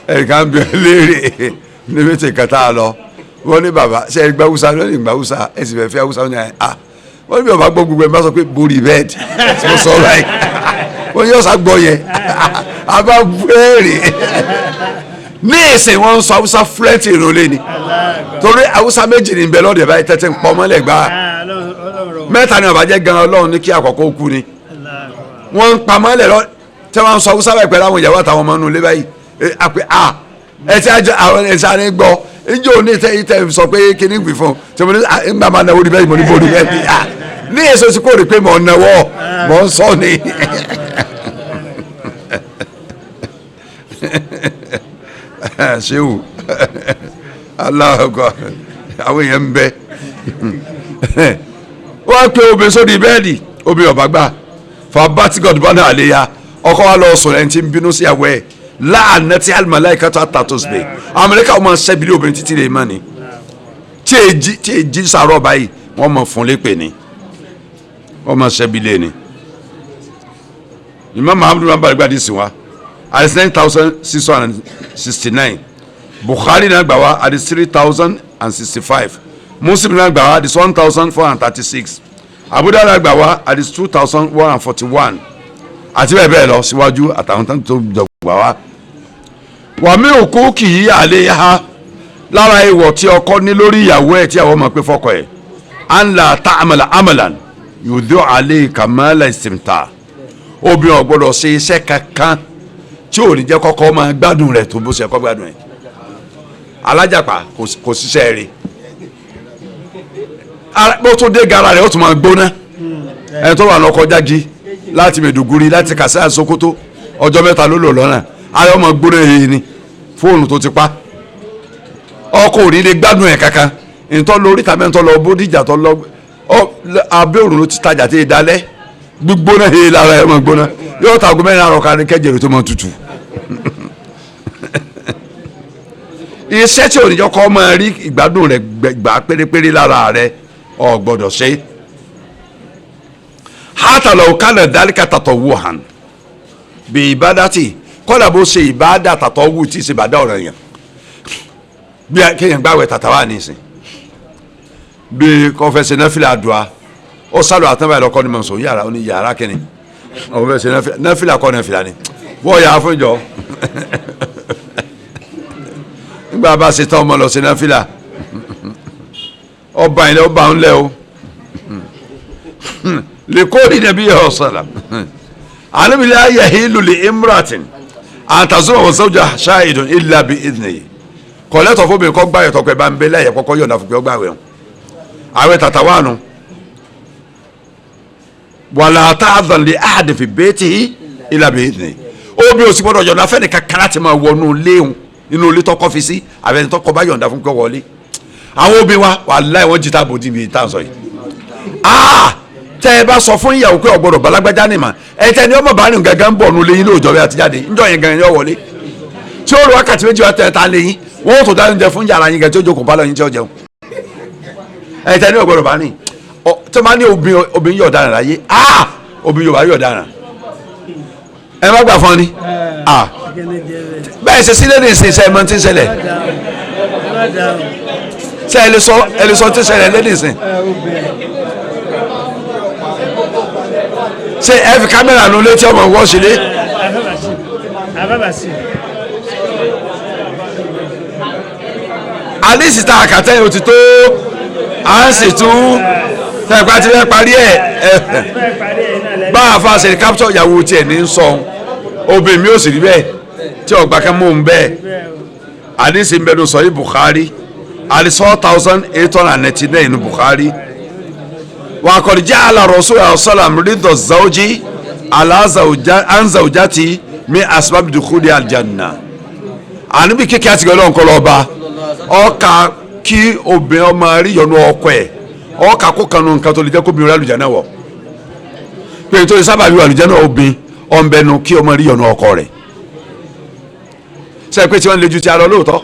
Speaker 2: ẹ̀ka ń bí léèrè níbi tí kàtà lọ wọ́n ní bàbá ṣe é gba awúsá lónìí gba awúsá ẹ̀ sì fẹ́ fẹ́ awúsá ní à wọ́n ní bí ọba gbọ́ gbogbo ẹ̀ bá sọ pé borí bẹ́ẹ̀dì tí mo sọ báyìí wọ́n yóò sá gbọ́ yẹn àbá bẹ́ẹ̀rì ní ìsìn wọn ń sọ awúsá fúlẹ́ǹtì ìrọ̀lẹ́ ni torí awúsá méjì ní bẹ́ẹ̀ lọ́dẹ̀ báyìí tẹ́tẹ́ ń pọ́ mọ́lẹ̀ gbá mẹ́ta ni ọ̀bàjẹ́ gan ọlọ́run ní kí àkọ́kọ́ kú ni wọ́n ń pa mọ́lẹ̀ lọ tí wọ́n ń sọ awúsá báyìí pẹ̀lú àwọn ìyàwó àtàwọn ọmọ inú ilé báyìí àpè ẹ ti àjọ àwọn ẹ̀ sáré gbọ́ ìjọ òní ìtẹ̀ sọ pé kíní gbì fún tí mo ní nígbà máa náwó bẹ́ẹ̀ mo ní bó ní bẹ́ẹ̀ ní èso tí kò rí pé mò ń náwó mò ń sọ ni. ṣéwù aláàgọ́ àwọn èèyàn ń bẹ wọ́n pe obìnrin sórí bẹ́ẹ̀dì obìnrin ọ̀bá gbà fàbátìgọ̀dù bá náà lè ya ọkọ wa lọ sọ̀rọ̀ ẹni tí ń bínú sí àwẹ̀ láàánú tí alimalaika tó àtàtúnṣe bẹ́ẹ̀ amẹ́ríkà wọ́n máa ń ṣẹ́bílì obìnrin títí lè mọ́ ni tí èjì sàárọ̀ báyìí wọ́n mọ̀ fún lépè ni ọmọ sẹ́bílẹ̀ ni Imam Muhammadu nambari gba hadisi wa hadisi 9669 Bukhari náà gbà wá hadisi 3065 Muslim náà gbà wá hadisi 1436 Abu Dawud náà gbà wá hadisi 2141 àti bẹ́ẹ̀ bẹ́ẹ̀ lọ síwájú àtàwọn tó gbà wá. wàmí òkú kì í àlè ha lára ìwọ̀ tí ọkọ ní lórí ìyàwó ẹ̀ tí àwọn ọmọ pé fọkọ ẹ̀ an la ta'amala amalan yudhu alayhi kamala istimta obìnrin ò gbọ́dọ̀ ṣe iṣẹ́ kankan tí ò ní jẹ́ kọ́kọ́ máa gbádùn rẹ̀ tó bó ṣe kọ́ gbádùn ẹ̀ alájàpá kò ṣiṣẹ́ rẹ̀ bó tó dé gara rẹ̀ ó tún máa gbóná ẹni tó wà lọ́kọ́ jági láti Mẹ̀dùgúrí láti Kàsíà Sókótó ọjọ́ mẹ́ta ló lò lọ́nà ayọ́ máa gbóná yìí ni fóònù tó ti pa ọkọ̀ ò ní lè gbádùn ẹ̀ kankan ìtọ́ lórí tàbí ìtọ́ lọ Bódìjà tó lọ abẹ́ òrùn ló ti tajà tí ì dalẹ̀ gbígbóná yìí lára ẹ̀ máa gbóná yóò ta ago mẹ́rin àrọ̀ kan kẹ́jẹ̀rẹ̀ tó máa tutù iṣẹ́ tí òníjọ́ kọ́ máa rí ìgbádùn rẹ̀ gbà pérépéré lára rẹ̀ ò gbọ́dọ̀ ṣe hátàlọ́ òkàlẹ̀ dálíkà tàtọ̀ wù hàn bí ìbádàtì kọ́dà bó ṣe ìbádà tàtọ̀ wù tí ì ṣe ìbádà ọ̀rọ̀ yẹn bí kéèyàn gbàwẹ̀ tàtà wà nísìn bí kọfẹsẹ̀ nẹ́fìlà àdùá ó sálọ àtẹ́wà ẹ̀lọ́kọ́ ni mo sọ yàrá ó ní yàrá kẹ́ni ọ̀fẹ́sẹ̀ nẹ́fìlà kọ́ nẹ́fìlà ni wọ́n yà á fún ìjọ nígbà bá ṣe tán ọmọ lọ sí nẹ́fìlà ọba ilẹ̀ ọba ńlẹ̀ o lè kó ní nàbí yà ọ̀sàlà ànábìlẹ̀ ayé hìlù lè imratin àtàzọ́ ọ̀sọ́jà ṣáàìdùn illa bi idnihi kọ̀lẹ́tọ̀ fún mi kọ́ gbáyẹ̀ tọpẹ́ bá ń bẹ lẹ́yẹ̀ kọ́kọ́ yọ̀ǹda fún pé ó gbàwẹ̀ o àwẹ̀ tàtà wà nù wàlà ta'dhan li ahadin fi baytihi illa bi idnihi obi òsì gbọ́dọ̀ yọ̀ǹda fẹ́ni kankan láti máa wọnú léhùn inú ilé tọkọ fi sí àbẹ̀ni tọkọ bá yọ̀ǹda fún pé ó wọlé àwọn obì wa wàláhì wọ́n jìtá bòdì bíi tá à ń sọ yìí tẹ ẹ bá sọ fún ìyàwó pé ọgbọ́dọ̀ balágbájá ni mà ẹ tẹ ni ọmọ bá rìn gángan bọ̀ nù léyìn lóòjọ́ bí àtijáde ńjọ́ yẹn gan yẹn wọlé tí ó rọ wákàtí méjì wá tẹ ta léyìn wọ́n tó dáhùn jẹ fún yàrá yín gẹ̀ tí ó jókòó bá lọ yín tí ó jẹun ẹ tẹ ni ọgbọ́dọ̀ bá ní tó máa ní obìnrin yọ̀ dára láyé obìnrin yóò bá yọ̀ dára ẹ má gbà fún ni bẹ́ẹ̀ ṣe sílẹ̀ ní ìsìn iṣẹ́ ẹ̀mọ́ tí ń ṣẹlẹ̀ ṣe ẹ lè sọ tí ń ṣẹlẹ̀ lẹ́nu ìsìn ṣe ẹ fi kámẹ́rà ló létí ọmọ wọ́n ṣe lé. àdìsí ta àkàtẹ́ yìí ó ti tó à ń sì tún tẹ̀gbá ti fẹ́ parí ẹ̀ bá a fa ṣe kápítọ̀ ìyàwó tiẹ̀ ní sọ obìnrin mi ò sì rí bẹ́ẹ̀ tí ọgbà kan mò ń bẹ́ẹ̀ àdìsí ń bẹ́ẹ̀ sọ yìí Bukhari àdìsí 4899 ní Bukhari wà kọ́ni jẹ́ alárọ̀ọ́sọ àṣọlám rídọ̀ zawji anzawjati mi asbab dukhuli aljanna àníbi kékeré àti gbẹ̀lẹ́ ọ̀nkọ́ lọ́ba ọkà kí obìnrin ọmọ rí yọnu ọkọ ẹ̀ ọkà kó kanu nǹkan tó lè jẹ́ kó obìnrin àlùjáná wọ̀ pé nítorí sábà bí àlùjáná obìnrin ọ̀nbẹ́nu kí ọmọ rí yọnu ọkọ rẹ̀ sẹ́yìn pé tí wọ́n lè ju ti arọ lóòótọ́